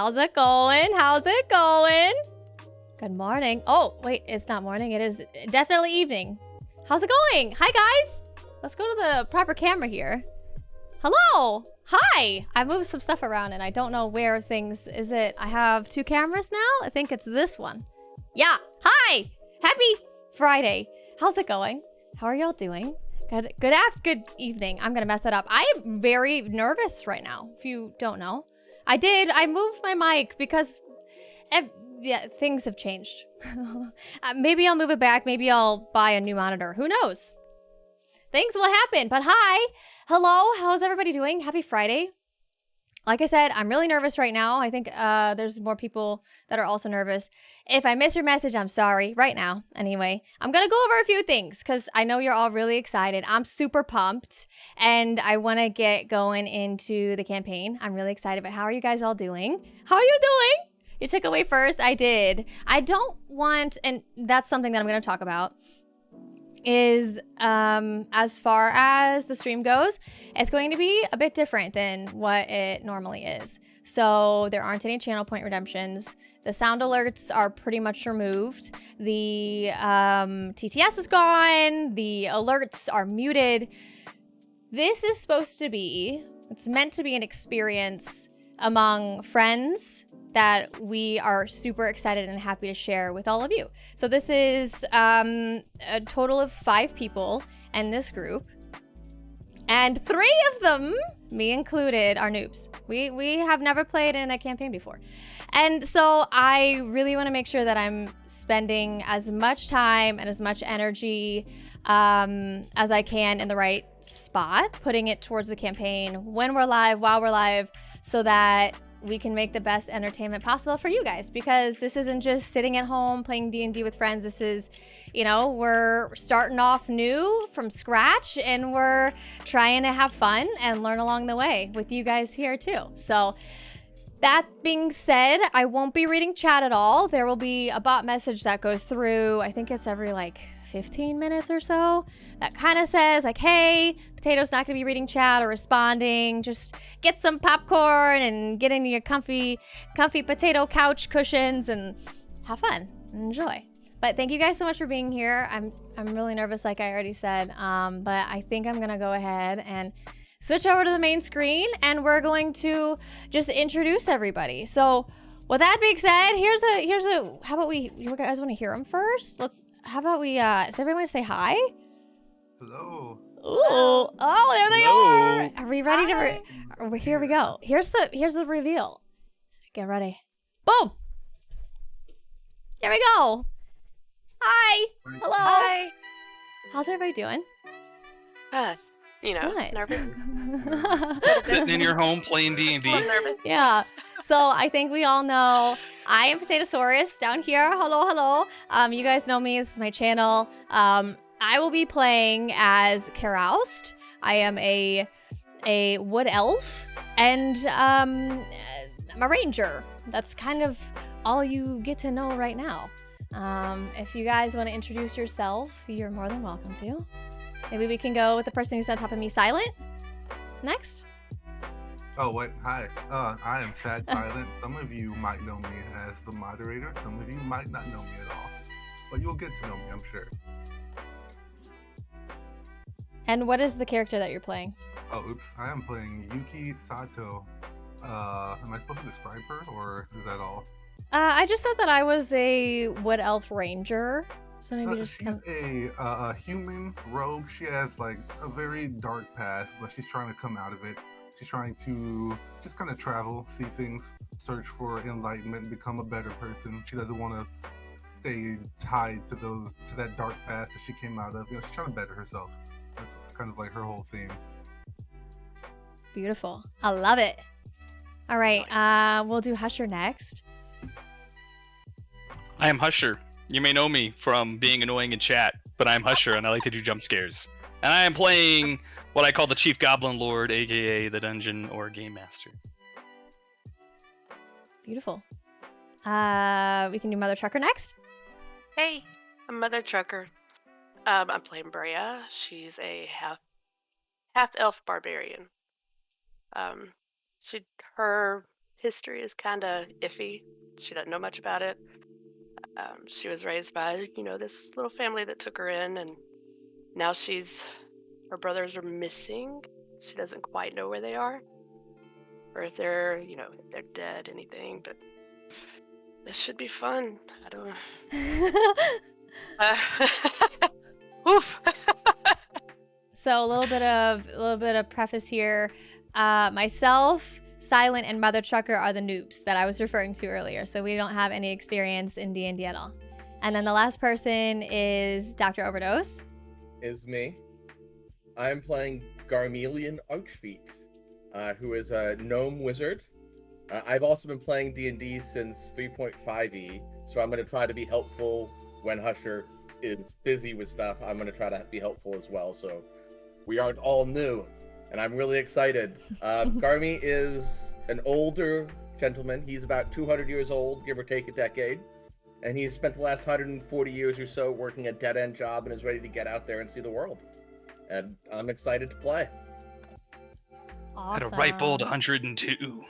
How's it going? How's it going? Good morning. Oh, wait, it's not morning. It is definitely evening. How's it going? Hi, guys. Let's go to the proper camera here. Hello. Hi. I moved some stuff around and I don't know where things... Is it... I have 2 cameras now? I think it's this one. Yeah. Hi. Happy Friday. How's it going? How are y'all doing? Good evening. I'm gonna mess that up. I am very nervous right now, if you don't know. I moved my mic because yeah, things have changed. Maybe I'll move it back. Maybe I'll buy a new monitor. Who knows? Things will happen. But hi. Hello. How's everybody doing? Happy Friday. Like I said, I'm really nervous right now. I think there's more people that are also nervous. If I miss your message, I'm sorry. Right now, anyway. I'm going to go over a few things because I know you're all really excited. I'm super pumped, and I want to get going into the campaign. I'm really excited, but how are you guys all doing? How are you doing? You took away first? I did. I don't want, and that's something that I'm going to talk about, is as far as the stream goes, it's going to be a bit different than what it normally is. So there aren't any channel point redemptions. The sound alerts are pretty much removed. The TTS is gone. The alerts are muted. This is supposed to be, it's meant to be an experience among friends that we are super excited and happy to share with all of you. So this is a total of 5 people in this group. And 3 of them, me included, are noobs. We have never played in a campaign before. And so I really want to make sure that I'm spending as much time and as much energy as I can in the right spot, putting it towards the campaign when we're live, while we're live, so that we can make the best entertainment possible for you guys, because this isn't just sitting at home playing D&D with friends. This is, you know, we're starting off new from scratch and we're trying to have fun and learn along the way with you guys here too. So that being said, I won't be reading chat at all. There will be a bot message that goes through, I think it's every like 15 minutes or so, that kind of says like, hey, Potato's not gonna be reading chat or responding. Just get some popcorn and get into your comfy potato couch cushions and have fun and enjoy. But thank you guys so much for being here. I'm really nervous, like I already said, but I think I'm gonna go ahead and switch over to the main screen and we're going to just introduce everybody. So with that being said, here's a, how about you guys want to hear them first? How about we, does everyone say hi? Hello. Ooh, oh, there they are. Are we ready to, here we go. Here's the reveal. Get ready. Boom. Here we go. Hi. Hello. Hi. How's everybody doing? You know, Good. nervous. Sitting in your home playing D&D. I'm nervous. Yeah. So I think we all know I am Potatosaurus down here. Hello, hello. You guys know me. This is my channel. I will be playing as Karaust. I am a wood elf and I'm a ranger. That's kind of all you get to know right now. If you guys want to introduce yourself, you're more than welcome to. Maybe we can go with the person who's on top of me, Silent. Next. Oh, what? Hi. I am Sad Silent. Some of you might know me as the moderator. Some of you might not know me at all. But you'll get to know me, I'm sure. And what is the character that you're playing? Oh, oops. I am playing Yuki Sato. Am I supposed to describe her, or is that all? I just said that I was a wood elf ranger. So maybe just she's a human rogue. She has like a very dark past, but she's trying to come out of it. She's trying to just kind of travel, see things, search for enlightenment, become a better person. She doesn't want to stay tied to that dark past that she came out of. You know, she's trying to better herself. That's kind of like her whole theme. Beautiful. I love it. All right, we'll do Husher next. I am Husher. You may know me from being annoying in chat, but I'm Husher and I like to do jump scares. And I am playing what I call the Chief Goblin Lord, aka the Dungeon or Game Master. Beautiful. We can do Mother Trucker next. Hey, I'm Mother Trucker. I'm playing Brea. She's a half elf barbarian. Her history is kind of iffy. She doesn't know much about it. She was raised by, this little family that took her in, and now her brothers are missing. She doesn't quite know where they are, or if if they're dead, anything. But this should be fun. I don't. Oof. So a little bit of preface here. Myself, Silent, and Mother Trucker are the noobs that I was referring to earlier. So we don't have any experience in D&D at all. And then the last person is Dr. Overdose. Is me. I'm playing Garmelian Archfeet, who is a gnome wizard. I've also been playing D&D since 3.5e, so I'm going to try to be helpful when Husher is busy with stuff. I'm going to try to be helpful as well, so we aren't all new, and I'm really excited. Garmy is an older gentleman. He's about 200 years old, give or take a decade, and he's spent the last 140 years or so working a dead-end job and is ready to get out there and see the world. And I'm excited to play. Awesome. At a ripe old 102.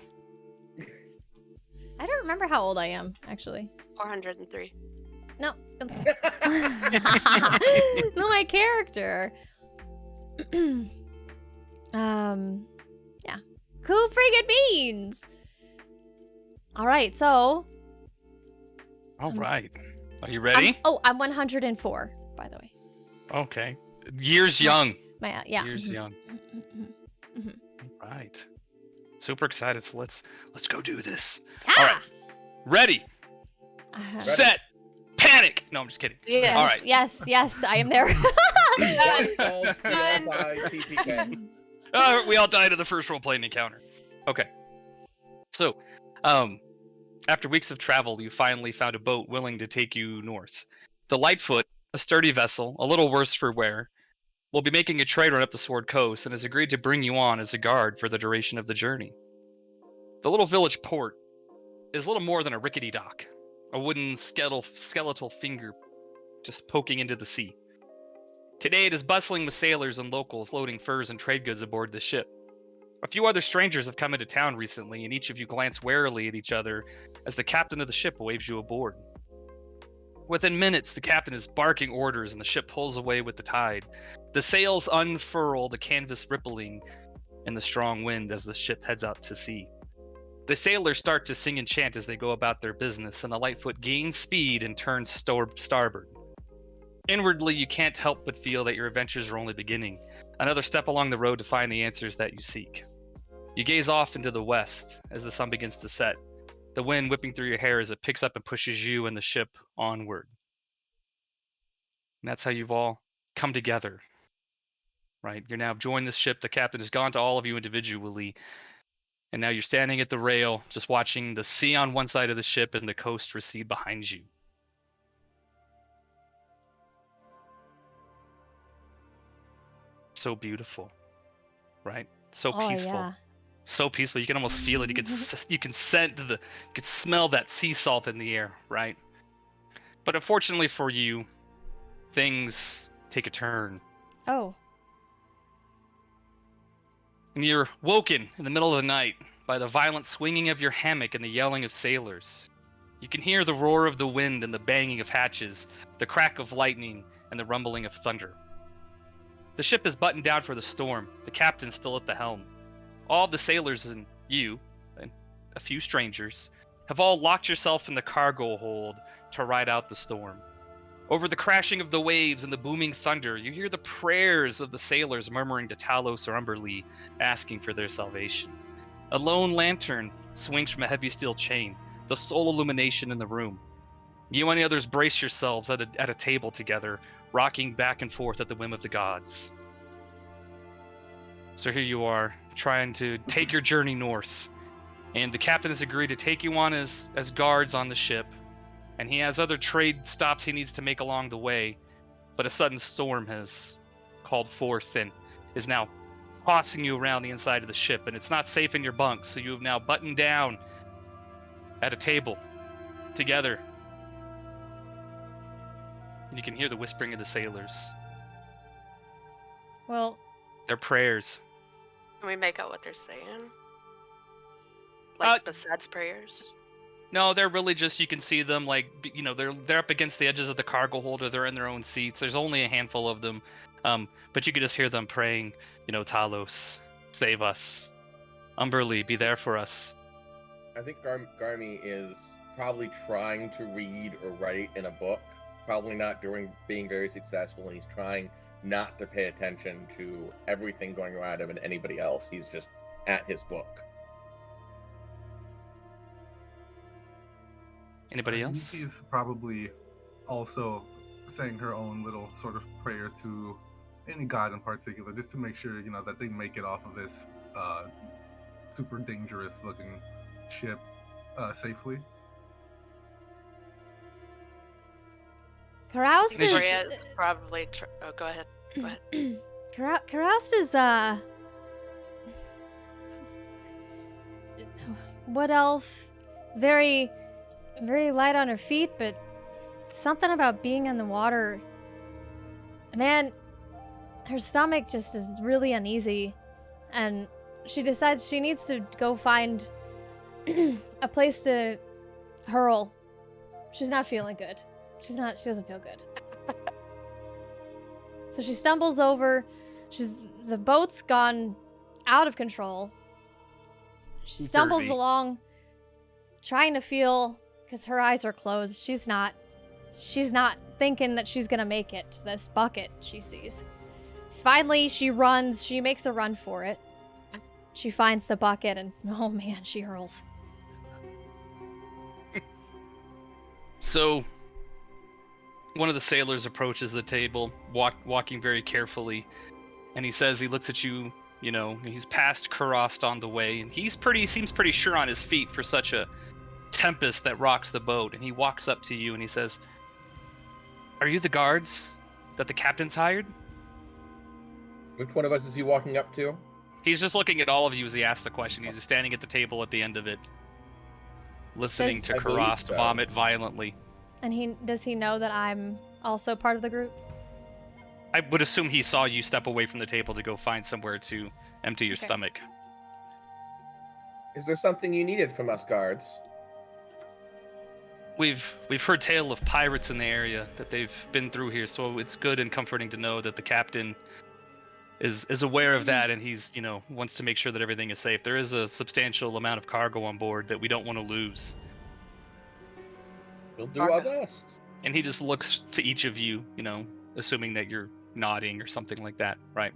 I don't remember how old I am, actually. 403. No. No, my character. Yeah. Cool freaking beans. All right, so. All right. Are you ready? I'm 104, by the way. Okay. Years young. Yeah. Years young. All right. Super excited. So let's go do this. Ah! All right. Ready. Set. Panic. No, I'm just kidding. Yes. All right. Yes, I am there. We all died in the first role-playing encounter. Okay. So, after weeks of travel, you finally found a boat willing to take you north. The Lightfoot, a sturdy vessel, a little worse for wear, will be making a trade run up the Sword Coast and has agreed to bring you on as a guard for the duration of the journey. The little village port is little more than a rickety dock, a wooden skeletal finger just poking into the sea. Today it is bustling with sailors and locals loading furs and trade goods aboard the ship. A few other strangers have come into town recently, and each of you glance warily at each other as the captain of the ship waves you aboard. Within minutes, the captain is barking orders and the ship pulls away with the tide. The sails unfurl, the canvas rippling in the strong wind as the ship heads out to sea. The sailors start to sing and chant as they go about their business, and the Lightfoot gains speed and turns starboard. Inwardly, you can't help but feel that your adventures are only beginning, another step along the road to find the answers that you seek. You gaze off into the west as the sun begins to set, the wind whipping through your hair as it picks up and pushes you and the ship onward. And that's how you've all come together, right? You're now joined this ship. The captain has gone to all of you individually, and now you're standing at the rail, just watching the sea on one side of the ship and the coast recede behind you. So beautiful, right? So peaceful. Yeah. So peaceful. You can almost feel it. You can smell that sea salt in the air, right? But unfortunately for you, things take a turn. Oh. And you're woken in the middle of the night by the violent swinging of your hammock and the yelling of sailors. You can hear the roar of the wind and the banging of hatches, the crack of lightning, and the rumbling of thunder. The ship is buttoned down for the storm, the captain still at the helm. All of the sailors and you, and a few strangers, have all locked yourself in the cargo hold to ride out the storm. Over the crashing of the waves and the booming thunder, you hear the prayers of the sailors murmuring to Talos or Umberlee, asking for their salvation. A lone lantern swings from a heavy steel chain, the sole illumination in the room. You and the others brace yourselves at a table together, rocking back and forth at the whim of the gods. So here you are, trying to take your journey north, and the captain has agreed to take you on as guards on the ship, and he has other trade stops he needs to make along the way, but a sudden storm has called forth and is now tossing you around the inside of the ship, and it's not safe in your bunk, so you have now buttoned down at a table together. And you can hear the whispering of the sailors. Well, Their prayers. Can we make out what they're saying? Like besides prayers? No, they're really just, you can see them like, they're up against the edges of the cargo holder. They're in their own seats. There's only a handful of them, but you can just hear them praying. Talos, save us. Umberly, be there for us. I think Garmy is probably trying to read or write in a book. Probably not being very successful, and he's trying not to pay attention to everything going around him and anybody else. He's just at his book. Anybody else? He's probably also saying her own little sort of prayer to any god in particular, just to make sure that they make it off of this super dangerous looking ship safely. Karoust Victoria is is probably. Go ahead. Go ahead. Karoust is wood elf, very, very light on her feet, but something about being in the water. Man, her stomach just is really uneasy, and she decides she needs to go find a place to hurl. She's not feeling good. She doesn't feel good. So she stumbles over. The boat's gone out of control. She stumbles along, trying to feel, because her eyes are closed. She's not thinking that she's gonna make it to this bucket she sees. Finally, she makes a run for it. She finds the bucket, and oh man, she hurls. So, one of the sailors approaches the table, walking very carefully, and he says, he looks at you, he's past Kurost on the way, and he seems pretty sure on his feet for such a tempest that rocks the boat, and he walks up to you and he says, "Are you the guards that the captain's hired?" Which one of us is he walking up to? He's just looking at all of you as he asks the question. He's just standing at the table at the end of it, listening to Kurost vomit violently. And does he know that I'm also part of the group? I would assume he saw you step away from the table to go find somewhere to empty your stomach. Is there something you needed from us guards? We've heard tale of pirates in the area, that they've been through here, so it's good and comforting to know that the captain is aware of that, and he's wants to make sure that everything is safe. There is a substantial amount of cargo on board that we don't want to lose. We'll do our best. And he just looks to each of you, assuming that you're nodding or something like that, right?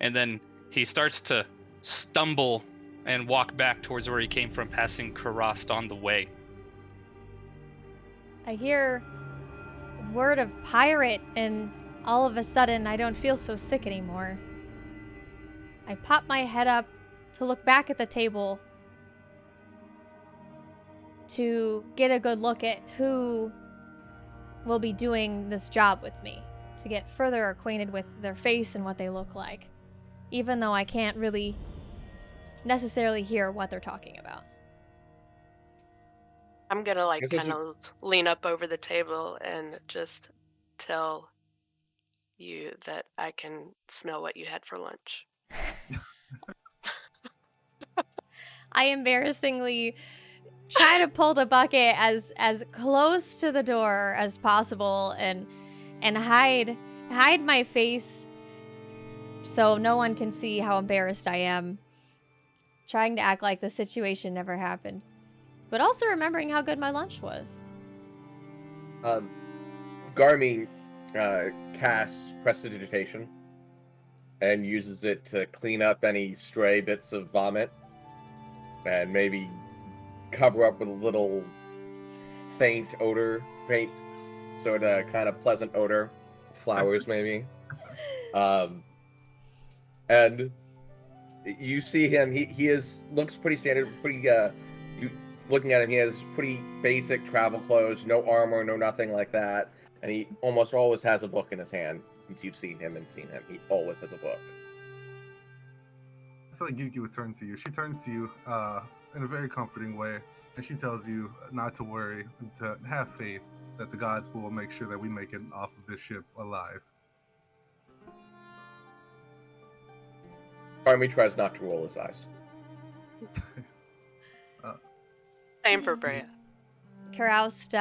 And then he starts to stumble and walk back towards where he came from, passing Kurost on the way. I hear word of pirate, and all of a sudden I don't feel so sick anymore. I pop my head up to look back at the table to get a good look at who will be doing this job with me, to get further acquainted with their face and what they look like, even though I can't really necessarily hear what they're talking about. I'm gonna kind of lean up over the table and just tell you that I can smell what you had for lunch. I embarrassingly try to pull the bucket as close to the door as possible and hide my face so no one can see how embarrassed I am. Trying to act like the situation never happened, but also remembering how good my lunch was. Garmy casts prestidigitation and uses it to clean up any stray bits of vomit and maybe cover up with a little faint sort of kind of pleasant odor, flowers maybe. And you see him, he looks pretty standard, looking at him, he has pretty basic travel clothes, no armor, no nothing like that, and he almost always has a book in his hand. Since you've seen him, he always has a book. I feel like Yuki would turn to you. She turns to you in a very comforting way, and she tells you not to worry, to have faith that the gods will make sure that we make it off of this ship alive. Garmy tries not to roll his eyes. Same for Brea. Caroused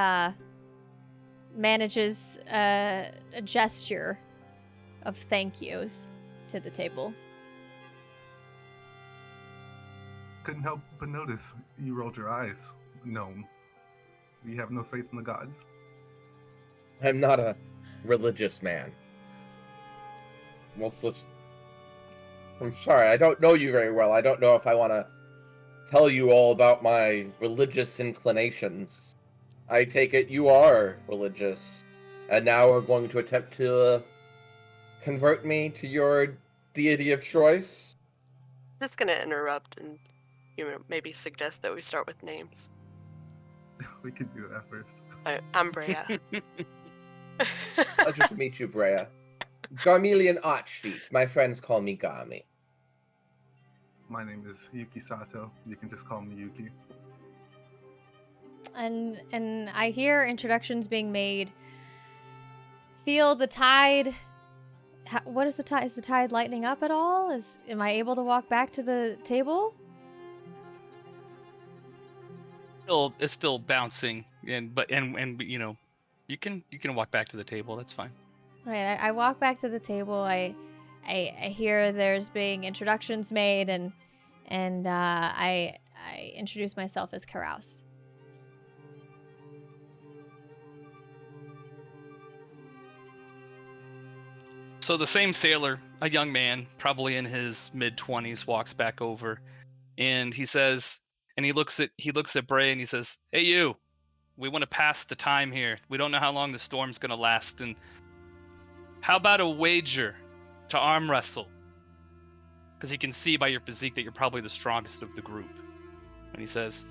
manages a gesture of thank yous to the table. Couldn't help but notice you rolled your eyes, gnome. You have no faith in the gods? I'm not a religious man. Well, I'm sorry, I don't know you very well. I don't know if I want to tell you all about my religious inclinations. I take it you are religious, and now are going to attempt to convert me to your deity of choice? Just gonna interrupt and maybe suggest that we start with names. We could do that first. I'm Brea. Pleasure to meet you, Brea. Garmelian Archfeet. My friends call me Garmy. My name is Yuki Sato. You can just call me Yuki. And I hear introductions being made. Feel the tide. What is the tide? Is the tide lightening up at all? Am I able to walk back to the table? It's still bouncing, and you know, you can walk back to the table. That's fine. All right, I walk back to the table. I hear there's being introductions made, and I introduce myself as Caroused. So the same sailor, a young man, probably in his mid-20s, walks back over, and he says, and he looks at Bray and he says, "Hey, you, we want to pass the time here. We don't know how long the storm's gonna last, and how about a wager to arm wrestle? Because he can see by your physique that you're probably the strongest of the group." And he says,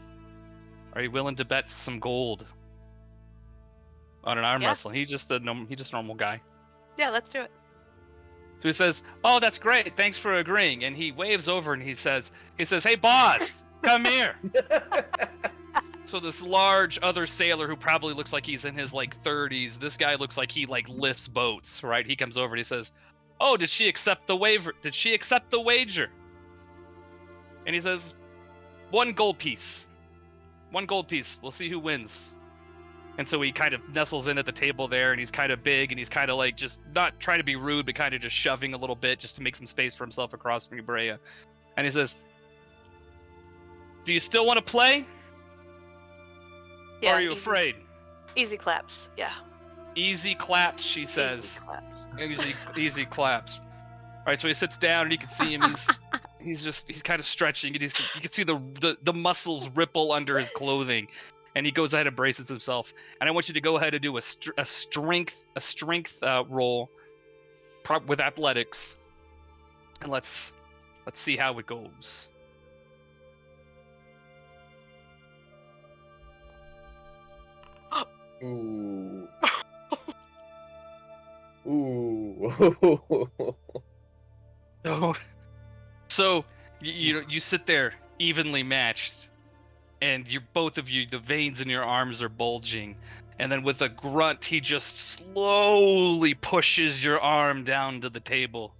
"Are you willing to bet some gold on an arm wrestle?" He's just a normal guy. Yeah, let's do it. So he says, "Oh, that's great. Thanks for agreeing." And he waves over and he says, "Hey, boss, come here." So this large other sailor who probably looks like he's in his like 30s, this guy looks like he like lifts boats, right? He comes over and he says, "Oh, did she accept the waiver? Did she accept the wager?" And he says, one gold piece. We'll see who wins." And so he kind of nestles in at the table there, and he's kind of big, and he's kind of like just not trying to be rude, but kind of just shoving a little bit just to make some space for himself across from Brea. And he says, "Do you still want to play? Yeah, or are you afraid?" Easy claps. Yeah. Easy claps, she says. Easy claps. Easy claps. All right, so he sits down, and you can see him. He's kind of stretching, and you can see the muscles ripple under his clothing. And he goes ahead and braces himself. And I want you to go ahead and do a strength roll with athletics. And let's see how it goes. Ooh. Ooh. So you sit there evenly matched. And both of you, the veins in your arms are bulging. And then with a grunt, he just slowly pushes your arm down to the table.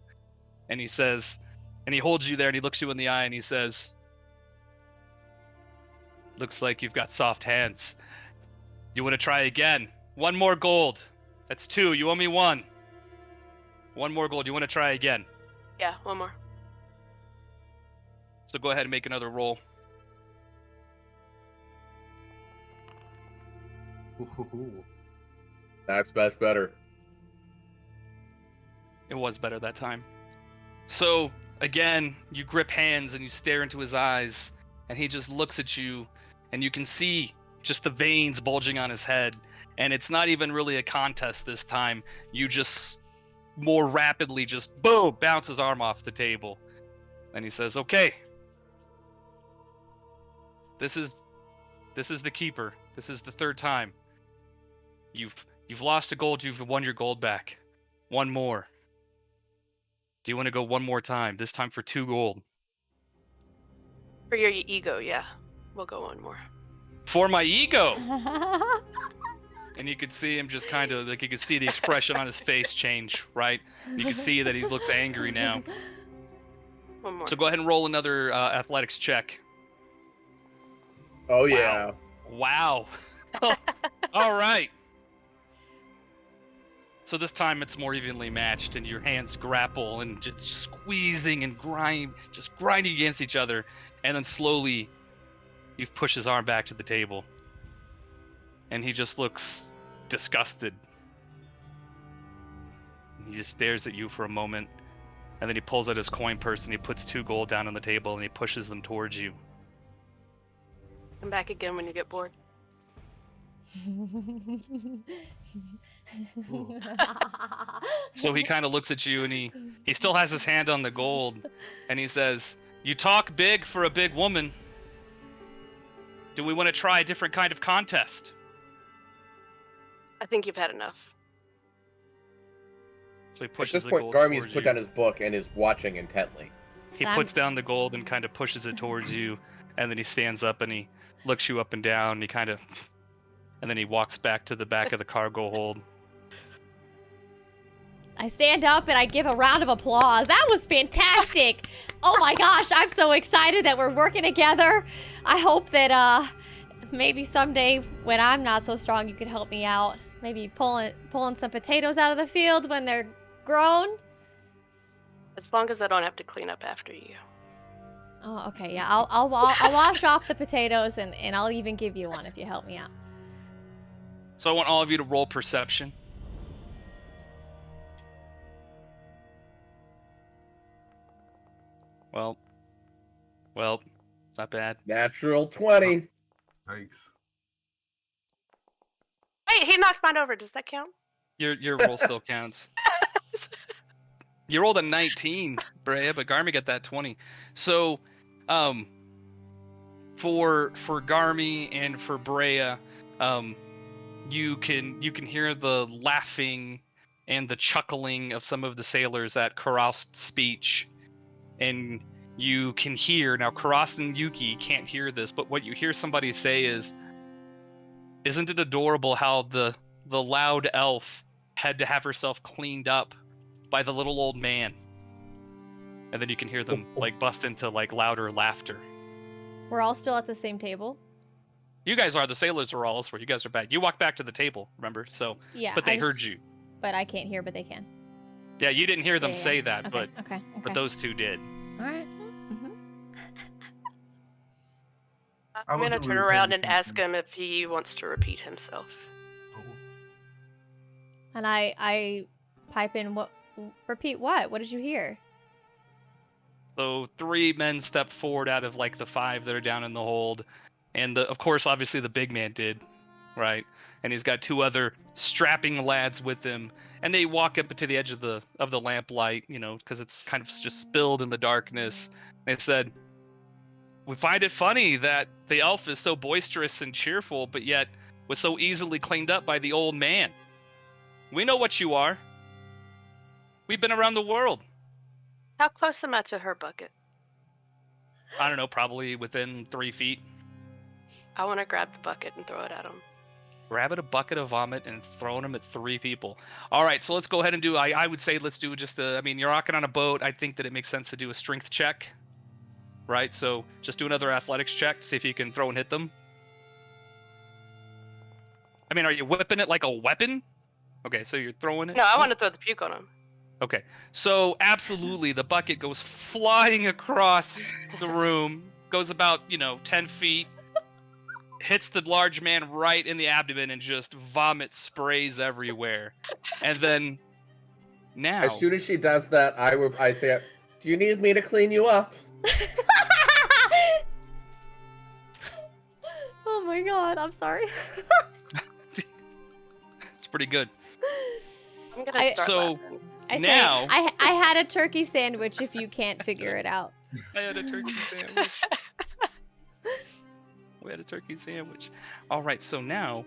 And he says, and he holds you there and he looks you in the eye and he says, "Looks like you've got soft hands. You want to try again? One more gold. That's 2. You owe me 1. One more gold. You want to try again?" Yeah, one more. So go ahead and make another roll. Ooh. That's much better. It was better that time. So, again, you grip hands and you stare into his eyes, and he just looks at you, and you can see just the veins bulging on his head. And it's not even really a contest this time. You just more rapidly just, boom, bounce his arm off the table. And he says, "Okay. This is the keeper. This is the 3rd time. You've lost a gold, you've won your gold back. One more. Do you want to go one more time? This time for 2 gold. For your ego, yeah. We'll go one more. For my ego." And you could see him just kind of like, you could see the expression on his face change, right? You can see that he looks angry now. One more. So go ahead and roll another athletics check. Oh Wow. yeah. Wow. All right. So this time it's more evenly matched, and your hands grapple and just squeezing and grinding against each other, and then slowly you've pushed his arm back to the table, and he just looks disgusted. He just stares at you for a moment, and then he pulls out his coin purse and he puts 2 gold down on the table and he pushes them towards you. Come back again when you get bored. So he kind of looks at you, and he still has his hand on the gold, and he says, "You talk big for a big woman. Do we want to try a different kind of contest?" I think you've had enough. So he At pushes this the point, gold Garmy's towards put you. down his book and is watching intently. He puts down the gold and kind of pushes it towards you, and then he stands up and he looks you up and down, and then he walks back to the back of the cargo hold. I stand up and I give a round of applause. That was fantastic. Oh my gosh, I'm so excited that we're working together. I hope that maybe someday when I'm not so strong, you could help me out. Maybe pulling some potatoes out of the field when they're grown. As long as I don't have to clean up after you. Oh, okay, yeah. I'll wash off the potatoes and I'll even give you one if you help me out. So I want all of you to roll perception. Well, not bad. Natural 20. Yikes. Hey, he knocked mine over. Does that count? Your roll still counts. You rolled a 19, Brea, but Garmy got that 20. So, for Garmy and for Brea, you can hear the laughing and the chuckling of some of the sailors at Karast's speech, and you can hear now. Karast and Yuki can't hear this, but what you hear somebody say is, "Isn't it adorable how the loud elf had to have herself cleaned up by the little old man?" And then you can hear them like bust into like louder laughter. We're all still at the same table? You guys are. The sailors are all elsewhere. You guys are back. You walked back to the table, remember? So, Yeah. but they heard you. But I can't hear, but they can. Yeah, you didn't hear them Yeah. say that, Okay, but okay. but those two did. All right. I'm going to turn around and ask him if he wants to repeat himself. Oh, And I pipe in, repeat what? What did you hear? So 3 men step forward out of like the 5 that are down in the hold, and of course, obviously the big man did, right? And he's got 2 other strapping lads with him, and they walk up to the edge of the lamplight, because it's kind of just spilled in the darkness. They said, "We find it funny that the elf is so boisterous and cheerful, but yet was so easily cleaned up by the old man. We know what you are. We've been around the world." How close am I to her bucket? I don't know, probably within 3 feet. I want to grab the bucket and throw it at him. Grabbing a bucket of vomit and throwing them at 3 people. All right, so let's go ahead and do, I would say let's do just you're rocking on a boat. I think that it makes sense to do a strength check, right? So just do another athletics check to see if you can throw and hit them. I mean, are you whipping it like a weapon? Okay, so you're throwing it? No, I want to throw the puke on him. Okay, so absolutely, the bucket goes flying across the room, goes about, 10 feet, hits the large man right in the abdomen, and just vomit sprays everywhere. And then, now... As soon as she does that, I say, "Do you need me to clean you up?" Oh my god, I'm sorry. It's pretty good. I'm going to start So- laughing. I Now- say, I had a turkey sandwich if you can't figure it out. I had a turkey sandwich. We had a turkey sandwich. All right, so now,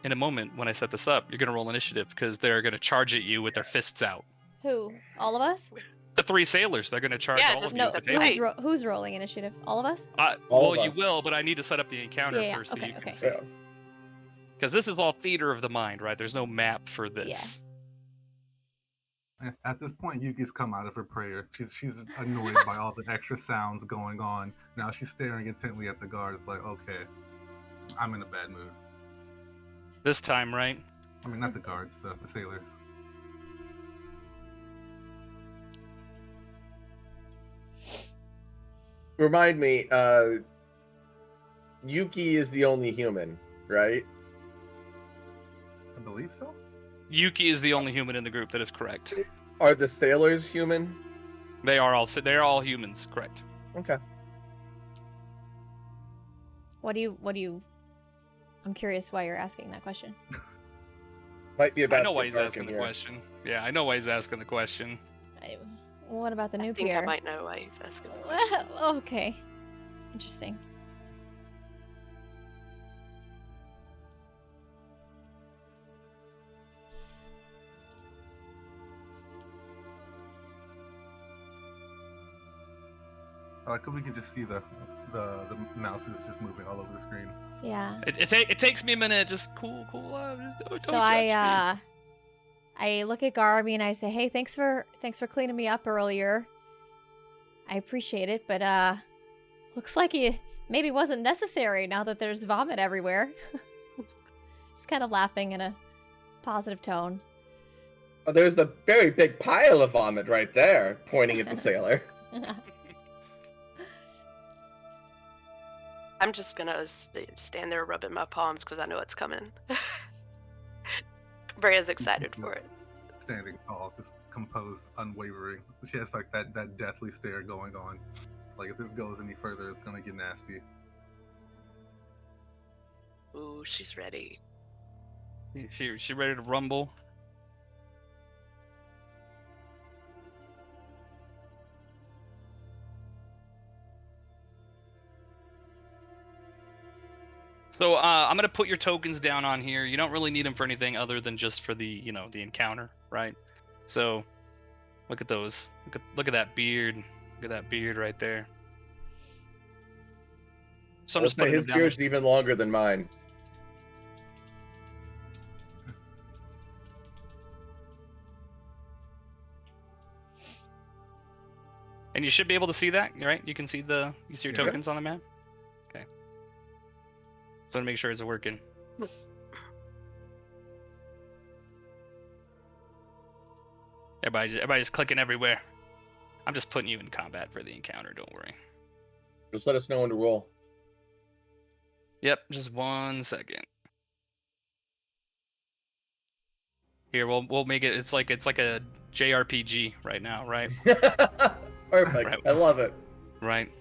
in a moment, when I set this up, you're going to roll initiative because they're going to charge at you with their fists out. Who? All of us? The 3 sailors, they're going to charge Yeah, all just of you No, at the the table. who's rolling initiative? All of us? All Well, of you us. will, but I need to set up the encounter Yeah, first so okay, you can okay. see. Yeah. Because this is all theater of the mind, right? There's no map for this. At this point, Yuki's come out of her prayer. She's annoyed by all the extra sounds going on. Now she's staring intently at the guards like, okay, I'm in a bad mood. This time, right? I mean, not the guards, the sailors. Remind me, Yuki is the only human, right? I believe so. Yuki is the only human in the group. That is correct. Are the sailors human? They're all humans. Correct. Okay. What do you? I'm curious why you're asking that question. Might be about. I know to why get he's dark asking in the here. question. Yeah, I know why he's asking the question. What about the I new think pier? I might know why he's asking. the question. Okay, interesting. I like how we can just see the mouse is just moving all over the screen. Yeah. It takes me a minute. Just cool. Don't So judge me. I look at Garby and I say, "Hey, thanks for cleaning me up earlier. I appreciate it, but looks like it maybe wasn't necessary now that there's vomit everywhere." Just kind of laughing in a positive tone. Oh, there's the very big pile of vomit right there, pointing at the sailor. I'm just gonna stand there rubbing my palms because I know it's coming. Bria's excited for it. Standing tall, just composed, unwavering. She has like that deathly stare going on. Like if this goes any further, it's gonna get nasty. Ooh, she's ready. She ready to rumble? So I'm gonna put your tokens down on here. You don't really need them for anything other than just for the the encounter, right? So look at those. Look at that beard. Look at that beard right there. So I'm just putting his them down there. beard's even longer than mine. And you should be able to see that, right? You can see your Yeah. tokens on the map. Okay. So to make sure it's working. Everybody's clicking everywhere. I'm just putting you in combat for the encounter. Don't worry. Just let us know when to roll. Yep. Just 1 second. Here, we'll make it. It's like a JRPG right now, right? Perfect. Right. I love it. Right.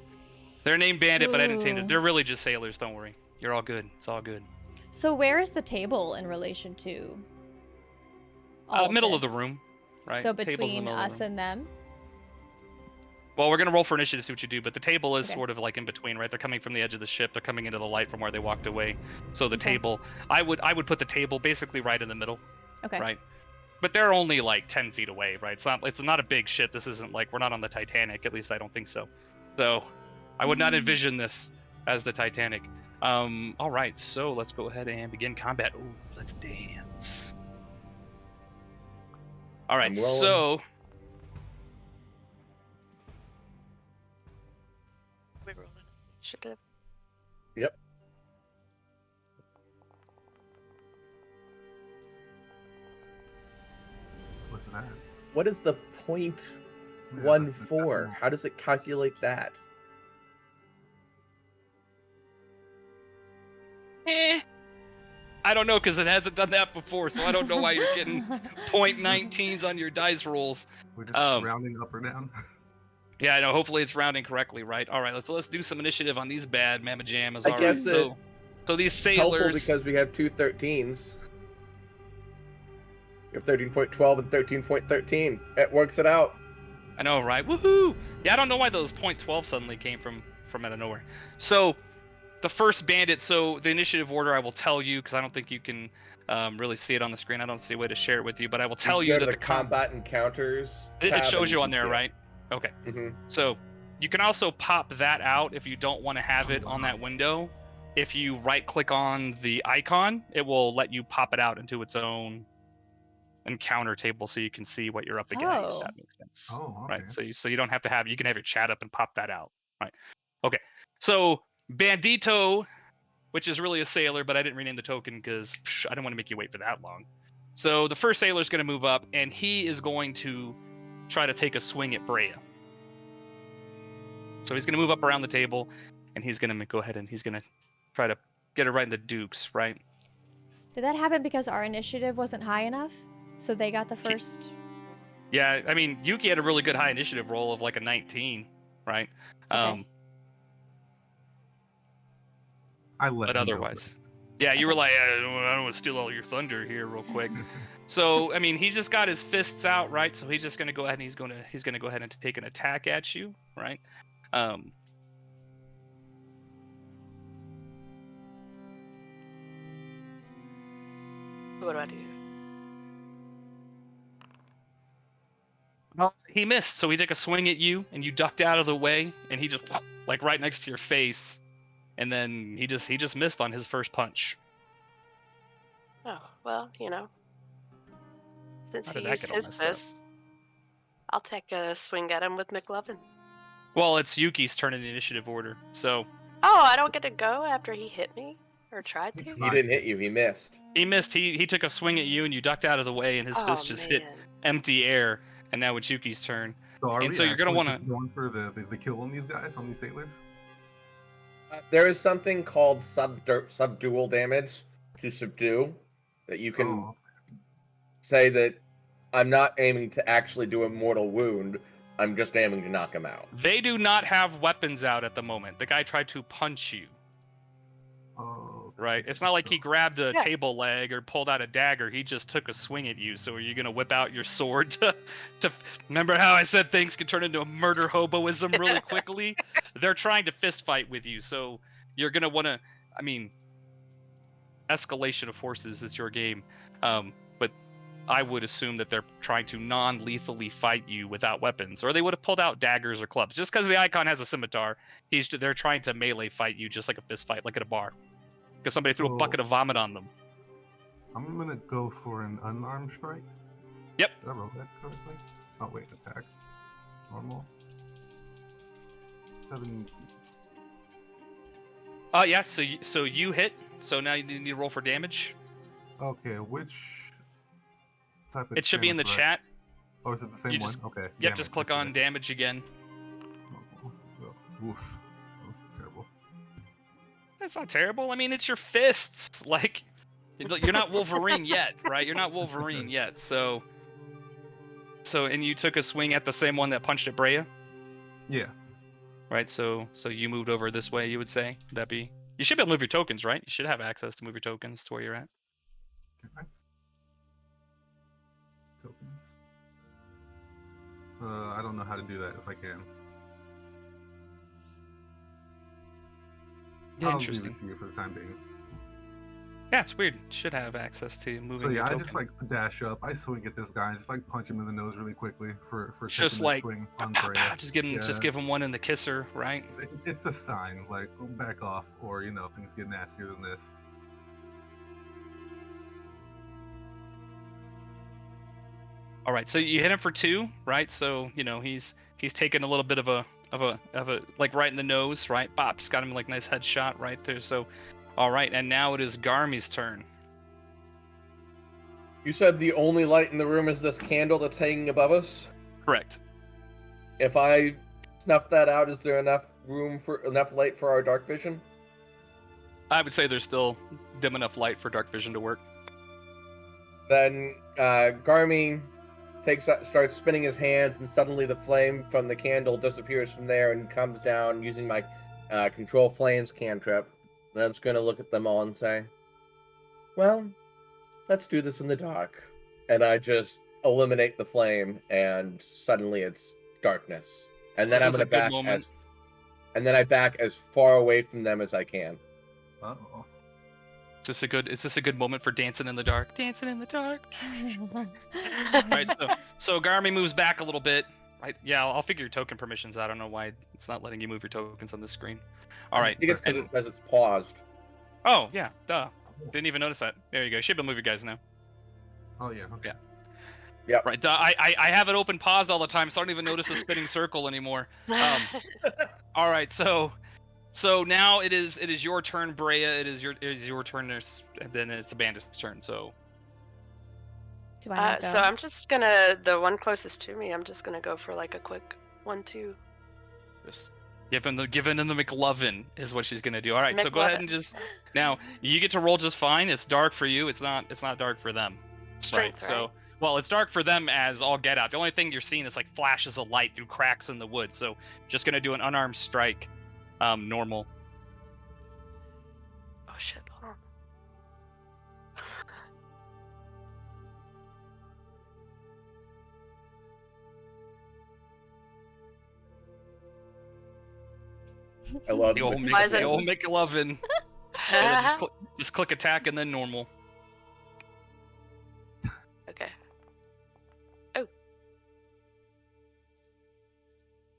They're named Bandit, but I didn't change Ooh. it. They're really just sailors. Don't worry. You're all good. It's all good. So where is the table in relation to all Middle of the this? room, right? So Table's in the between middle of the us room. and them? Well, we're gonna roll for initiative to see what you do, but the table is Okay. sort of like in between, right? They're coming from the edge of the ship. They're coming into the light from where they walked away. So the Okay. table, I would put the table basically right in the middle, Okay. right? But they're only like 10 feet away, right? It's not a big ship. This isn't like we're not on the Titanic. At least I don't think so. So I would not envision this as the Titanic. All right, so let's go ahead and begin combat. Ooh, let's dance. All right, I'm rolling. so We're rolling. Should have. Yep. What's that? What is the point Yeah, 1-4? How does it calculate that? I don't know because it hasn't done that before, so I don't know why you're getting .19s on your dice rolls. We're just rounding up or down. Yeah, I know. Hopefully it's rounding correctly, right? All right, let's do some initiative on these bad mamma jammas. I All guess right, so these It's helpful sailors. because we have two 13s. We have 13.12 and 13.13. It works it out. I know, right? Woohoo! Yeah, I don't know why those .12 suddenly came from out of nowhere. So the first bandit. So the initiative order, I will tell you because I don't think you can really see it on the screen. I don't see a way to share it with you, but I will tell you go to that the combat encounters. it tab shows and you on can there, see it. right? Okay. Mhm. So you can also pop that out if you don't want to have it on that window. If you right click on the icon, it will let you pop it out into its own encounter table so you can see what you're up against, if Oh. that makes sense. Oh, okay. Right. So you don't have to you can have your chat up and pop that out. Right. Okay. So Bandito which is really a sailor, but I didn't rename the token because I didn't want to make you wait for that long. So the first sailor is going to move up, and he is going to try to take a swing at Brea. So he's going to move up around the table, and he's going to go ahead and he's going to try to get it right in the dukes, right? Did that happen because our initiative wasn't high enough? So they got the first... Yeah, I mean, Yuki had a really good high initiative roll of like a 19, right? Okay. I let But him go otherwise, first. yeah, you were like, I don't want to steal all your thunder here real quick. So, I mean, he's just got his fists out, right? So he's just going to go ahead and he's going to go ahead and take an attack at you, right? What do I do? Well, he missed, so he took a swing at you, and you ducked out of the way, and he just like right next to your face, and then he just missed on his first punch. Oh, well, you know. Since How he did that used get all his messed up? fist, I'll take a swing at him with McLovin. Well, it's Yuki's turn in the initiative order, so Oh, I don't get to go after he hit me? Or tried to? He didn't hit you. He missed. he missed. He took a swing at you, and you ducked out of the way, and his Oh, fist just hit man. empty air, and now it's Yuki's turn. So are And we so you're gonna actually wanna- just going for the kill on these guys, on these sailors? There is something called subdual damage to subdue that you can Oh, say that I'm not aiming to actually do a mortal wound. I'm just aiming to knock him out. They do not have weapons out at the moment. The guy tried to punch you, oh, right? It's not like he grabbed a Yeah. table leg or pulled out a dagger. He just took a swing at you. So are you gonna whip out your sword to remember how I said things could turn into a murder hoboism really quickly? They're trying to fist fight with you, so you're gonna want to. I mean, escalation of forces is your game, but I would assume that they're trying to non-lethally fight you without weapons, or they would have pulled out daggers or clubs. Just because the icon has a scimitar, they're trying to melee fight you just like a fist fight, like at a bar, because somebody threw a So- bucket of vomit on them. I'm gonna go for an unarmed strike. Yep. Did I roll that correctly? Oh wait, attack. Normal. 17. Yeah. So you hit. So now you need to roll for damage. Okay, which type of It should be in the damage would I- chat. Oh, is it the same You one? just- Okay. Yep. Just click on damage again. Oof. That was terrible. That's not terrible. I mean, it's your fists. Like, you're not Wolverine yet, right? You're not Wolverine yet. So, and you took a swing at the same one that punched at Brea, Yeah. right? So you moved over this way. You would say that be. You should be able to move your tokens, right? You should have access to move your tokens to where you're at. Okay. Tokens. I don't know how to do that if I can. Yeah, I'll leave interesting. it to you for the time being. Yeah, it's weird. You should have access to moving. So your yeah, I token. just like dash up. I swing at this guy, and just like punch him in the nose really quickly for Just taking the like, swing on Pow, Brea. pow, just give him one in the kisser, right? It's a sign, like back off, or things get nastier than this. All right, so you hit him for 2, right? So he's taken a little bit of a like right in the nose, right? Bop, just got him like nice headshot right there. So, all right, and now it is Garmy's turn. You said the only light in the room is this candle that's hanging above us. Correct. If I snuff that out, is there enough light for our dark vision? I would say there's still dim enough light for dark vision to work. Then Garmy starts spinning his hands, and suddenly the flame from the candle disappears from there and comes down using my control flames cantrip. And I'm just going to look at them all and say, well, let's do this in the dark. And I just eliminate the flame, and suddenly it's darkness. And then This I'm is going a to good back moment. I back as far away from them as I can. Uh-oh. Is this a good moment for dancing in the dark? Dancing in the dark. Right. So Garmy moves back a little bit. Right. Yeah, I'll figure your token permissions. I don't know why it's not letting you move your tokens on the screen. All right. I think it's because and- it says it's paused. Oh yeah, duh. Didn't even notice that. There you go. You should be able to move your guys now. Oh yeah. Okay. Yeah. Right. Duh. I have it open paused all the time, so I don't even notice a spinning circle anymore. All right. So So now it is your turn, Brea. It is your turn. And then it's the bandit's turn. So Do I not go? So I'm just gonna, the one closest to me, I'm just gonna go for like a quick 1-2. just giving the McLovin is what she's gonna do. All right, so go ahead and just now you get to roll just fine. It's dark for you. It's not dark for them. Strength, right? So well, it's dark for them as all get out. The only thing you're seeing is like flashes of light through cracks in the wood. So just gonna do an unarmed strike, normal. Oh shit, hold on. I love The old, it. Why is it- the old McLovin. Yeah, just click attack and then normal. Okay.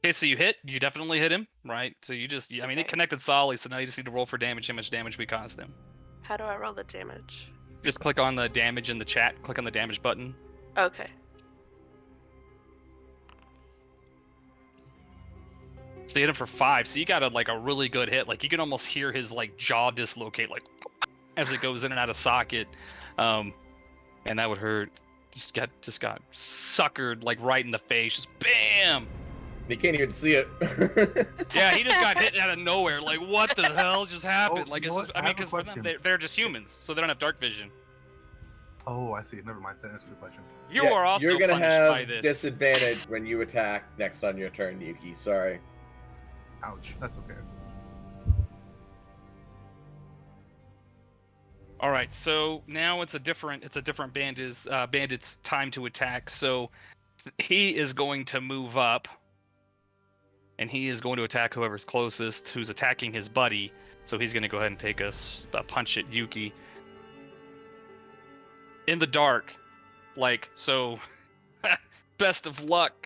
Okay, so you definitely hit him, right? So I mean, Okay. it connected solidly, so now you just need to roll for damage, how much damage we caused him. How do I roll the damage? Just click on the damage in the chat, click on the damage button. Okay. So you hit him for 5, so you got a really good hit. Like, you can almost hear his, like, jaw dislocate, like, as it goes in and out of socket. And that would hurt. Just got suckered, like, right in the face. Just BAM! You can't even see it. Yeah, he just got hit out of nowhere. Like, what the hell just happened? Oh, like, you it's know just, what? I I mean, have a because for them, question. they're just humans, so they don't have dark vision. Oh, I see. Never mind. That answers the question. You Yeah, are also you're gonna punished have by this. disadvantage when you attack next on your turn, Yuki. Sorry. Ouch. That's okay. All right, so now it's a different bandit's time to attack. So he is going to move up, and he is going to attack whoever's closest, who's attacking his buddy. So he's going to go ahead and take a punch at Yuki in the dark, like so. Best of luck.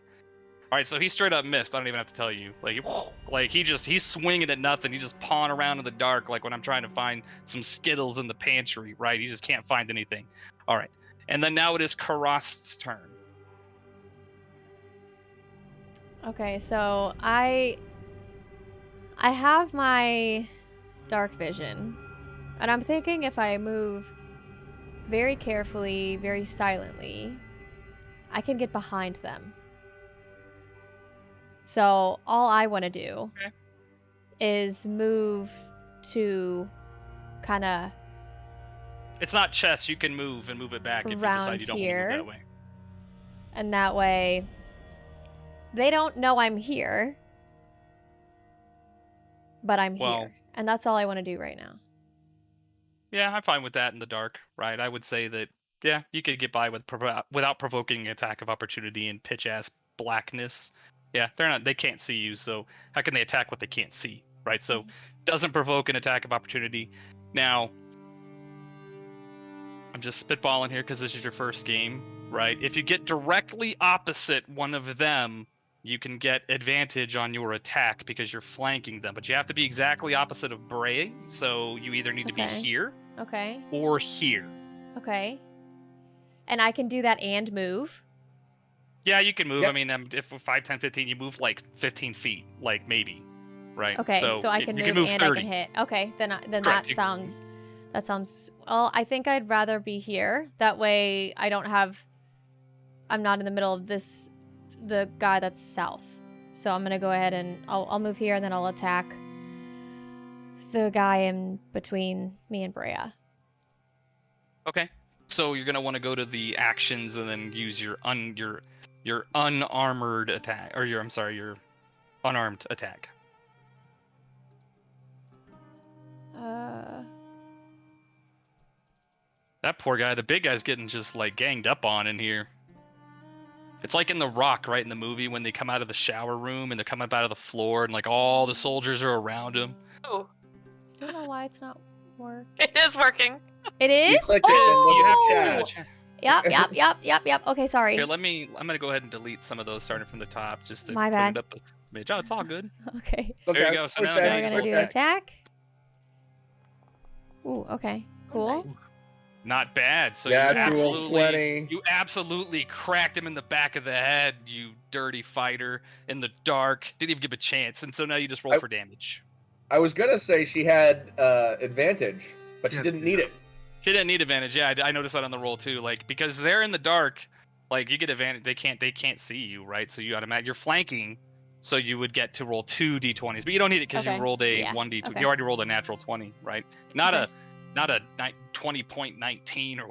All right, so he straight up missed. I don't even have to tell you. Like he's swinging at nothing. He's just pawing around in the dark, like when I'm trying to find some Skittles in the pantry, right? He just can't find anything. All right, and then now it is Karast's turn. Okay, so I have my dark vision, and I'm thinking if I move very carefully, very silently, I can get behind them. So all I want to do is move to kind of It's not chess. You can move and move it back if you decide you don't want to move that way. And that way they don't know I'm here, but I'm here. And that's all I want to do right now. Yeah, I'm fine with that in the dark, right? I would say that, yeah, you could get by without provoking an attack of opportunity in pitch ass blackness. Yeah, they can't see you, so how can they attack what they can't see, right? So doesn't provoke an attack of opportunity. Now, I'm just spitballing here because this is your first game, right? If you get directly opposite one of them, you can get advantage on your attack because you're flanking them, but you have to be exactly opposite of Bray, so you either need to be here or here. Okay. And I can do that and move? Yeah, you can move. Yep. I mean, if 5, 10, 15, you move like 15 feet, like maybe, right? Okay, so I can move and 30. I can hit. Okay, then Correct. that sounds well, I think I'd rather be here. That way I'm not in the middle of the guy that's south. So I'm gonna go ahead and I'll move here and then I'll attack the guy in between me and Brea. Okay. So you're gonna want to go to the actions and then use your unarmored attack, or your unarmed attack. That poor guy, the big guy's getting just like ganged up on in here. It's like in The Rock, right, in the movie when they come out of the shower room and they're coming up out of the floor and like all the soldiers are around him. Oh, I don't know why it's not working. it is working. It is? You click it and You have look to at see the chat. chat. Yep. Okay, sorry. Here, I'm gonna go ahead and delete some of those starting from the top just to My clean bad. it up a smidge. Oh, it's all good. Okay. There you go. So now So Yeah, we're he's gonna do working. attack. Ooh, okay. Cool. Not bad. So Natural 20. you absolutely cracked him in the back of the head, you dirty fighter, in the dark. Didn't even give a chance. And so now you just roll for damage. I was gonna say she had advantage, but she Yes, didn't need it. She didn't need advantage. Yeah, I noticed that on the roll too. Like because they're in the dark, like you get advantage. They can't see you, right? So you automatically you're flanking, so you would get to roll 2 d20s, but you don't need it because Okay. you rolled a Yeah. 1d2. Okay. You already rolled a natural 20, right? Not Okay. a 20.19 or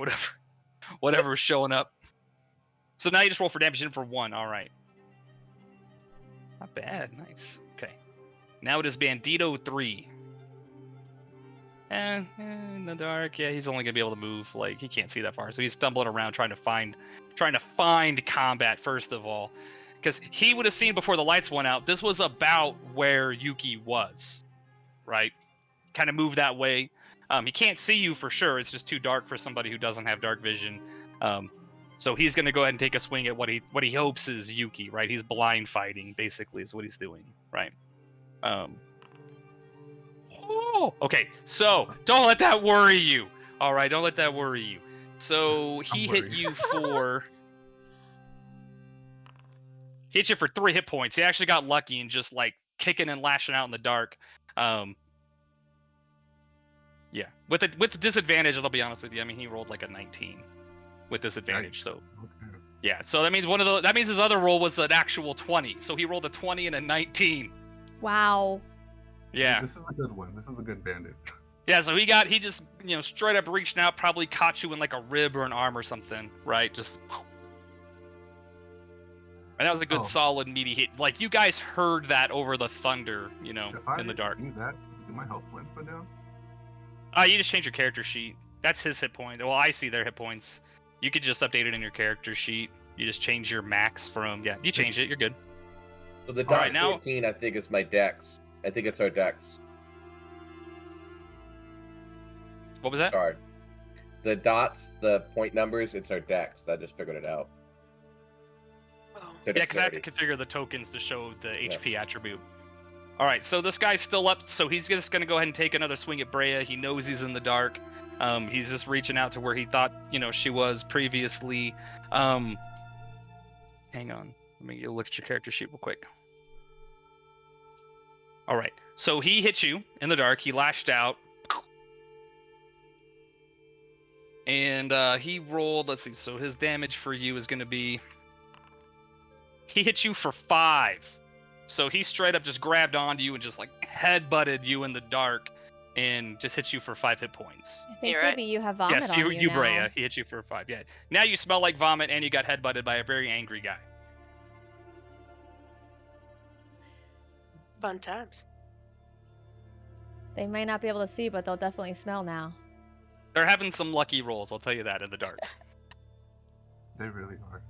whatever's showing up. So now you just roll for damage in for 1. All right. Not bad. Nice. Okay. Now it is Bandito 3. In the dark, yeah, he's only gonna be able to move, like he can't see that far, so he's stumbling around trying to find combat first of all, because he would have seen before the lights went out. This was about where Yuki was, right? Kind of move that way. He can't see you for sure. It's just too dark for somebody who doesn't have dark vision. So he's gonna go ahead and take a swing at what he hopes is Yuki, right? He's blind fighting, basically, is what he's doing, right? Oh, okay. So don't let that worry you. All right, don't let that worry you. So he hit you for 3 hit points. He actually got lucky and just like kicking and lashing out in the dark. Yeah, with disadvantage, I'll be honest with you. I mean, he rolled like a 19 with disadvantage. Nice. So Okay. yeah, so that means his other roll was an actual 20. So he rolled a 20 and a 19. Wow. Yeah. This is the good one. This is the good bandit. Yeah, so he just, straight up reached out, probably caught you in like a rib or an arm or something, right? Just. And that was a good, solid, meaty hit. Like, you guys heard that over the thunder, in the dark. Do that, do my health points go down? You just change your character sheet. That's his hit point. Well, I see their hit points. You could just update it in your character sheet. You just change your max from, you change it, you're good. So the All right, dot 14, I think, is my dex. I think it's our dex. What was that? Sorry. The dots, the point numbers, it's our dex. I just figured it out. Oh. Yeah, because I have to configure the tokens to show the HP attribute. All right, so this guy's still up, so he's just going to go ahead and take another swing at Brea. He knows he's in the dark. He's just reaching out to where he thought, she was previously. Hang on. Let me look at your character sheet real quick. All right, so he hit you in the dark. He lashed out. And he rolled, let's see, so his damage for you is going to be... He hit you for 5. So he straight up just grabbed onto you and just like headbutted you in the dark and just hit you for 5 hit points. I think maybe you have vomit yes, on you now. Brea. He hit you for 5, yeah. Now you smell like vomit and you got headbutted by a very angry guy. Fun times. They might not be able to see, but they'll definitely smell now. They're having some lucky rolls, I'll tell you that, in the dark. They really are.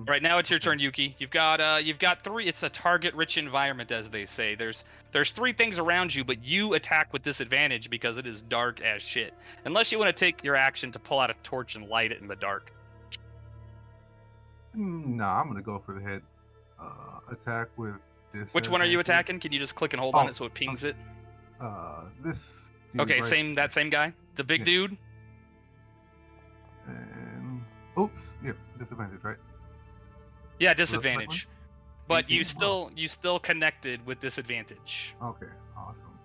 Right now it's your turn, Yuki. You've got 3. It's a target-rich environment, as they say. There's 3 things around you, but you attack with disadvantage because it is dark as shit. Unless you want to take your action to pull out a torch and light it in the dark. Nah, I'm gonna go for the head attack with this. Which one are you attacking? Can you just click and hold on it so it pings it? This. Okay, right. that same guy, the big dude. And oops, yep, disadvantage, right? Yeah, disadvantage. But 18? you still connected with disadvantage. Okay, awesome.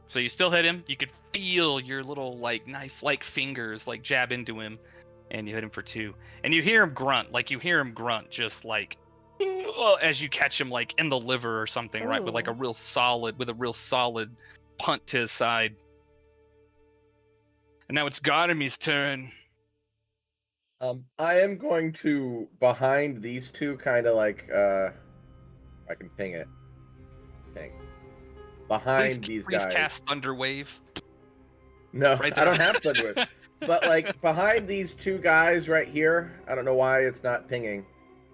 So you still hit him. You could feel your little like knife-like fingers like jab into him, and you hit him for 2. And you hear him grunt, just like as you catch him like in the liver or something, right? With a real solid punt to his side. And now it's Garami's turn. I am going to, behind these two, kind of like, I can ping it. Ping. Behind these guys. Please cast Thunderwave. No, right I don't have Thunderwave. But, like, behind these 2 guys right here, I don't know why it's not pinging.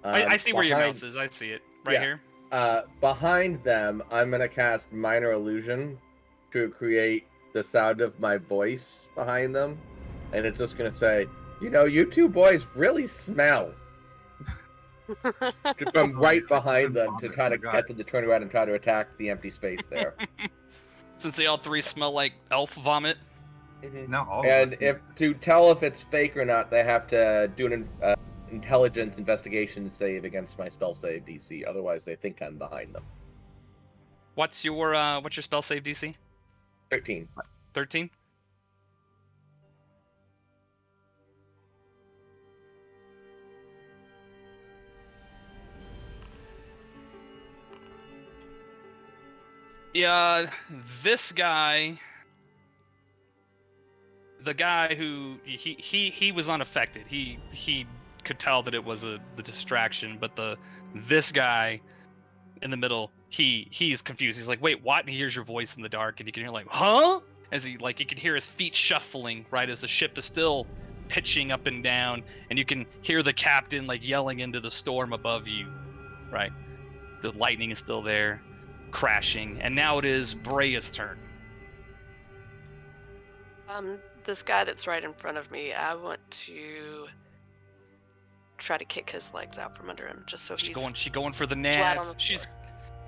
I see where your mouse is. I see it. Right here. Behind them, I'm going to cast Minor Illusion to create the sound of my voice behind them. And it's just going to say, you 2 boys really smell. From right behind them to try to get them to turn around and try to attack the empty space there. Since they all 3 smell like elf vomit. Mm-hmm. Now all and to tell if it's fake or not, they have to do an intelligence investigation save against my spell save DC. Otherwise, they think I'm behind them. What's your spell save DC? 13. 13. Yeah, this guy, the guy who he was unaffected. He could tell that it was the distraction, but this guy in the middle, he's confused. He's like, wait, what? And he hears your voice in the dark, and you can hear like, huh? As you can hear his feet shuffling, right, as the ship is still pitching up and down, and you can hear the captain like yelling into the storm above you, right? The lightning is still there, crashing, and now it is Brea's turn. This guy that's right in front of me, I want to try to kick his legs out from under him, just so She's he's going for the flat on nads. the floor.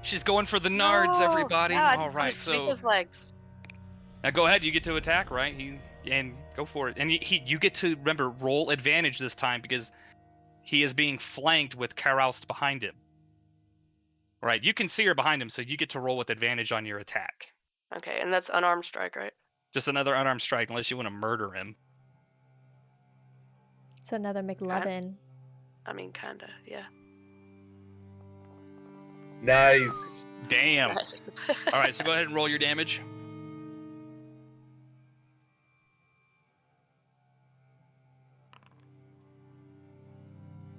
She's going for the nards, everybody. No, I All just right, want to sweep so his legs. now go ahead. You get to attack, right? And go for it. And you get to remember roll advantage this time because he is being flanked with Karaust behind him. Right, you can see her behind him, so you get to roll with advantage on your attack. Okay, and that's unarmed strike, right? Just another unarmed strike, unless you want to murder him. It's another McLovin. I mean, kinda, yeah. Nice. Damn. All right, so go ahead and roll your damage.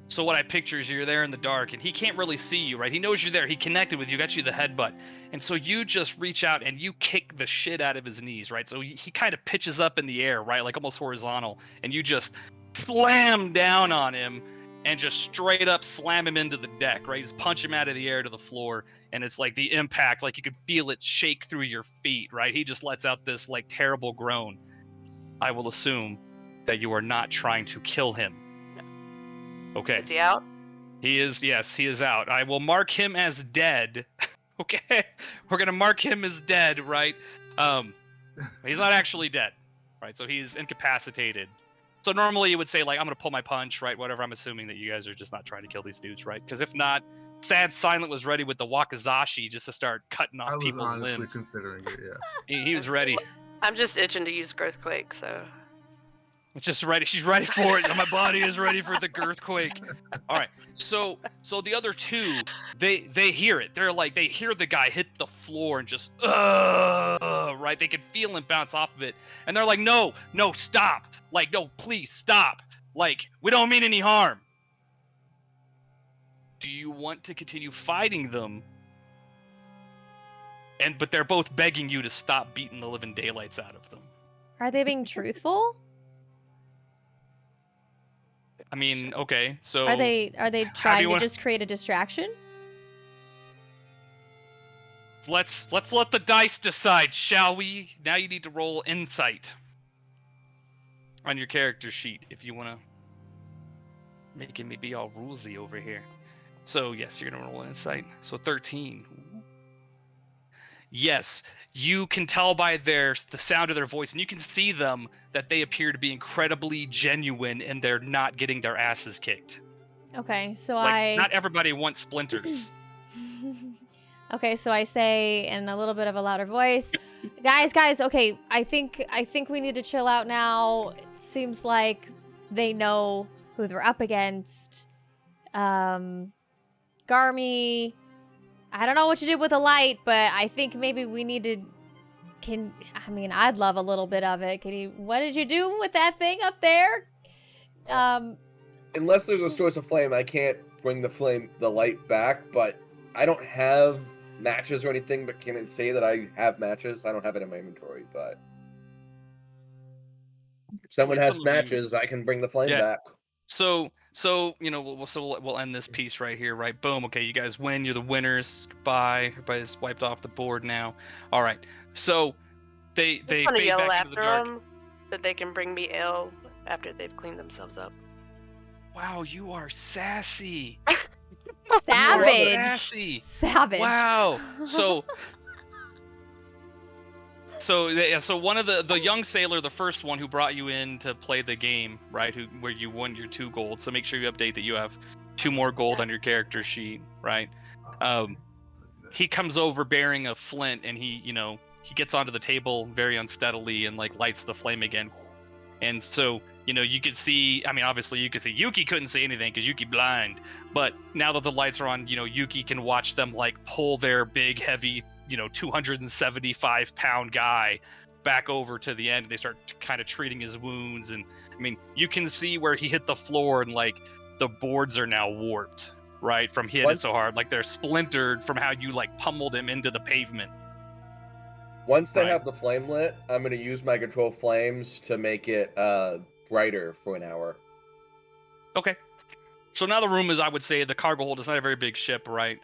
So what I picture is you're there in the dark, and he can't really see you, right? He knows you're there. He connected with you, got you the headbutt. And so you just reach out and you kick the shit out of his knees, right? So he kind of pitches up in the air, right? Like almost horizontal. And you just slam down on him and just straight up slam him into the deck, right? Just punch him out of the air to the floor. And it's like the impact, like you could feel it shake through your feet, right? He just lets out this like terrible groan. I will assume that you are not trying to kill him. Okay. Is he out? He is, yes, he is out. I will mark him as dead. Okay. We're going to mark him as dead, right? He's not actually dead, right? So he's incapacitated. So normally you would say, like, I'm going to pull my punch, right? Whatever. I'm assuming that you guys are just not trying to kill these dudes, right? Because if not, Sad Silent was ready with the Wakizashi just to start cutting off people's I was honestly limbs. considering it, yeah. He was ready. I'm just itching to use Girthquake, so... It's just ready. She's ready for it. My body is ready for the girthquake. All right. So the other two, they hear it. They're like, they hear the guy hit the floor and just, right? They can feel him bounce off of it. And they're like, no, stop. Like, no, please stop. Like, we don't mean any harm. Do you want to continue fighting them? But they're both begging you to stop beating the living daylights out of them. Are they being truthful? I mean, okay, so Are they trying to wanna... just create a distraction? Let's let the dice decide, shall we? Now you need to roll insight on your character sheet if you want to making me be all rulesy over here. So yes, you're gonna roll insight. So 13. Yes, you can tell by the sound of their voice, and you can see them that they appear to be incredibly genuine, and they're not getting their asses kicked. Okay, so like, not everybody wants splinters. Okay, so I say in a little bit of a louder voice, guys, okay, I think we need to chill out now. It seems like they know who they're up against. Garmy, I don't know what you did with the light, but I think maybe we need to... I'd love a little bit of it. What did you do with that thing up there? Unless there's a source of flame, I can't bring the light back, but I don't have matches or anything, but can it say that I have matches? I don't have it in my inventory, but if someone has matches, I can bring the flame back. So we'll end this piece right here, right? Boom. Okay, you guys win. You're the winners. Goodbye. Everybody's wiped off the board now. All right. So they fade back into the after dark. them that they can bring me ale after they've cleaned themselves up. Wow, you are sassy. Savage. Sassy. Savage. Wow. So one of the young sailor, the first one who brought you in to play the game, right? Where you won your 2 gold. So make sure you update that you have 2 more gold on your character sheet, right? he comes over bearing a flint, and he gets onto the table very unsteadily and like lights the flame again. And so, you could see, I mean, obviously you could see Yuki couldn't see anything because Yuki blind, but now that the lights are on, Yuki can watch them like pull their big, heavy, 275-pound guy back over to the end. They start kind of treating his wounds. And I mean, you can see where he hit the floor and like the boards are now warped, right? From hitting it so hard. Like they're splintered from how you like pummeled him into the pavement. Once they Right. have the flame lit, I'm going to use my control flames to make it brighter for an hour. Okay. So now the room is, I would say, the cargo hold is not a very big ship, right?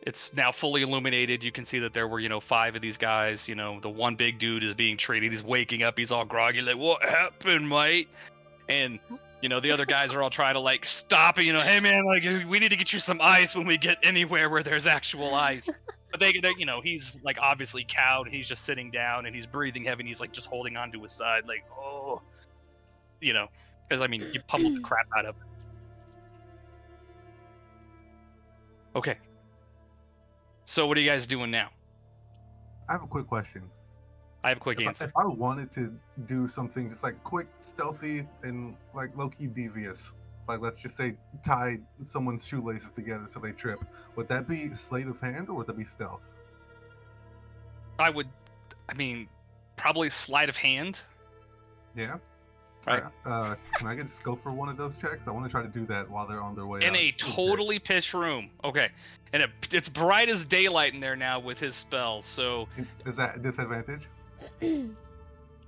It's now fully illuminated. You can see that there were, 5 of these guys. The one big dude is being treated. He's waking up. He's all groggy, like, what happened, mate? And, the other guys are all trying to, like, stop it. Hey, man, like, we need to get you some ice when we get anywhere where there's actual ice. But they he's, like, obviously cowed. He's just sitting down, and he's breathing heavy, and he's, like, just holding onto his side, like, oh. Because, I mean, you pummeled the crap out of him. Okay. So what are you guys doing now? I have a quick question. I have a quick If answer. I wanted to do something just like quick, stealthy, and like low-key devious, like let's just say tie someone's shoelaces together so they trip, would that be sleight of hand or would that be stealth? Probably sleight of hand. Yeah. Right. Can I just go for one of those checks? I want to try to do that while they're on their way In out. a totally pitch room. Okay. And it's bright as daylight in there now with his spells. So Is that a disadvantage?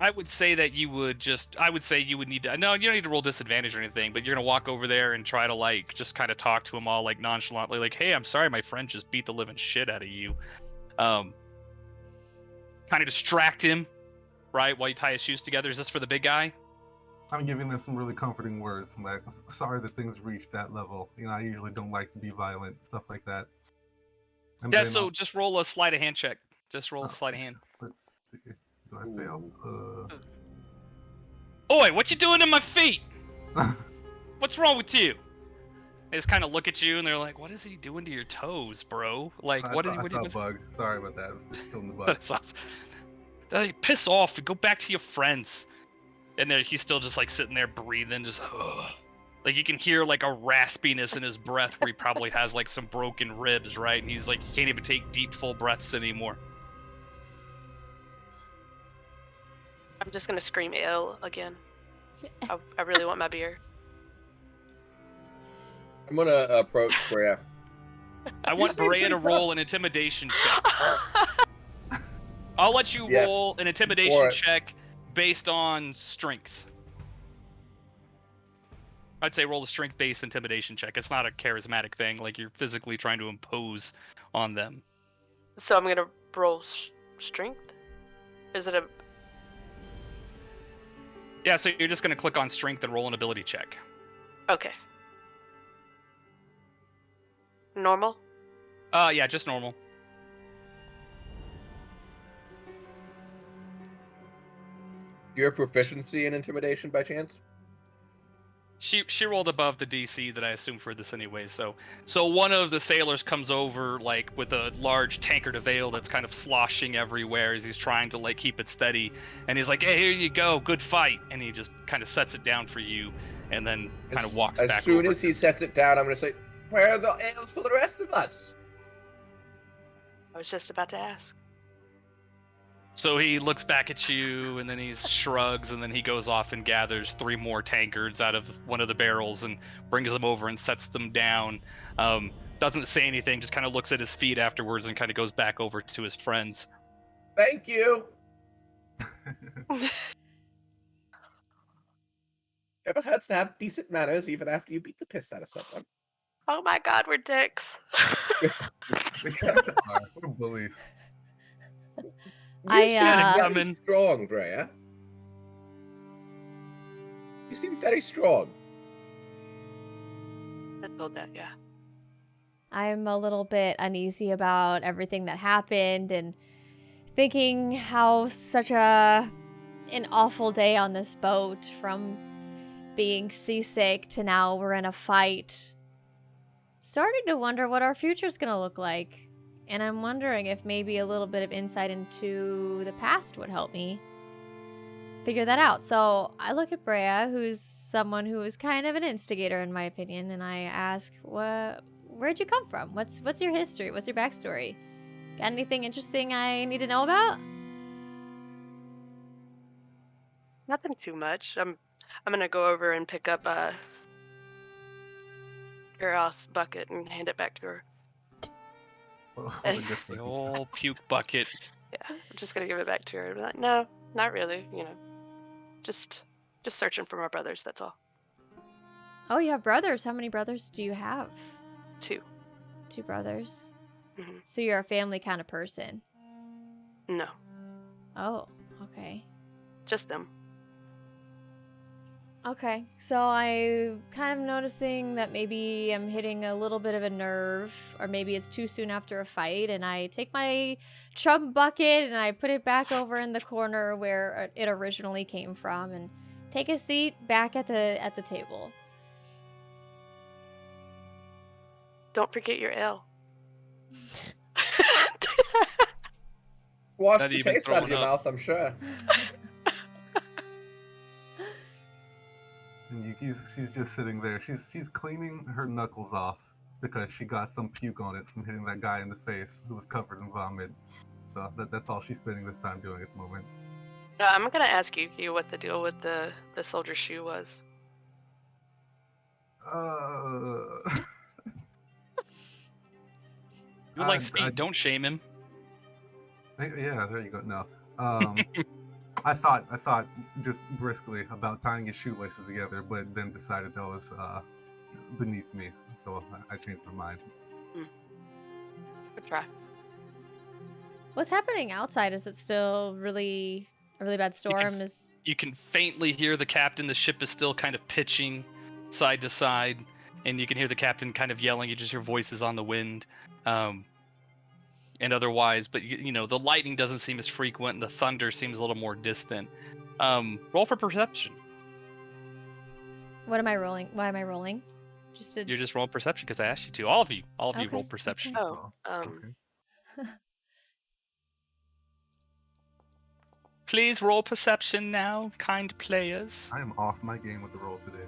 I would say that you would need to. No, you don't need to roll disadvantage or anything. But you're gonna walk over there and try to like just kind of talk to him all like nonchalantly, like, "Hey, I'm sorry, my friend just beat the living shit out of you." Kind of distract him, right, while you tie his shoes together. Is this for the big guy? I'm giving them some really comforting words. I'm like, sorry that things reached that level. I usually don't like to be violent, stuff like that. And Yeah, then so just roll a sleight of hand check. Just roll a sleight of hand. Let's see. Do I fail? Oi, what you doing to my feet? What's wrong with you? They just kind of look at you and they're like, "What is he doing to your toes, bro? Like, what is he? I saw a bug. Sorry about that. I was just killing the bug. That's awesome. Piss off and go back to your friends." And there, he's still just like sitting there breathing, just like you can hear like a raspiness in his breath where he probably has like some broken ribs, right? And he's like, he can't even take deep, full breaths anymore. I'm just gonna scream ill again. I really want my beer. I'm going to approach Brea. I want Brea to roll an intimidation check. I'll let you roll an intimidation check based on strength. I'd say roll a strength-based intimidation check. It's not a charismatic thing, like you're physically trying to impose on them. So I'm gonna roll strength? Is it a... Yeah, so you're just gonna click on strength and roll an ability check. Okay. Normal? Yeah, just normal. Your proficiency in intimidation by chance? She rolled above the DC that I assumed for this anyway. So one of the sailors comes over like with a large tankard of ale that's kind of sloshing everywhere as he's trying to like keep it steady, and he's like, "Hey, here you go, good fight," and he just kind of sets it down for you, and then kind of walks back over. As soon as he sets it down, I'm gonna say, "Where are the ales for the rest of us?" I was just about to ask. So he looks back at you, and then he shrugs, and then he goes off and gathers 3 more tankards out of one of the barrels and brings them over and sets them down. Doesn't say anything, just kind of looks at his feet afterwards and kind of goes back over to his friends. Thank you. Ever hurts to have decent manners even after you beat the piss out of someone. Oh my god, we're dicks. They kind of are. What a bullies. You seem very strong, Drea. You seem very strong. I told that, yeah. I'm a little bit uneasy about everything that happened and thinking how such an awful day on this boat, from being seasick to now we're in a fight. starting to wonder what our future's gonna look like. And I'm wondering if maybe a little bit of insight into the past would help me figure that out. So I look at Brea, who's someone who is kind of an instigator in my opinion, and I ask, where'd you come from? What's your history? What's your backstory? Got anything interesting I need to know about? Nothing too much. I'm gonna go over and pick up Kara's bucket and hand it back to her. What a good The thing. old puke bucket. Yeah, I'm just gonna give it back to her. And be like, no, not really. Just searching for my brothers. That's all. Oh, you have brothers. How many brothers do you have? 2. 2 brothers. Mhm. So you're a family kind of person. No, Oh, okay. just them. Okay, so I'm kind of noticing that maybe I'm hitting a little bit of a nerve, or maybe it's too soon after a fight, and I take my chum bucket and I put it back over in the corner where it originally came from, and take a seat back at the table. Don't forget your ale. Wash Not the even taste out of your throwing up. mouth, I'm sure. And she's just sitting there. She's cleaning her knuckles off because she got some puke on it from hitting that guy in the face who was covered in vomit. So that's all she's spending this time doing at the moment. I'm gonna ask you what the deal with the soldier shoe was. You like I- speed, don't shame him. Yeah, there you go. No, I thought just briskly about tying his shoelaces together, but then decided that was beneath me, so I changed my mind. Good try. What's happening outside? Is it still a really bad storm? You can faintly hear the captain. The ship is still kind of pitching side to side, and you can hear the captain kind of yelling. You just hear voices on the wind, and otherwise. But the lightning doesn't seem as frequent, and the thunder seems a little more distant. Roll for perception. What am I rolling? Why am I rolling? You're just rolling perception because I asked you to. All of you Okay, roll perception. okay. Oh, Okay. Please roll perception now, kind players. I am off my game with the rolls today.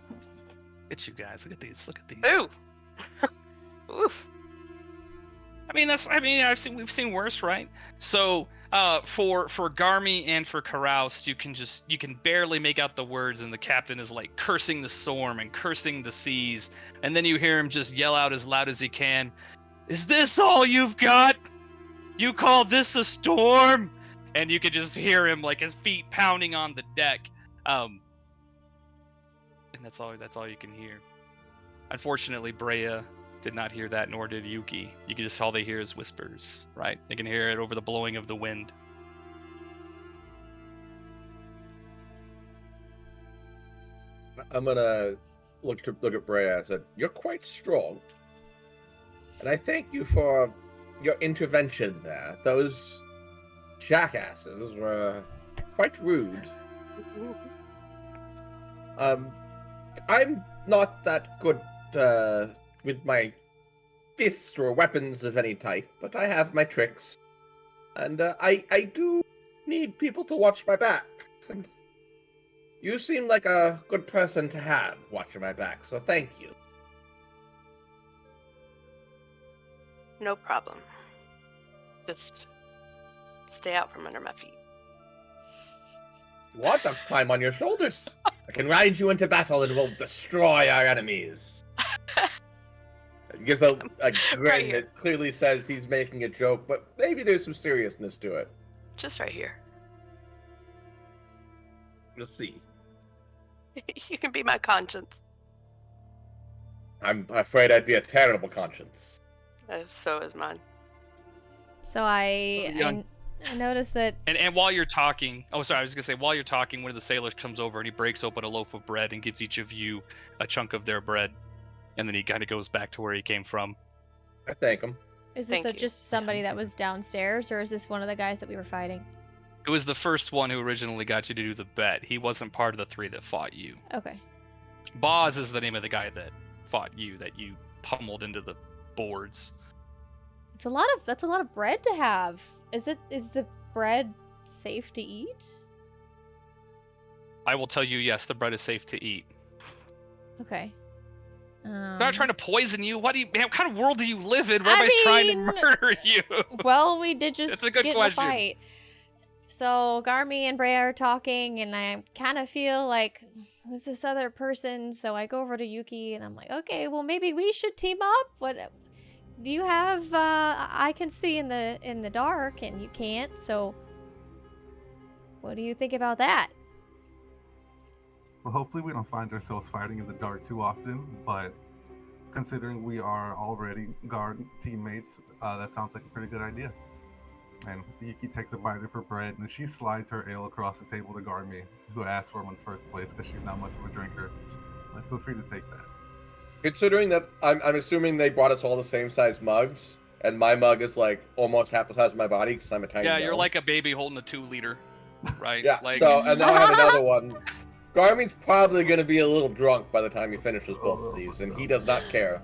Look at you guys. Look at these. Look at these. ooh, oof. We've seen worse, right? So, for Garmy and for Carouse, you can barely make out the words, and the captain is like cursing the storm and cursing the seas, and then you hear him just yell out as loud as he can, "Is this all you've got? You call this a storm?" And you could just hear him like his feet pounding on the deck, and that's all you can hear. Unfortunately, Brea did not hear that, nor did Yuki. You can just all they hear is whispers, right? They can hear it over the blowing of the wind. I'm gonna look at Brea. I said, "You're quite strong, and I thank you for your intervention there. Those jackasses were quite rude. I'm not that good with my fists or weapons of any type, but I have my tricks, and I do need people to watch my back. And you seem like a good person to have watching my back, so thank you." No problem. Just stay out from under my feet. You want? I'll climb on your shoulders. I can ride you into battle and we'll destroy our enemies. He gives a grin here. that clearly says he's making a joke, but maybe there's some seriousness to it. Just right here. We'll see. You can be my conscience. I'm afraid I'd be a terrible conscience. So is mine. So I noticed that. And while you're talking, I was gonna say, while you're talking, one of the sailors comes over and he breaks open a loaf of bread and gives each of you a chunk of their bread, and then he kind of goes back to where he came from. I thank him. Is this Thank you. just somebody that was downstairs, or is this one of the guys that we were fighting? It was the first one who originally got you to do the bet. He wasn't part of the 3 that fought you. Okay. Boz is the name of the guy that fought you, that you pummeled into the boards. It's a lot of that's a lot of bread to have. Is the bread safe to eat? I will tell you, yes, the bread is safe to eat. Okay. I'm not trying to poison you. What kind of world do you live in where I everybody's trying to mean, murder you? Well, we did just It's a good get question. in a fight. So Garmy and Brea are talking, and I kind of feel like, who's this other person? So I go over to Yuki, and I'm like, okay, well, maybe we should team up. What do you have? I can see in the dark, and you can't. So what do you think about that? Well, hopefully we don't find ourselves fighting in the dark too often, but considering we are already guard teammates, that sounds like a pretty good idea. And Yuki takes a bite of her bread, and she slides her ale across the table to Garmy, who asked for him in the first place because she's not much of a drinker. Like, feel free to take that. Considering that, I'm assuming they brought us all the same size mugs, and my mug is like almost half the size of my body because I'm a tiny Yeah, you're gnome. like a baby holding a 2-liter, right? Yeah, Like, so, and now I have another one. Garmy's probably going to be a little drunk by the time he finishes both of these, and he does not care.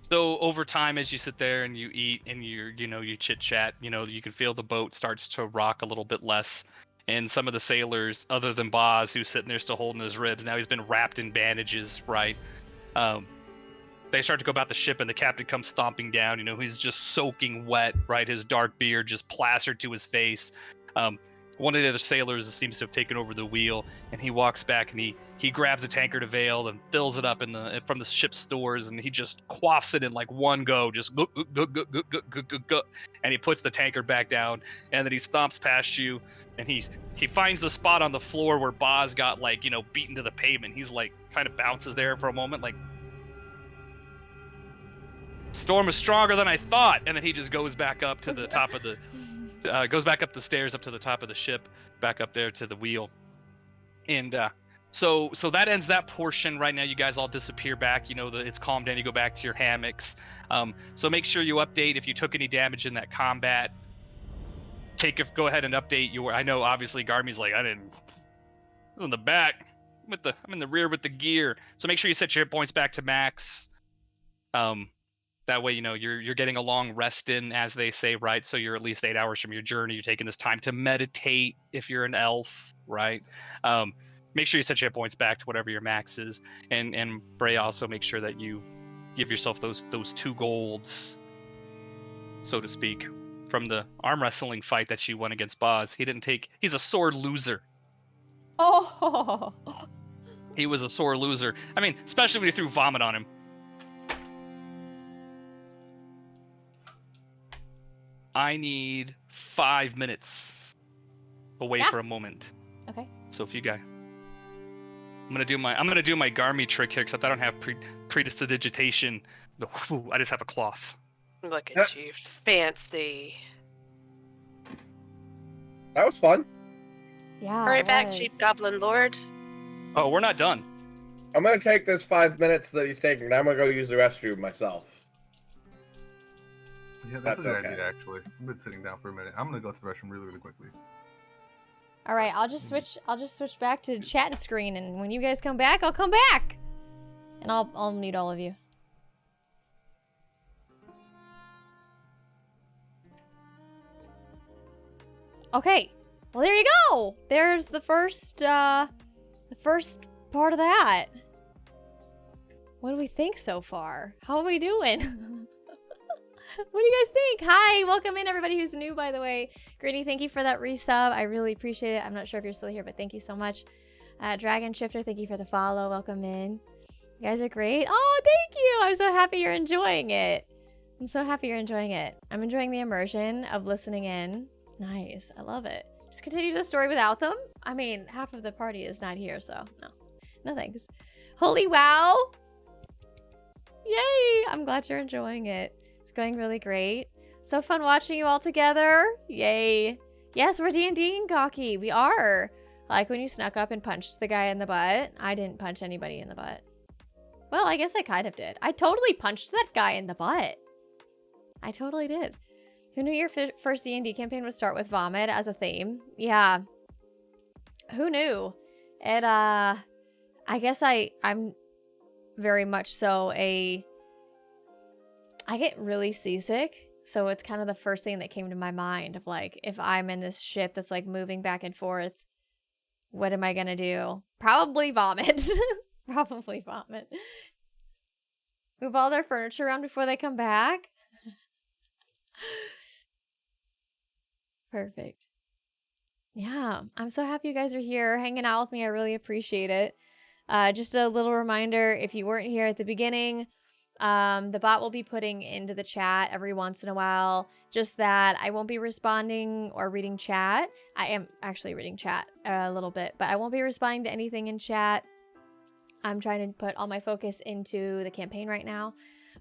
So over time, as you sit there and you eat and you chit chat, you can feel the boat starts to rock a little bit less. And some of the sailors, other than Boz, who's sitting there still holding his ribs, now he's been wrapped in bandages, right? They start to go about the ship, and the captain comes stomping down. He's just soaking wet, right? His dark beard just plastered to his face. One of the other sailors seems to have taken over the wheel, and he walks back and he grabs a tankard of ale and fills it up from the ship's stores, and he just quaffs it in like one go, just go, go, go, go, go, go, go, go, and he puts the tankard back down, and then he stomps past you, and he finds the spot on the floor where Boz got beaten to the pavement. He's like kind of bounces there for a moment, like, storm is stronger than I thought, and then he just goes back up to the top of the goes back up the stairs up to the top of the ship, back up there to the wheel. And so that ends that portion. Right now you guys all disappear back. It's calmed down. You go back to your hammocks. So make sure you update if you took any damage in that combat. Go ahead and update your. I know obviously Garmy's like, I was in the back I'm in the rear with the gear. So make sure you set your hit points back to max. That way, you're getting a long rest in, as they say, right? So you're at least 8 hours from your journey. You're taking this time to meditate if you're an elf, right? Make sure you set your hit points back to whatever your max is. And Brea, also make sure that you give yourself those 2 golds, so to speak, from the arm wrestling fight that she won against Boz. He's a sore loser. Oh. He was a sore loser. I mean, especially when you threw vomit on him. I need 5 minutes away for a moment. Okay. So if you guys, I'm gonna do my Garmy trick here, except I don't have prestidigitation. I just have a cloth. Look at you, fancy. That was fun. Yeah. Hurry it back, was. Chief Goblin Lord. Oh, we're not done. I'm going to take this 5 minutes that he's taking, and I'm going to go use the restroom myself. Yeah, that's a good okay. idea, actually. I've been sitting down for a minute. I'm gonna go to the restroom really, really quickly. All right, I'll just switch back to chat screen, and when you guys come back, I'll come back, and I'll mute all of you. Okay, well there you go. There's the first part of that. What do we think so far? How are we doing? What do you guys think? Hi, welcome in everybody who's new, by the way. Gritty, thank you for that resub. I really appreciate it. I'm not sure if you're still here, but thank you so much. Dragon Shifter, thank you for the follow. Welcome in. You guys are great. Oh, thank you. I'm so happy you're enjoying it. I'm so happy you're enjoying it. I'm enjoying the immersion of listening in. Nice. I love it. Just continue the story without them. I mean, half of the party is not here, so no thanks. Holy wow. Yay. I'm glad you're enjoying it. It's going really great. So fun watching you all together. Yay. Yes, we're D&Ding, Gawky. We are. Like when you snuck up and punched the guy in the butt. I didn't punch anybody in the butt. Well, I guess I kind of did. I totally punched that guy in the butt. I totally did. Who knew your first D&D campaign would start with vomit as a theme? Yeah. Who knew? It, I guess I'm very much so I get really seasick. So it's kind of the first thing that came to my mind of like, if I'm in this ship that's like moving back and forth, what am I going to do? Probably vomit. Probably vomit. Move all their furniture around before they come back. Perfect. Yeah, I'm so happy you guys are here hanging out with me. I really appreciate it. Just a little reminder, if you weren't here at the beginning, the bot will be putting into the chat every once in a while, just that I won't be responding or reading chat. I am actually reading chat a little bit, but I won't be responding to anything in chat. I'm trying to put all my focus into the campaign right now,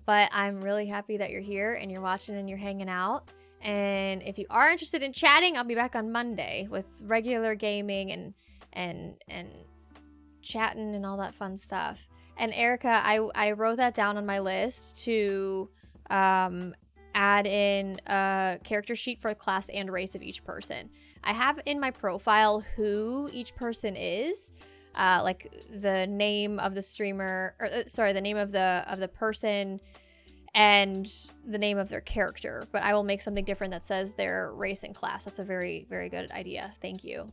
but I'm really happy that you're here and you're watching and you're hanging out. And if you are interested in chatting, I'll be back on Monday with regular gaming and chatting and all that fun stuff. And Erica, I wrote that down on my list to add in a character sheet for the class and race of each person. I have in my profile who each person is, like the name of the streamer, or sorry, the name of the person and the name of their character, but I will make something different that says their race and class. That's a very, very good idea. Thank you.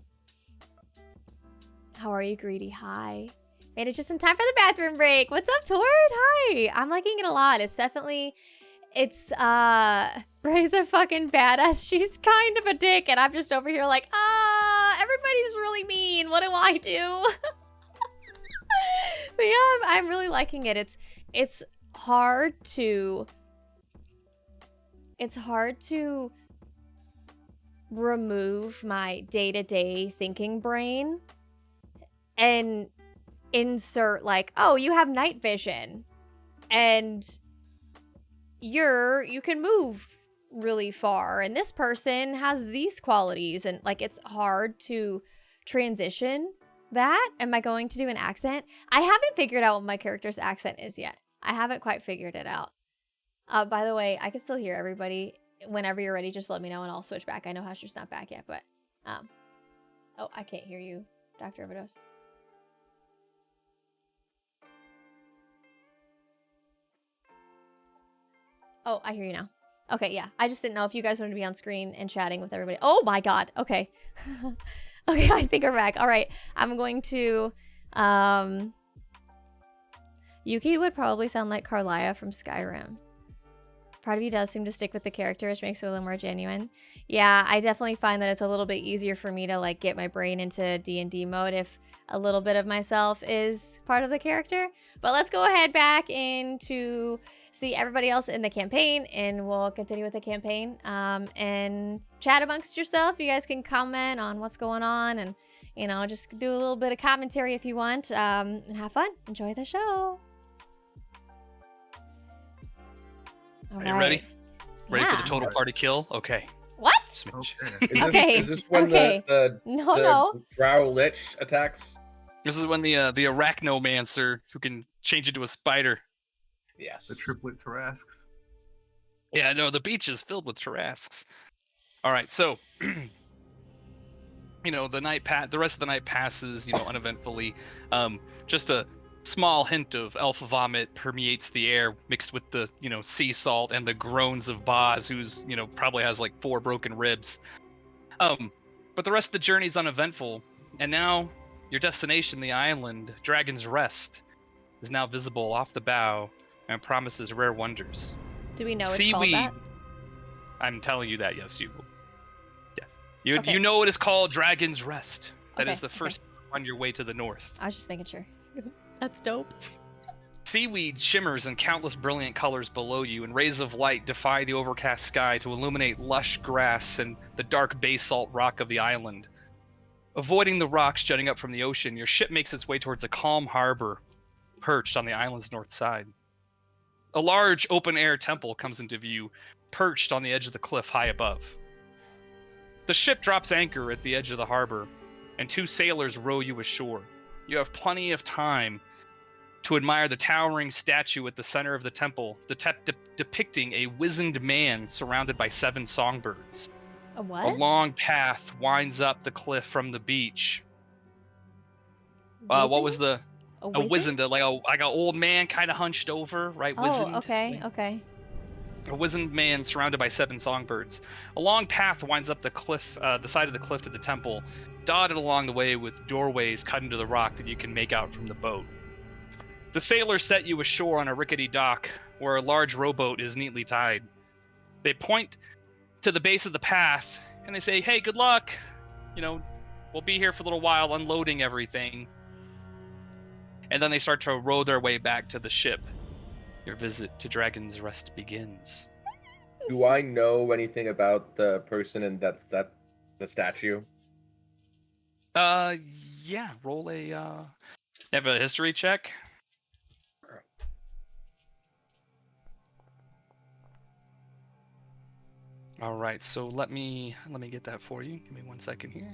How are you, Greedy? Hi. Made it just in time for the bathroom break. What's up, Tord? Hi. I'm liking it a lot. It's definitely, Bray's a fucking badass. She's kind of a dick, and I'm just over here like, everybody's really mean. What do I do? But yeah, I'm really liking it. It's hard to remove my day-to-day thinking brain and insert like, oh, you have night vision and you can move really far, and this person has these qualities, and like it's hard to transition that. Am I going to do an accent? I haven't figured out what my character's accent is yet. I haven't quite figured it out. By the way, I can still hear everybody. Whenever you're ready, just let me know and I'll switch back. I know Husher's not back yet, but oh, I can't hear you, Dr. Overdose. Oh, I hear you now. Okay, yeah. I just didn't know if you guys wanted to be on screen and chatting with everybody. Oh my god. Okay. Okay, I think we're back. All right. I'm going to Yuki would probably sound like Carlia from Skyrim. Part of you does seem to stick with the character, which makes it a little more genuine. Yeah, I definitely find that it's a little bit easier for me to like get my brain into D&D mode if a little bit of myself is part of the character. But let's go ahead back into see everybody else in the campaign, and we'll continue with the campaign. And chat amongst yourself. You guys can comment on what's going on, and you know, just do a little bit of commentary if you want, and have fun. Enjoy the show. All Are you ready? Ready for the total party kill? Okay. What? Okay. Okay. Is this when Okay. the Drow Lich attacks? This is when the Arachnomancer, who can change into a spider. Yes. The triplet Tarasques. Yeah, no, the beach is filled with Tarasques. All right, so you know, the rest of the night passes, you know, uneventfully. Just a small hint of alpha vomit permeates the air, mixed with the, you know, sea salt and the groans of Boz, who's, you know, probably has like 4 broken ribs. But the rest of the journey is uneventful, and now your destination, the island Dragon's Rest, is now visible off the bow and promises rare wonders. Do we know it's called that? I'm telling you that, yes, you. Yes. Okay. You know it is called Dragon's Rest. That Okay, is the first on your way to the north. I was just making sure. That's dope. Seaweed shimmers in countless brilliant colors below you, and rays of light defy the overcast sky to illuminate lush grass and the dark basalt rock of the island. Avoiding the rocks jutting up from the ocean, your ship makes its way towards a calm harbor perched on the island's north side. A large open-air temple comes into view, perched on the edge of the cliff high above. The ship drops anchor at the edge of the harbor, and 2 sailors row you ashore. You have plenty of time to admire the towering statue at the center of the temple, depicting a wizened man surrounded by 7 songbirds. A what? A long path winds up the cliff from the beach. What was the... a wizened, like an old man kind of hunched over, right? Oh, Wizened. okay, okay. A wizened man surrounded by 7 songbirds. A long path winds up the cliff, the side of the cliff to the temple, dotted along the way with doorways cut into the rock that you can make out from the boat. The sailors set you ashore on a rickety dock where a large rowboat is neatly tied. They point to the base of the path and they say, "Hey, good luck. You know, we'll be here for a little while unloading everything." And then they start to row their way back to the ship. Your visit to Dragon's Rest begins. Do I know anything about the person in the statue? Yeah. Roll a have a history check. All right. So let me get that for you. Give me 1 second here.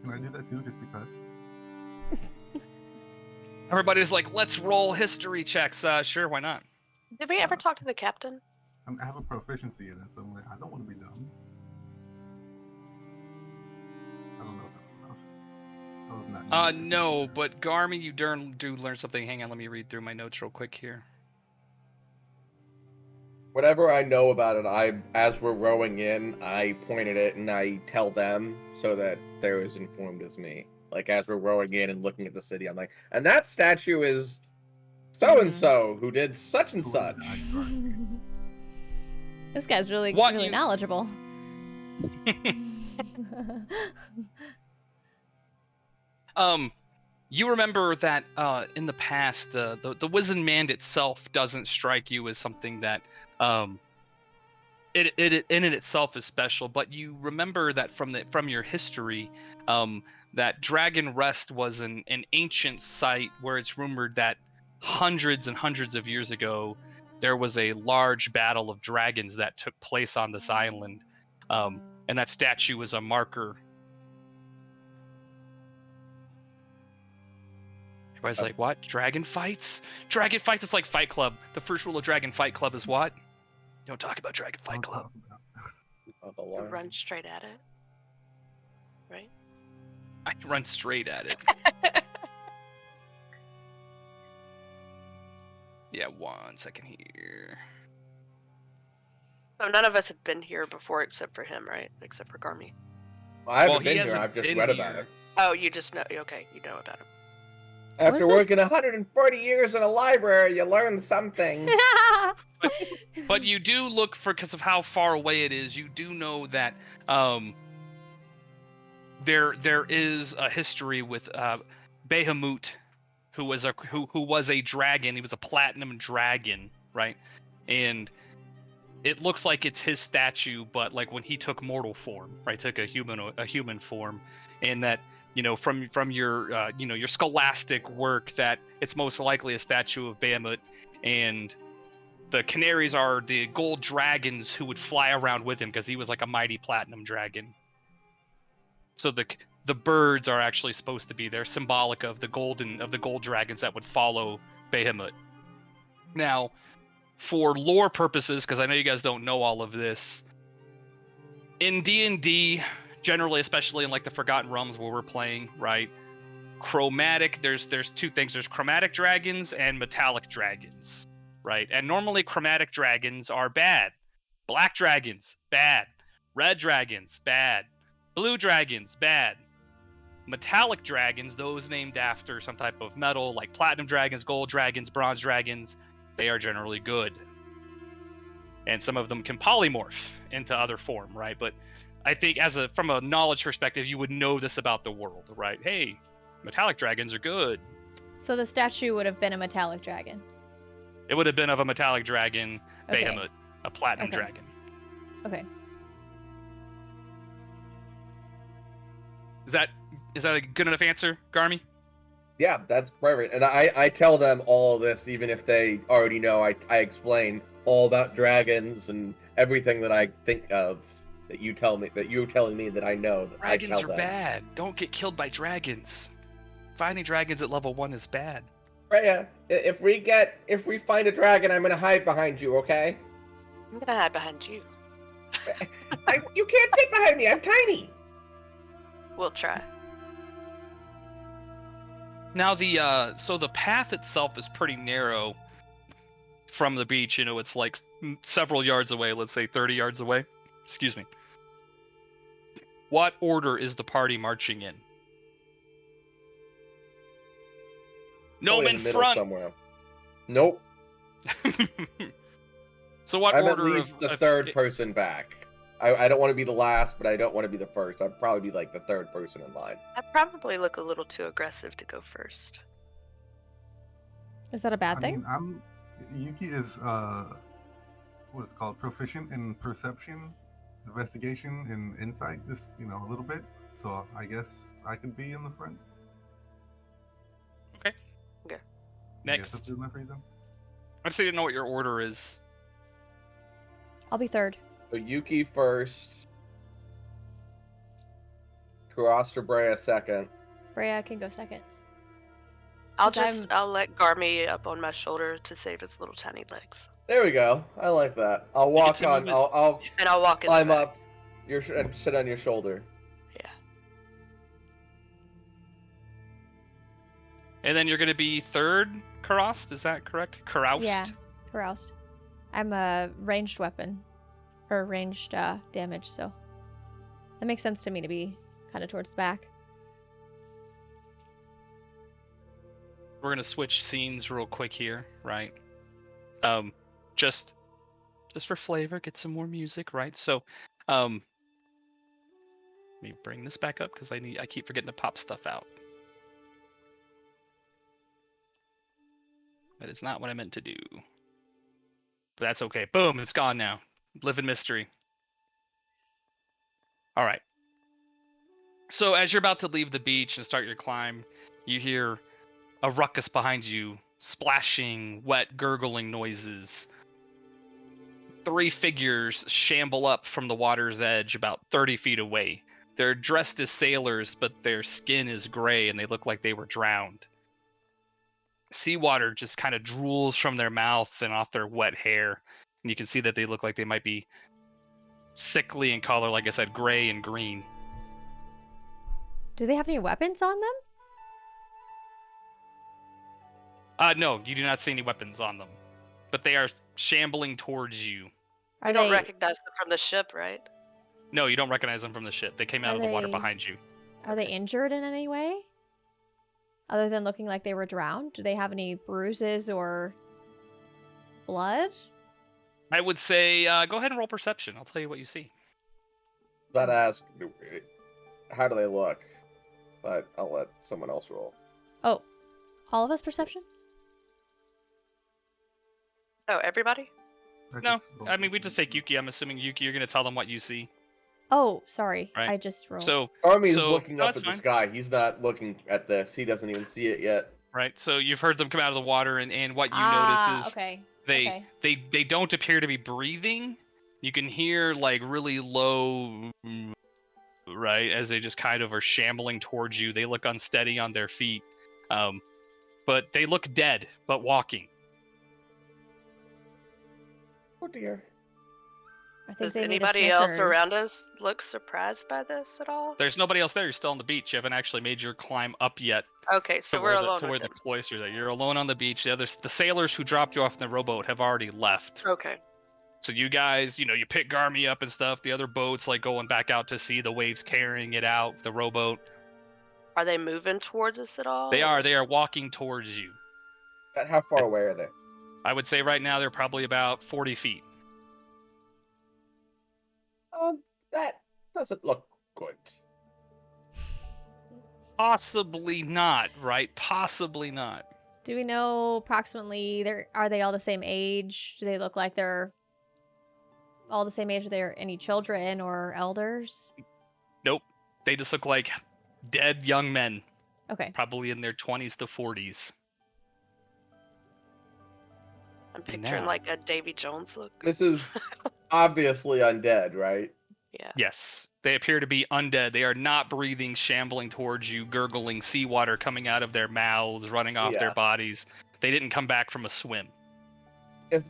Can I do that too, just because? Everybody's like, "Let's roll history checks." Sure, why not? Did we ever talk to the captain? I have a proficiency in it, so I'm like, I don't want to be dumb. I don't know if that's enough. That was not neat. No, but Garmy, you do learn something. Hang on, let me read through my notes real quick here. Whatever I know about it, as we're rowing in, I point at it and I tell them so that they're as informed as me. Like, as we're rowing in and looking at the city, I'm like, and that statue is so-and-so who did such and such. This guy's really knowledgeable. You remember that in the past, the wizened man itself doesn't strike you as something that it in itself is special, but you remember that from your history, that Dragon Rest was an ancient site where it's rumored that hundreds and hundreds of years ago there was a large battle of dragons that took place on this island, and that statue was a marker. Everybody's like, "What? Dragon fights? Dragon fights? It's like Fight Club. The first rule of Dragon Fight Club is what? You don't talk about Dragon Fight Club. You run straight at it, right? I run straight at it." Yeah, 1 second here. So none of us have been here before except for him, right? Except for Garmy. Well, I haven't Well, he been here, hasn't I've just been read about here. it. Oh, you just know. Okay, you know about him. After working 140 years in a library, you learn something. But you do look for, because of how far away it is, you do know that there is a history with Bahamut, who was a dragon. He was a platinum dragon, right? And it looks like it's his statue, but like when he took mortal form, right? Took a human form, and that, you know, from your your scholastic work, that it's most likely a statue of Bahamut, and the canaries are the gold dragons who would fly around with him because he was like a mighty platinum dragon. So the birds are actually supposed to be there, symbolic of the gold dragons that would follow Bahamut. Now, for lore purposes, because I know you guys don't know all of this, in D&D, generally, especially in like the Forgotten Realms where we're playing, right? Chromatic, there's 2 things. There's chromatic dragons and metallic dragons, right? And normally chromatic dragons are bad. Black dragons, bad. Red dragons, bad. Blue dragons, bad. Metallic dragons, those named after some type of metal, like platinum dragons, gold dragons, bronze dragons, they are generally good. And some of them can polymorph into other form, right? But I think from a knowledge perspective, you would know this about the world, right? Hey, metallic dragons are good. So the statue would have been a metallic dragon. It would have been of a metallic dragon, Okay. Bahamut, a platinum Okay. dragon. Okay. Is that a good enough answer, Garmy? Yeah, that's perfect. And I tell them all this, even if they already know. I explain all about dragons and everything that I think of that you're telling me that I know. That Dragons I tell are them. bad. Don't get killed by dragons. Finding dragons at level 1 is bad. Freya, if we find a dragon, I'm gonna hide behind you, okay? I'm gonna hide behind you. You can't sit behind me. I'm tiny. We'll try. Now so the path itself is pretty narrow from the beach. You know, it's like several yards away. Let's say 30 yards away. Excuse me. What order is the party marching in? No Probably in in the middle front. somewhere. Nope. So what I'm order at least the of third person back. I don't want to be the last, but I don't want to be the first. I'd probably be like the third person in line. I probably look a little too aggressive to go first. Is that a bad I thing? mean, Yuki is what is it called, proficient in perception, investigation, and insight. Just a little bit. So I guess I could be in the front. Okay. Okay. I guess Next. that's enough reason. I just need to know what your order is. I'll be third. So Yuki first. Kurasta Brea second. Brea can go second. I'll 'Cause I'll let Garmy up on my shoulder to save his little tiny legs. There we go. I like that. I'll You get walk to on. move it- I'll And I'll walk in climb the back. up and sit on your shoulder. Yeah. And then you're going to be third, Karost, is that correct? Karoust? Yeah, caroused. I'm a ranged weapon. Or ranged damage, so that makes sense to me to be kind of towards the back. We're going to switch scenes real quick here, right? Just for flavor, get some more music, right? So, let me bring this back up because I keep forgetting to pop stuff out. That is not what I meant to do. But that's okay. Boom, it's gone now. Live in mystery. All right. So as you're about to leave the beach and start your climb, you hear a ruckus behind you, splashing, wet, gurgling noises. 3 figures shamble up from the water's edge about 30 feet away. They're dressed as sailors, but their skin is gray and they look like they were drowned. Seawater just kind of drools from their mouth and off their wet hair. And you can see that they look like they might be sickly in color, like I said, gray and green. Do they have any weapons on them? No, you do not see any weapons on them. But they are shambling towards you. Are You don't they recognize them from the ship, right? No, you don't recognize them from the ship. They came out Are of the water they- behind you. are they injured in any way? Other than looking like they were drowned? Do they have any bruises or blood? I would say go ahead and roll perception. I'll tell you what you see. But ask, how do they look? But I'll let someone else roll. Oh, all of us perception? Oh, everybody? No, I mean, we just take Yuki. I'm assuming, Yuki, you're going to tell them what you see. Oh, sorry. Right. I just rolled. So, Army is So, looking no, up it's at the fine. sky. He's not looking at this. He doesn't even see it yet. right, so you've heard them come out of the water, and what you notice is okay. they they don't appear to be breathing. You can hear like really low, right, as they just kind of are shambling towards you. They look unsteady on their feet, but they look dead, but walking. Oh dear. I think Does they need a anybody else around Snickers. us look surprised by this at all? There's nobody else there. You're still on the beach. You haven't actually made your climb up yet Okay, so to we're where alone the with the them. cloisters are. You're alone on the beach. The sailors who dropped you off in the rowboat have already left. Okay. So you guys, you pick Garmy up and stuff. The other boats like going back out to sea. The waves carrying it out. The rowboat. Are they moving towards us at all? They are walking towards you. How far away are they? I would say right now they're probably about 40 feet. That doesn't look good. Possibly not, right? Possibly not. Do we know approximately are they all the same age? Do they look like they're all the same age? Are there any children or elders? Nope. They just look like dead young men, Okay. probably in their 20s to 40s. I'm picturing now- like a Davy Jones look. This is obviously undead, right? Yeah. Yes. They appear to be undead. They are not breathing, shambling towards you, gurgling seawater coming out of their mouths, running off their Yeah. bodies. They didn't come back from a swim.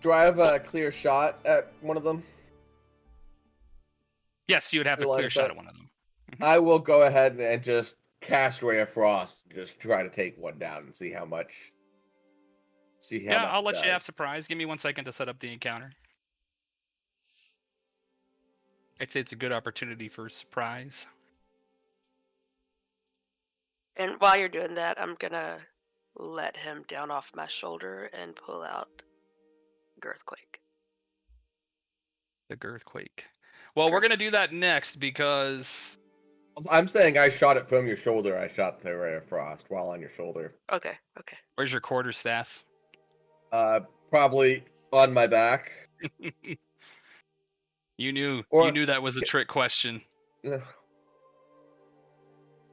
Do I have a clear shot at one of them? Yes, you would have a Line clear of shot sight. at one of them. I will go ahead and just cast Ray of Frost, just try to take one down and see how much. Yeah, I'll it let you have does. surprise. Give me 1 second to set up the encounter. I'd say it's a good opportunity for surprise. And while you're doing that, I'm gonna let him down off my shoulder and pull out Girthquake. The Girthquake. Well, we're gonna do that next because I'm saying I shot it from your shoulder. I shot the Ray of Frost while on your shoulder. Okay. where's your quarterstaff? Probably on my back. You knew Or- that was a trick question.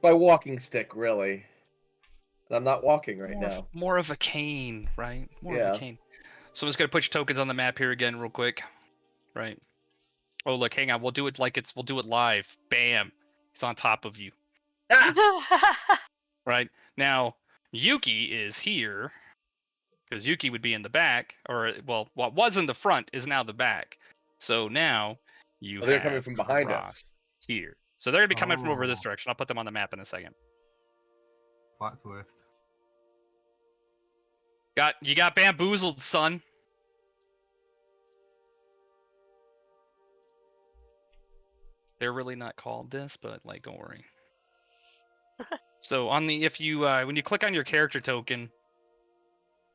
My walking stick, really. And I'm not walking right now. More of a cane, right? More of Yeah. a cane. So I'm just gonna put your tokens on the map here again, real quick. Right. Oh, look, hang on. We'll do it live. Bam. He's on top of you. Right now, Yuki is here because Yuki would be in the back, or well, what was in the front is now the back. So now you They're have coming from behind Cross us. here. So they're gonna be coming from over this Oh. direction. I'll put them on the map in a second. Plot twist. You got bamboozled, son. They're really not called this, but like, don't worry. So on the if you when you click on your character token,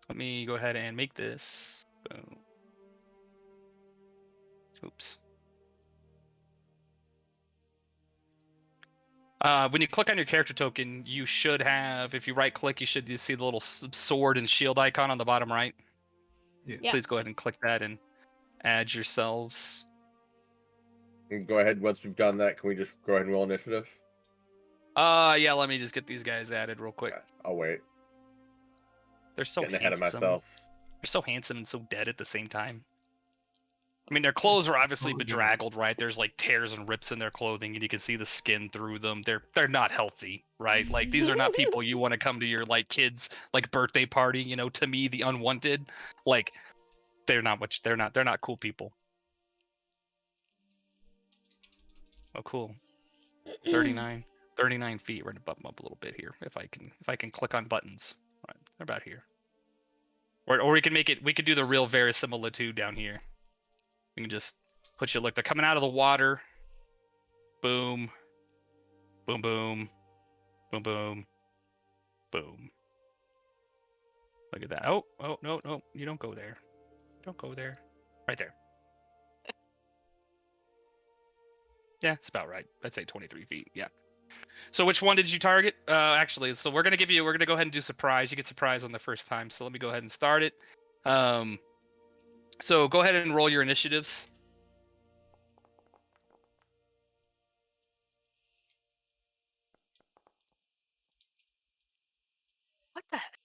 let me go ahead and make this. Boom. Oops. When you click on your character token, you should have, if you right click, you should see the little sword and shield icon on the bottom right. Yeah. Please go ahead and click that and add yourselves. And go ahead, once we've done that, can we just go ahead and roll initiative? Yeah, let me just get these guys added real quick. Okay, I'll wait. They're so Getting handsome. ahead of myself. They're so handsome and so dead at the same time. I mean, their clothes are obviously bedraggled, right? There's like tears and rips in their clothing, and you can see the skin through them. They're not healthy, right? Like these are not people you want to come to your like kids like birthday party. You know, to me, the unwanted, like they're not cool people. Oh, cool. 39 feet. We're gonna bump them up a little bit here. If I can click on buttons, right? They're about here. Or we can make it. We could do the real verisimilitude down here. We can just put you. Look, they're coming out of the water. Boom. Boom. Boom. Boom. Boom. Boom. Look at that. Oh. No. You don't go there. Don't go there. Right there. Yeah, it's about right. I'd say 23 feet. Yeah. So which one did you target? Actually, so we're gonna go ahead and do surprise. You get surprise on the first time. So let me go ahead and start it. So go ahead and roll your initiatives. What the heck?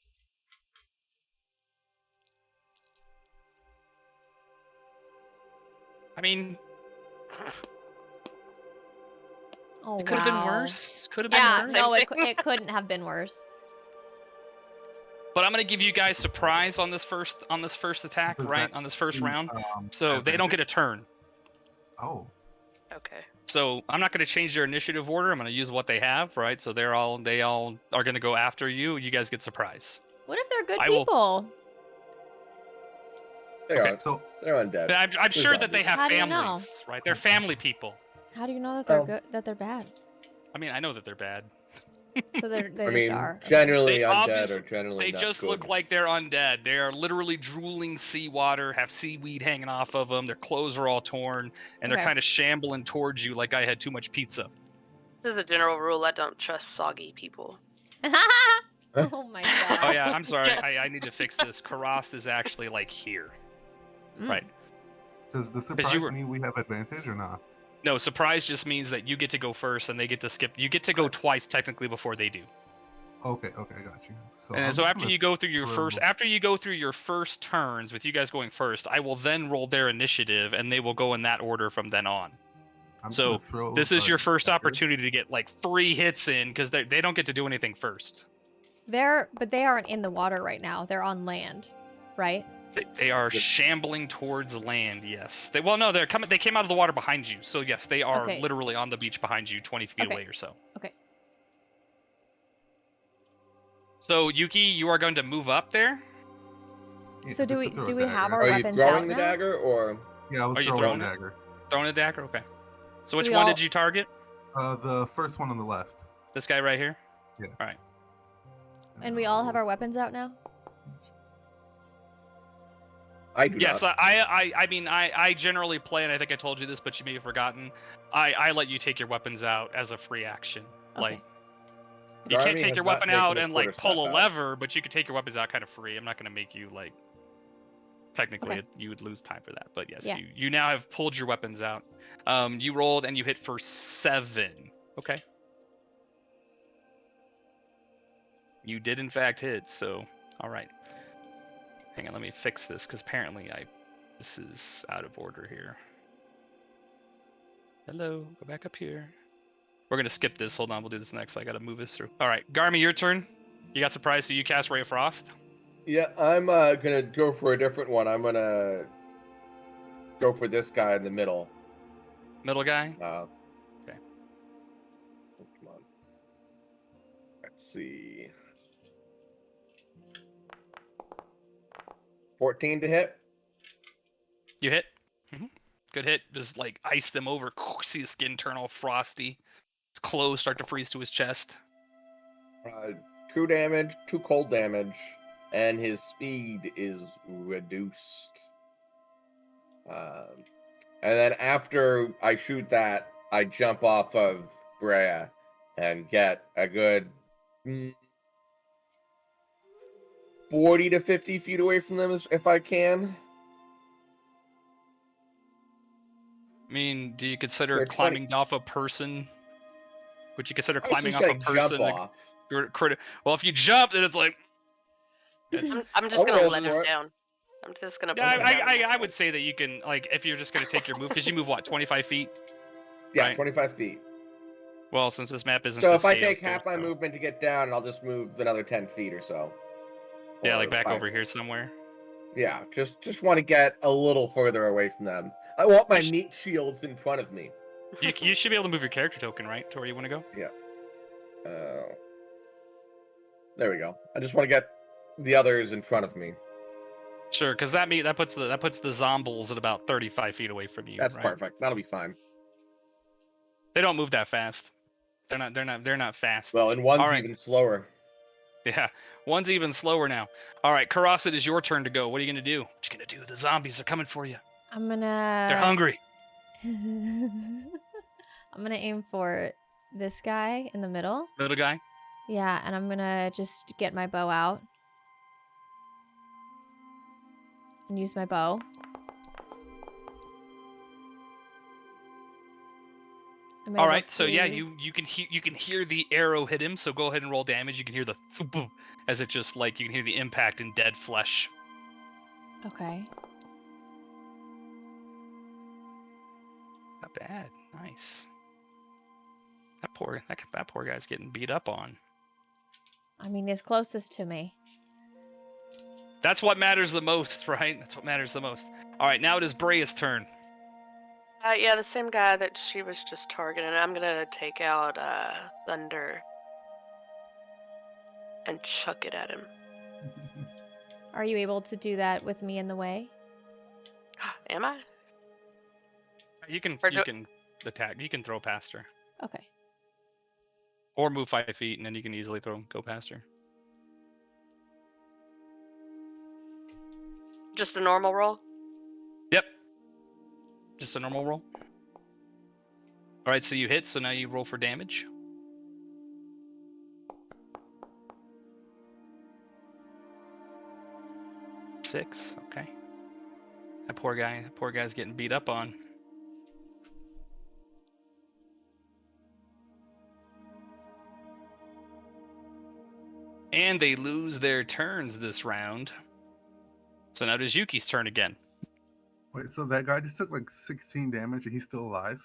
I mean, Oh, it could have been wow. worse. Could have been Yeah, worse. no, Same it couldn't have been worse. But I'm gonna give you guys surprise on this first attack, Does right? that On this first round. Um, So they don't get a turn. Oh, Okay. So I'm not gonna change their initiative order. I'm gonna use what they have, right? So they all are gonna go after you. You guys get surprise. What if they're good I will- people? They Okay. aren't. so They're undead. I'm They're sure that they zombies. have How do you know? families, right? They're family people. How do you know that they're Oh. good? That they're bad? I mean, I know that they're bad. So they I just mean, are. Okay. generally They undead obviously- or generally They not just good. look like they're undead. They are literally drooling seawater, have seaweed hanging off of them. Their clothes are all torn, and they're Okay. kind of shambling towards you like I had too much pizza. This is a general rule. I don't trust soggy people. Oh my god. Oh yeah, I'm sorry. I need to fix this. Karast is actually like here. Mm. Right. does the surprise you were- mean we have advantage or not? No, surprise just means that you get to go first and they get to skip. You get to go twice technically before they do. Okay, I got you. So And I'm so just after gonna you go through your throw- first turns with you guys going first, I will then roll their initiative and they will go in that order from then on. I'm just So gonna throw this is a your first dagger. opportunity to get like 3 hits in because they don't get to do anything first. But they aren't in the water right now. They're on land, right? They are shambling towards land. Yes. They're coming. They came out of the water behind you. So yes, they are Okay. literally on the beach behind you, 20 feet Okay. away or so. Okay. So Yuki, you are going to move up there. Yeah, So do just to throw do a we have dagger. our Are you weapons throwing out the now? dagger or? Yeah, I was Are you throwing throwing the it? dagger. Throwing a dagger. Okay. So So which we one all- did you target? The first one on the left. This guy right here. Yeah. All right. And we all have our weapons out now? I do Yes, not. I mean, I generally play, and I think I told you this, but you may have forgotten. I let you take your weapons out as a free action. Okay. Like, you can't Garmy take has your not weapon taken out his and like quarter pull a staff out. lever, but you can take your weapons out kind of free. I'm not going to make you like. Technically, Okay. you would lose time for that, but yes, Yeah. you now have pulled your weapons out. You rolled and you hit for 7. Okay. You did in fact hit, so all right. Hang on, let me fix this because apparently this is out of order here. Hello, go back up here. We're gonna skip this. Hold on, we'll do this next. I gotta move this through. All right, Garmy, your turn. You got surprised, so you cast Ray of Frost. Yeah, I'm gonna go for a different one. I'm gonna go for this guy in the middle. Middle guy. Okay. Oh, come on. Let's see. 14 to hit. You hit. Good hit. Just like ice them over. See his skin turn all frosty. His clothes start to freeze to his chest. 2 damage, 2 cold damage, and his speed is reduced. And then after I shoot that, I jump off of Brea and get a good 40 to 50 feet away from them if I can. I mean, do you consider Or 20. climbing off a person? Would you consider I was climbing just off a saying person? jump off. Well, if you jump, then it's like. It's, I'm just I'll gonna roll let him for it. down. I'm just gonna. yeah, put him down. I would say that you can, like, if you're just gonna take your move, because you move what, 25 feet? Yeah, Right. 25 feet. Well, since this map isn't So to if I scale, take half my so- movement to get down, I'll just move another 10 feet or so. Yeah, Or like back 5 over feet. here somewhere. Yeah, just want to get a little further away from them. I want my You sh- meat shields in front of me. You should be able to move your character token, right, to where you want to go. There we go. I just want to get the others in front of me. Sure, because that puts the zombies at about 35 feet away from you. That's right? perfect. That'll be fine. They don't move that fast. They're not fast. Well, and one's All right. even slower. Yeah, one's even slower now. All right, Karas, it is your turn to go. What are you gonna do? What you gonna do? The zombies are coming for you. I'm gonna... They're hungry. I'm gonna aim for this guy in the middle. Little guy. Yeah, and I'm gonna just get my bow out. And use my bow. Am I All able right, so yeah, to- you can hear the arrow hit him. So go ahead and roll damage. You can hear the boom as it just like you can hear the impact in dead flesh. Okay. Not bad. Nice. That poor guy's getting beat up on. I mean, he's closest to me. That's what matters the most, right? That's what matters the most. All right, now it is Brea's turn. Yeah, the same guy that she was just targeting. I'm gonna take out Thunder and chuck it at him. Are you able to do that with me in the way? Am I? You can Or attack. You can throw past her, Okay. or move 5 feet, and then you can easily go past her. Just a normal roll? Yep. Just a normal roll. All right, so you hit. So now you roll for damage. Six. Okay. That poor guy's getting beat up on. And they lose their turns this round. So now it is Yuki's turn again. Wait, so that guy just took like 16 damage and he's still alive?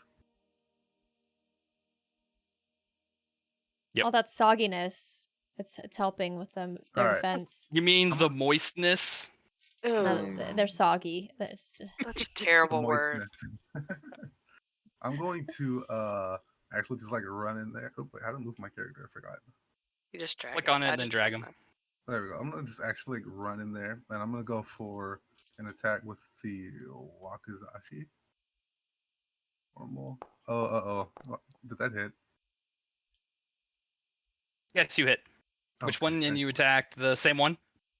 Yep. All that sogginess. It's helping with them their Alright. defense. You mean the moistness? No, Ooh, they're soggy. That's such a terrible The word. moistness. I'm going to actually just like run in there. Oh, wait, how to move my character? I forgot. You just drag Click it. on it I and then just drag him. There we go. I'm gonna just actually run in there, and I'm gonna go for an attack with the Wakizashi. Normal. Oh. Did that hit? Yes, you hit. Which Okay, one? And thank you attacked the same one?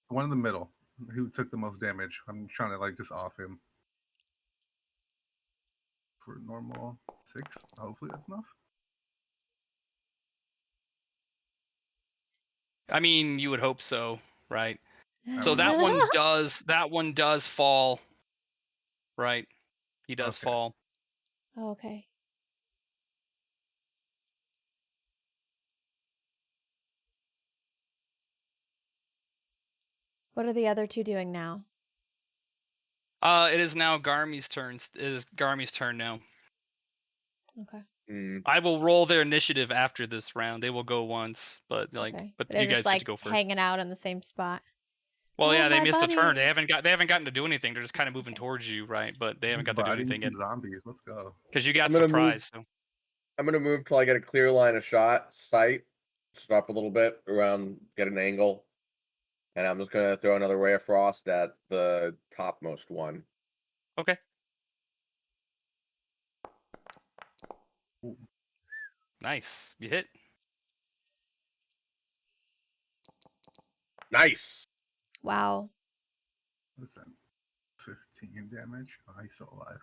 The one in the middle, who took the most damage. I'm trying to like just off him. For normal 6. Hopefully that's enough. I mean, you would hope so, right? There So we that go. one does fall, right? He does Okay. fall. Okay. What are the other two doing now? It is now Garmi's turn. It is Garmi's turn now. Okay. I will roll their initiative after this round. They will go once, but Okay. but They're you just guys get like to go first. hanging out in the same spot. Well, Oh, yeah, they my missed a turn. buddy. They haven't gotten to do anything. They're just kind of moving Okay. towards you, right? But they haven't Just got to do biting anything some yet zombies. Let's go. because you got I'm gonna surprised. So. I'm gonna move till I get a clear line of sight. Stop a little bit around, get an angle, and I'm just gonna throw another ray of frost at the topmost one. Okay. Ooh. Nice. You hit. Nice. Wow. What's that? 15 damage. Oh, he's still alive.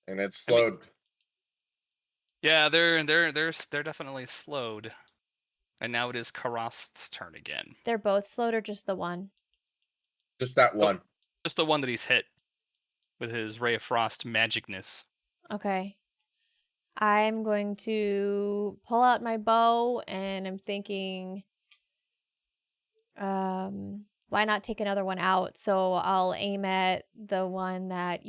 And it's I mean- slowed. Yeah, they're definitely slowed. And now it is Karast's turn again. They're both slowed or just the one? Just that one. Just the one that he's hit with his Ray of Frost magicness. Okay. I'm going to pull out my bow and I'm thinking, why not take another one out? So I'll aim at the one that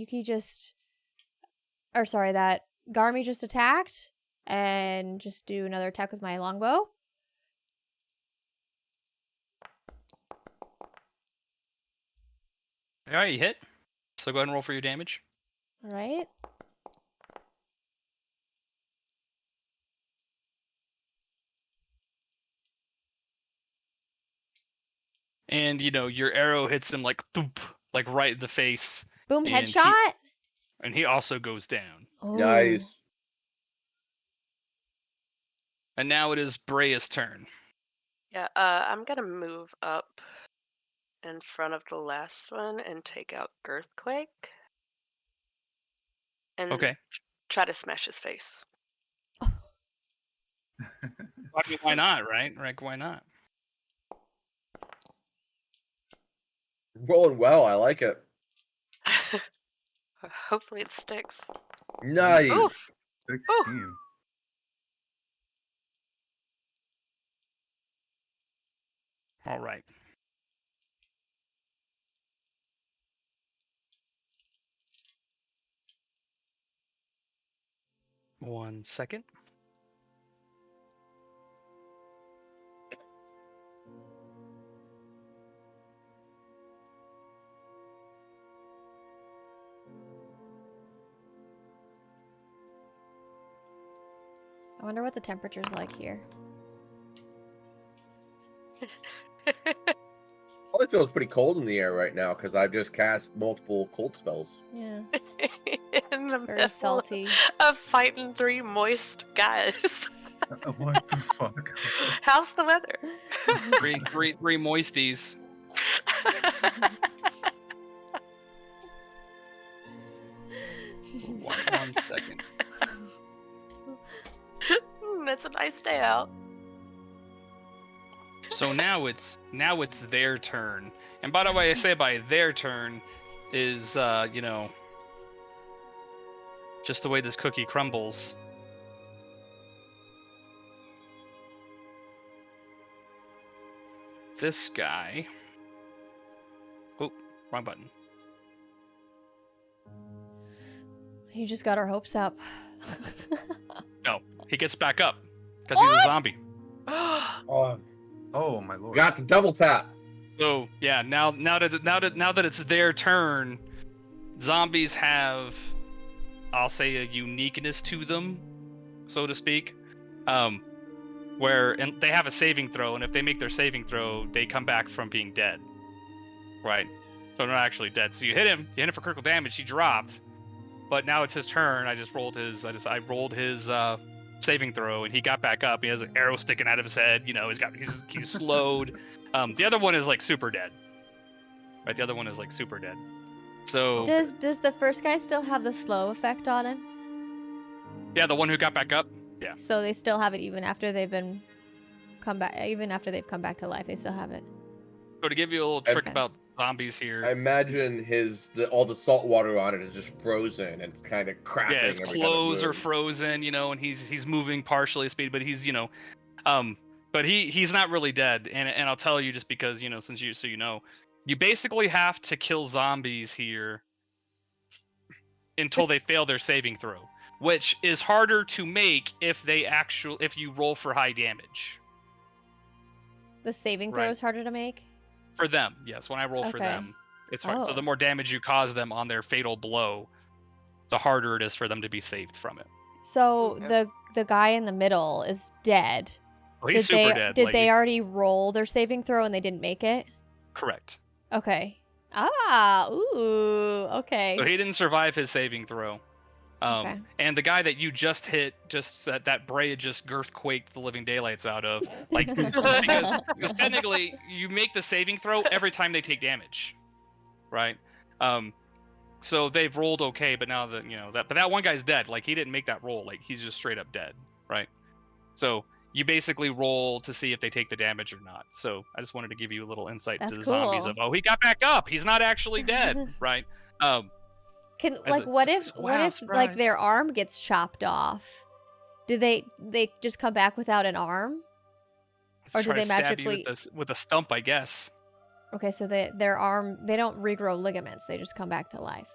that Garmy just attacked and just do another attack with my longbow. Alright, you hit. So go ahead and roll for your damage. All right. And your arrow hits him like thump, like right in the face. Boom, And headshot. And he also goes down. Ooh. Nice. And now it is Brea's turn. Yeah, I'm gonna move up in front of the last one and take out Girthquake. And Okay. try to smash his face. I mean, why not, right? Like, why not? Rolling well. I like it. Hopefully it sticks. Nice. Oof. 16. All right. One second. I wonder what the temperature's like here. Probably feels pretty cold in the air right now because I've just cast multiple cold spells. Yeah. In the It's very middle salty. of fighting 3 moist guys. What the fuck? How's the weather? Three moisties. One second. It's a nice day out. So now it's their turn. And by the way, I say by their turn is just the way this cookie crumbles. This guy. Oh, wrong button. You just got our hopes up. No, he gets back up because he's a zombie. Oh, Oh my lord. got the double tap. So yeah, now that it's their turn, zombies have, I'll say, a uniqueness to them, so to speak. and they have a saving throw, and if they make their saving throw, they come back from being dead. Right. So they're not actually dead. So you hit him for critical damage, he dropped. But now it's his turn. I rolled his saving throw, and he got back up. He has an arrow sticking out of his head. You know, he's slowed. The other one is like super dead. Right, the other one is like super dead. So Does the first guy still have the slow effect on him? yeah, the one who got back up. Yeah. So they still have it even after they've come back to life. They still have it. So to give you a little trick about zombies here. I imagine all the salt water on it is just frozen and it's kind of cracking. Yeah, his clothes are frozen, you know, and he's moving partially at speed, but he's, you know, but he's not really dead. And I'll tell you just because, you know, you basically have to kill zombies here until they fail their saving throw, which is harder to make if you roll for high damage. The saving throw is harder to make? For them, yes. When I roll for them, it's hard. So the more damage you cause them on their fatal blow, the harder it is for them to be saved from it. So the guy in the middle is dead. Oh, he's super dead. Did they already roll their saving throw and they didn't make it? Correct. Okay. Okay. So he didn't survive his saving throw. Okay. And the guy that you just hit, that Brea just girth-quaked the living daylights out of, like, because technically you make the saving throw every time they take damage, right? So they've rolled okay, but now that one guy's dead. Like, he didn't make that roll. Like, he's just straight up dead, right? So you basically roll to see if they take the damage or not. So I just wanted to give you a little insight into the zombies of, he got back up. He's not actually dead, right? What if like their arm gets chopped off? Do they just come back without an arm? Or do they magically with a stump, I guess? Okay, so their arm, they don't regrow ligaments, they just come back to life.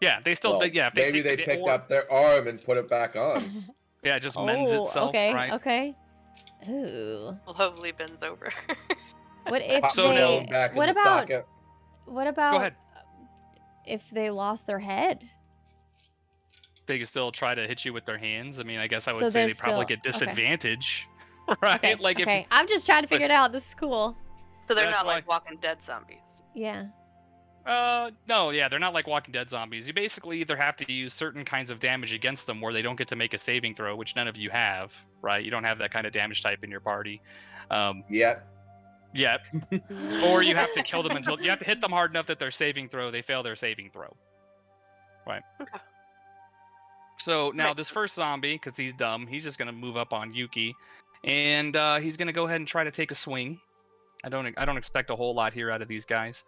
Yeah, they still maybe they picked up their arm and put it back on. Yeah, it just mends itself, right? Okay. Ooh. Well, hopefully bends over. What if what about Go ahead. If they lost their head? They can still try to hit you with their hands. I mean, I guess I would say they probably get disadvantage, right? Okay. Like I'm just trying to figure it out. This is cool. So they're not like Walking Dead zombies. Yeah. No, yeah, they're not like Walking Dead zombies. You basically either have to use certain kinds of damage against them where they don't get to make a saving throw, which none of you have, right? You don't have that kind of damage type in your party. Yep. Or you have to kill them you have to hit them hard enough that they fail their saving throw. Right. Okay. So now this first zombie, because he's dumb, he's just gonna move up on Yuki, and he's gonna go ahead and try to take a swing. I don't expect a whole lot here out of these guys.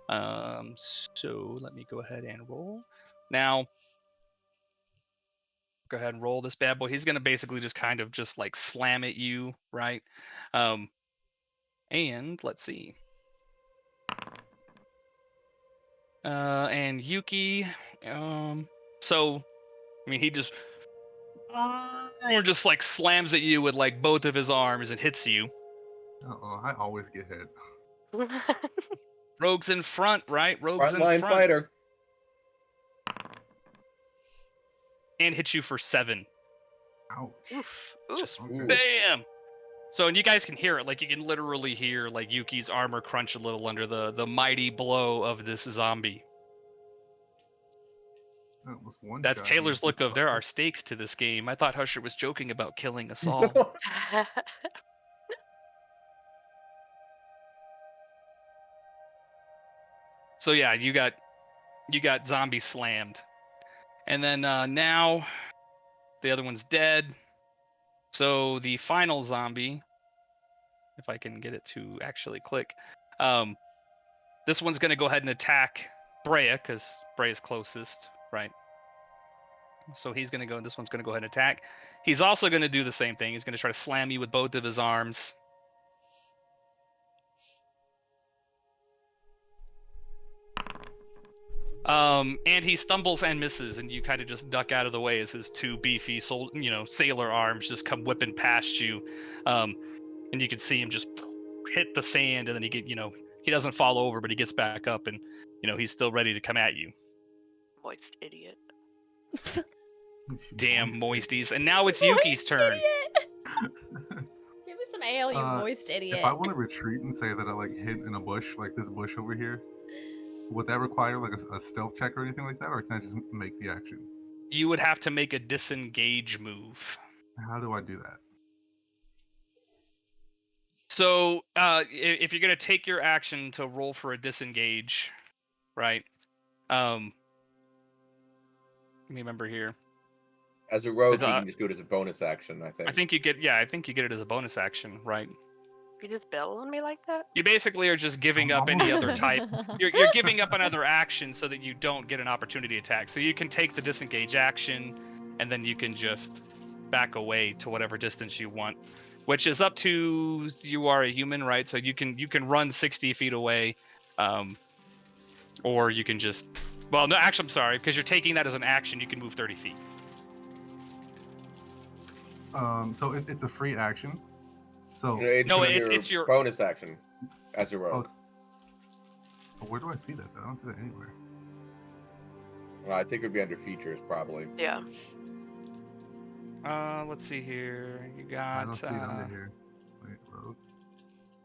So let me go ahead and roll. Now, go ahead and roll this bad boy. He's gonna basically just kind of just like slam at you, right? And let's see. And Yuki, so I mean, he just like slams at you with like both of his arms and hits you. I always get hit. Rogue's in front, right? Rogue's in Frontline front. fighter. And hits you for 7. Ouch. Oof. Just Okay. bam. So, and you guys can hear it. Like, you can literally hear like Yuki's armor crunch a little under the mighty blow of this zombie. That was one That's shot. Taylor's look of, there are stakes to this game. I thought Husher was joking about killing us all. So yeah, you got zombie slammed. And then now the other one's dead. So the final zombie, if I can get it to actually click, this one's gonna go ahead and attack Brea, because Brea's closest, right? So this one's gonna go ahead and attack. He's also gonna do the same thing. He's gonna try to slam you with both of his arms. And he stumbles and misses, and you kind of just duck out of the way as his 2 beefy sailor arms just come whipping past you. And you can see him just hit the sand, and then he doesn't fall over, but he gets back up, and he's still ready to come at you. Moist idiot. Damn moisties. And now it's Yuki's turn. Give me some ale, you moist idiot. If I want to retreat and say that I like hid in a bush, like this bush over here, would that require like a stealth check or anything like that, or can I just make the action? You would have to make a disengage move. How do I do that? So, if you're gonna take your action to roll for a disengage, right? Let me remember here. As a rogue, Is, you can just do it as a bonus action, I think. I think you get it as a bonus action, right? You just bail on me like that? You basically are just giving up any other type. You're giving up another action so that you don't get an opportunity attack. So you can take the disengage action, and then you can just back away to whatever distance you want, which is up to you are a human, right? So you can run 60 feet away, or you can just. Well, no, actually, I'm sorry, because you're taking that as an action. You can move 30 feet. So it's a free action. So No, it's your bonus action as a rogue. Where do I see that? I don't see that anywhere. Well, I think it would be under features, probably. Yeah. Let's see here. You got. I don't see it under here. Wait, rogue.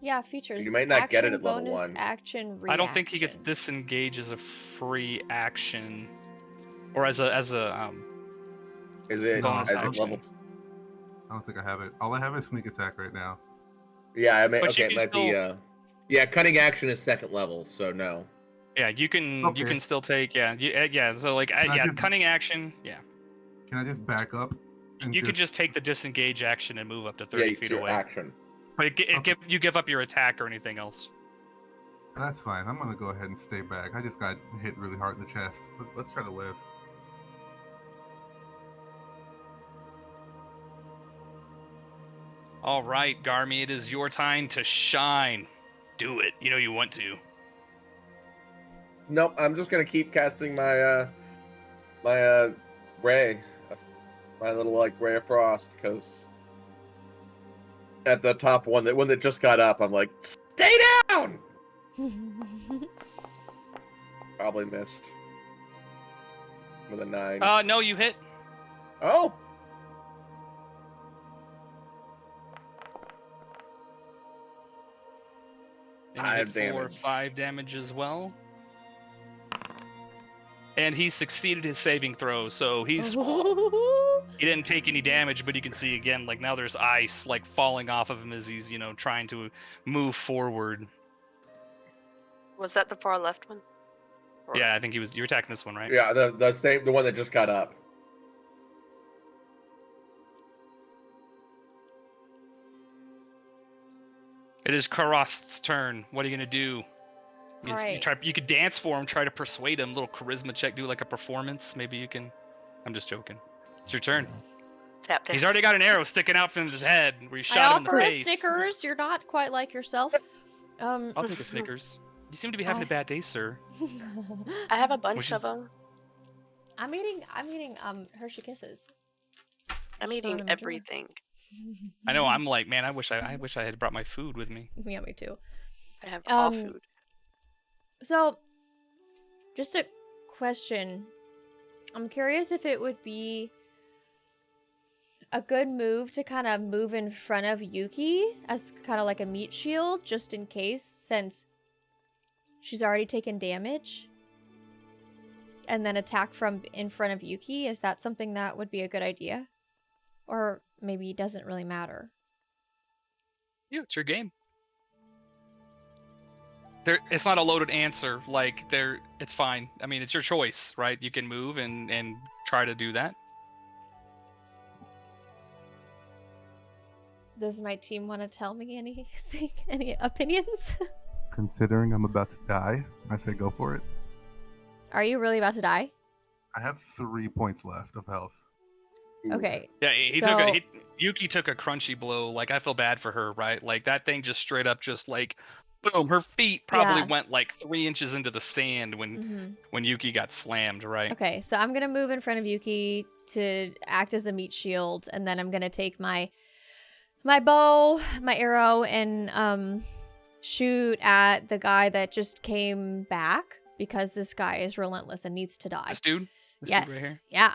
Yeah, features. You might not get it action, at level bonus, 1. Action, reaction. I don't think he gets disengage as a free action, or as a Is it bonus as a action. level? I don't think I have it. All I have is sneak attack right now. Yeah, I mean, But okay, you it can might be. Yeah, cutting action is 2nd level, so no. Yeah, you can Okay. still take yeah. So like Can I just- cunning action. Yeah, Can I just back up? And you could just take the disengage action and move up to 30 Yeah, it's feet your away. action. But Okay. you give up your attack or anything else. That's fine. I'm gonna go ahead and stay back. I just got hit really hard in the chest. Let's try to live. All right, Garmy, it is your time to shine. Do it. You know you want to. Nope, I'm just gonna keep casting my ray, my little like ray of frost, because at the top one that just got up, I'm like, stay down. Probably missed with a 9. No, you hit. Oh, And you hit 5 for damage. 5 damage as well. And he succeeded his saving throw, so he didn't take any damage, but you can see again, like now there's ice like falling off of him as he's, trying to move forward. Was that the far left one? Or- Yeah, I think you're attacking this one, right? yeah, the one that just got up. It is Karost's turn. What are you gonna do? Alright. You could dance for him, try to persuade him. Little charisma check, do like a performance. Maybe you can. I'm just joking. It's your turn. Tap tap. He's already got an arrow sticking out from his head where you I shot him in the offer a face. Snickers. You're not quite like yourself. I'll take a Snickers. You seem to be having a bad day, sir. I have a bunch Would you- of them. I'm eating Hershey Kisses. I'm Just eating throwing them in the drawer. everything. I know. I'm like, man. I wish I had brought my food with me. Yeah, me too. I have all Um, food. So, just a question. I'm curious if it would be a good move to kind of move in front of Yuki as kind of like a meat shield, just in case, since she's already taken damage. And then attack from in front of Yuki. Is that something that would be a good idea? Or maybe it doesn't really matter. Yeah, it's your game. It's not a loaded answer. It's fine. I mean, it's your choice, right? You can move and try to do that. Does my team want to tell me anything? Any opinions? Considering I'm about to die, I say go for it. Are you really about to die? I have 3 points left of health. Okay. Yeah, So- Yuki took a crunchy blow. Like, I feel bad for her, right? Like, that thing just straight up just like, boom, her feet probably Yeah. went like 3 inches into the sand when Yuki got slammed, right? Okay, so I'm gonna move in front of Yuki to act as a meat shield, and then I'm gonna take my bow, my arrow, and shoot at the guy that just came back, because this guy is relentless and needs to die. This dude? This dude right Yes. here? Yeah.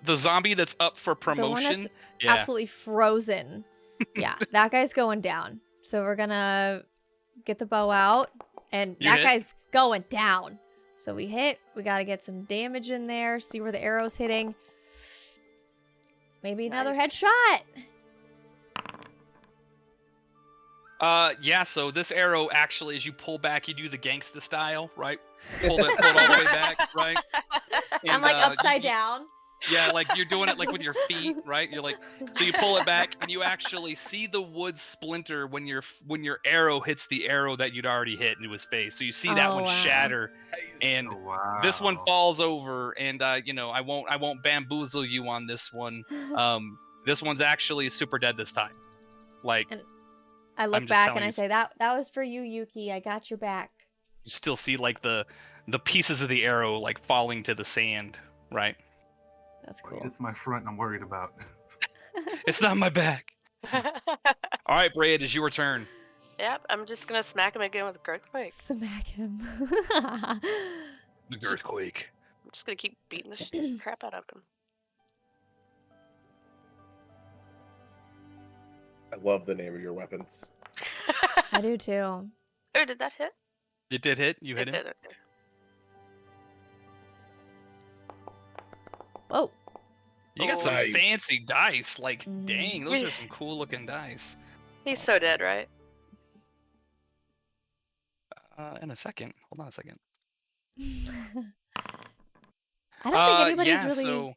The zombie that's up for The one that's promotion. Yeah. absolutely frozen. Yeah, that guy's going down. So we're gonna get the bow out, and You that hit. guy's going down. So we hit. We gotta get some damage in there. See where the arrow's hitting. Maybe another Nice. headshot. Yeah, so this arrow actually, as you pull back, you do the gangsta style, right? Pull it all the way back, right? I'm And, like you- upside down. Yeah, like you're doing it like with your feet, right? You're like, so you pull it back, and you actually see the wood splinter when your arrow hits the arrow that you'd already hit into his face. So you see that Oh, one wow. shatter, and Oh, wow. this one falls over. And I won't bamboozle you on this one. This one's actually super dead this time. Like, And I look just back telling and I you. say, that was for you, Yuki. I got your back. You still see like the pieces of the arrow like falling to the sand, right? That's cool. It's my front I'm worried about. It's not my back. All right, Bray, it is your turn. Yep, I'm just gonna smack him again with Earthquake. Smack him. The earthquake. I'm just gonna keep beating the crap out of him. I love the name of your weapons. I do too. Oh, did that hit? It did hit. You hit It him. did, okay. Whoa. You got some Nice. fancy dice. Like, Mhm. dang, those are some cool looking dice. He's so dead, right? In a second. Hold on a second. I don't think anybody's yeah, really. So,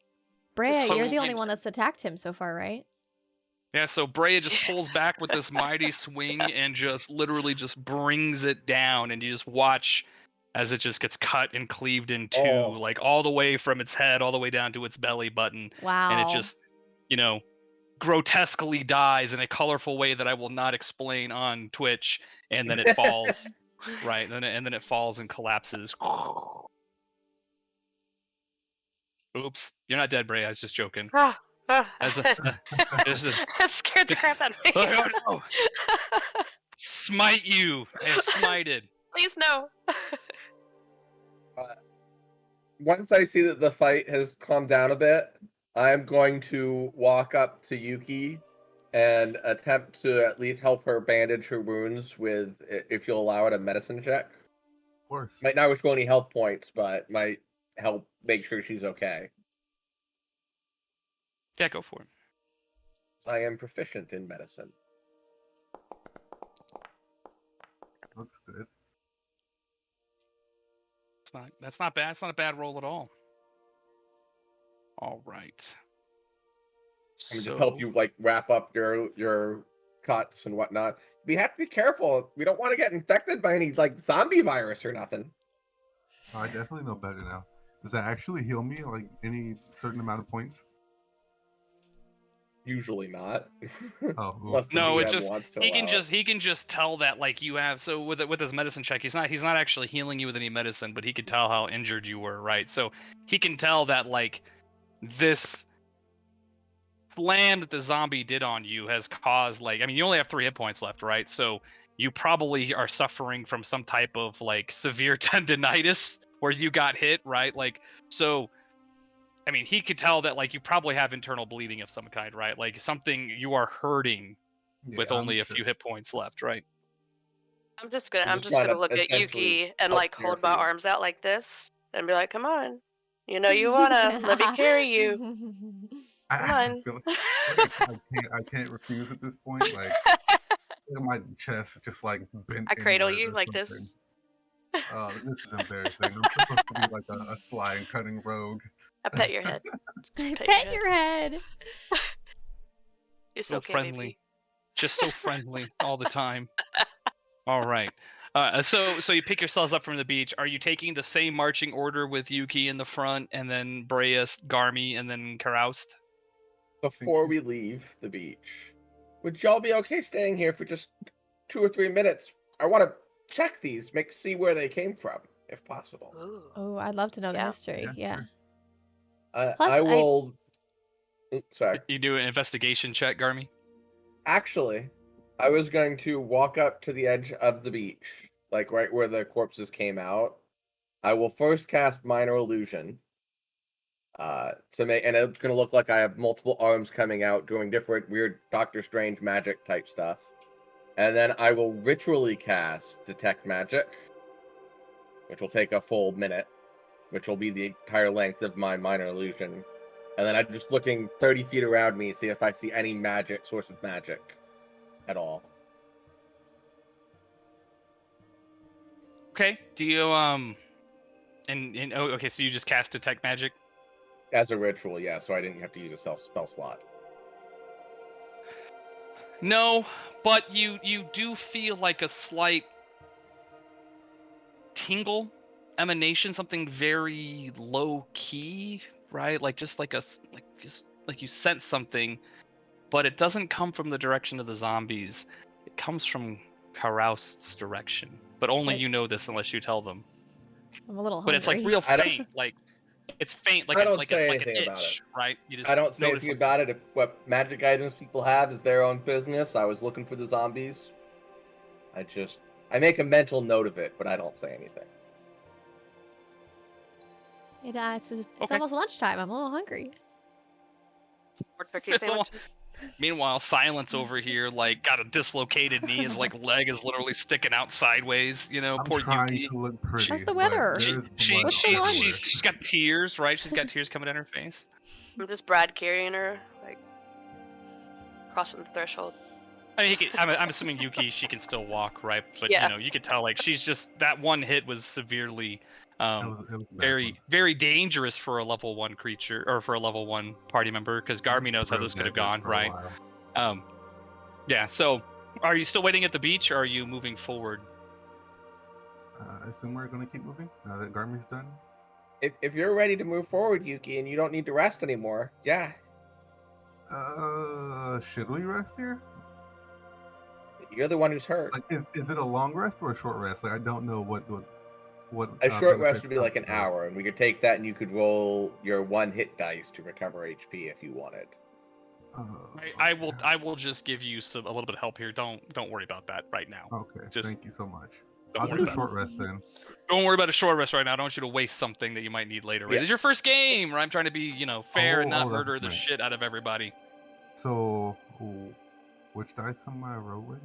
Brea, so you're the only it- one that's attacked him so far, right? yeah, so Brea just pulls back with this mighty swing and just literally just brings it down, and you just watch as it just gets cut and cleaved in two, Oh. like all the way from its head all the way down to its belly button, Wow. and it just, grotesquely dies in a colorful way that I will not explain on Twitch, and then it falls, right, and then it falls and collapses. Oops, you're not dead, Brea. I was just joking. Ah, As a- there's this- That scared the crap out of me. Oh, no. Smite you! I have smited. Please no. Once I see that the fight has calmed down a bit, I'm going to walk up to Yuki and attempt to at least help her bandage her wounds with, if you'll allow it, a medicine check. Of course. Might not wish for any health points, but might help make sure she's okay. Yeah, go for it. I am proficient in medicine. Looks good. That's not bad. It's not a bad roll at all. All right. I can just help you like wrap up your cuts and whatnot. We have to be careful. We don't want to get infected by any like zombie virus or nothing. I definitely know better now. Does that actually heal me, like any certain amount of points? Usually not. Oh, Unless the No, it's DM just wants to he can allow it. just tell that like you have. So with his medicine check, he's not actually healing you with any medicine, but he can tell how injured you were, right? So he can tell that like this slam that the zombie did on you has caused like, I mean, you only have 3 hit points left, right? So you probably are suffering from some type of like severe tendinitis where you got hit, right? Like, so I mean, he could tell that like you probably have internal bleeding of some kind, right? Like something you are hurting with Yeah, only I'm a sure. few hit points left, right? I'm just gonna just trying to look at essentially Yuki and help like care hold for my you. arms out like this and be like, "Come on, you know you wanna. Let me carry you. Come I on." feel like I can't refuse at this point. Like my chest is just like bent. I cradle inward you or like something. this. This is embarrassing. I'm supposed to be like a sly and cunning rogue. I pet your head. I Pet pet your your head. You're So okay, friendly. baby. Just so friendly all the time. All right. So you pick yourselves up from the beach. Are you taking the same marching order with Yuki in the front, and then Breas, Garmy, and then Karaust? Before we leave the beach, would y'all be okay staying here for just 2 or 3 minutes? I want to check these, see where they came from, if possible. Ooh. Oh, I'd love to know the Yeah. history. Yeah, Yeah. sure. Plus, I will. Sorry. You do an investigation check, Garmy. Actually, I was going to walk up to the edge of the beach, like right where the corpses came out. I will first cast Minor Illusion, To make, and it's gonna look like I have multiple arms coming out, doing different weird Doctor Strange magic type stuff. And then I will ritually cast Detect Magic, which will take a full minute, which will be the entire length of my minor illusion. And then I'm just looking 30 feet around me, see if I see any magic, source of magic at all. Okay. Do you oh, okay, so you just cast Detect Magic? As a ritual, yeah, so I didn't have to use a spell slot. No, but you do feel like a slight tingle, emanation, something very low key, right? Like just like like you sense something, but it doesn't come from the direction of the zombies. It comes from Karaust's direction. But only like- you know this unless you tell them. I'm a little But it's like hungry. real I don't- faint, like it's faint, like I don't say like an anything about itch, right? You just I don't say notice anything like, about it. If what magic items people have is their own business. I was looking for the zombies. I make a mental note of it, but I don't say anything. It's Okay. almost lunchtime. I'm a little hungry. Or turkey It's almost- sandwiches. Meanwhile, Silence over here, like, got a dislocated knee. His like leg is literally sticking out sideways. You know, I'm poor trying Yuki. to look pretty. How's the but weather? there's blood What's going on? everywhere. She's got tears, right? She's got tears coming down her face. I'm just Brad carrying her, like crossing the threshold. I mean, I'm assuming Yuki, she can still walk, right? But Yeah. you know, you could tell like she's just that one hit was severely, It was a bad very one. very dangerous for a level 1 creature or for a level 1 party member because Garmy knows how Throw this could have daggers gone, for a right? while. Yeah. So, are you still waiting at the beach, or are you moving forward? I assume we're gonna keep moving now that Garmy's done. If you're ready to move forward, Yuki, and you don't need to rest anymore, yeah, Should we rest here? you're the one who's hurt. Like, is it a long rest or a short rest? Like, I don't know what. A short rest benefits would be like an of it. hour, and we could take that, and you could roll your 1 hit dice to recover HP if you wanted. I will just give you a little bit of help here. Don't worry about that right now. Okay, Just thank you so much. don't I'll worry do a about short rest then. Don't worry about a short rest right now. I don't want you to waste something that you might need later. Right? Yeah. This is your first game, right? I'm trying to be, fair and not that's murder the right. shit out of everybody. So, which dice am I rolling?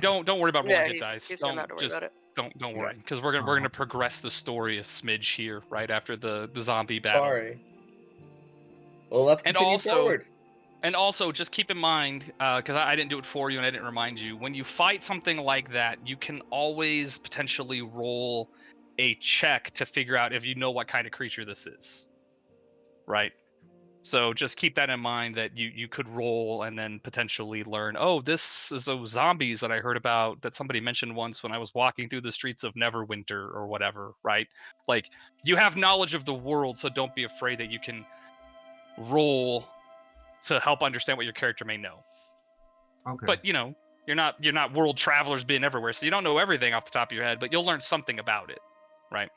Don't worry about rolling Yeah, hit dice. he's not to worry about it. Don't worry, because we're gonna progress the story a smidge here, right after the zombie battle. Sorry. Well, let's continue forward. And also, just keep in mind, because I didn't do it for you and I didn't remind you, when you fight something like that, you can always potentially roll a check to figure out if you know what kind of creature this is, right? So just keep that in mind that you could roll and then potentially learn, oh, this is those zombies that I heard about that somebody mentioned once when I was walking through the streets of Neverwinter or whatever, right? Like, you have knowledge of the world, so don't be afraid that you can roll to help understand what your character may know. Okay. But you're not world travelers being everywhere, so you don't know everything off the top of your head, but you'll learn something about it, right?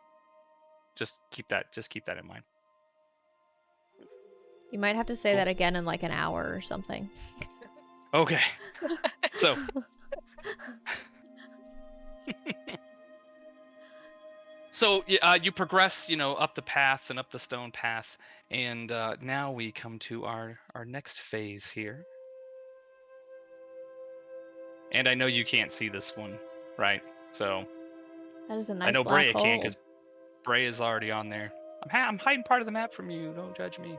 Just keep that in mind. You might have to say that again in like an hour or something. Okay. So So you progress, up the path and up the stone path, and now we come to our next phase here. And I know you can't see this one, right? So That is a nice I know black Brea hole. can because Brea is already on there. I'm hiding part of the map from you. Don't judge me.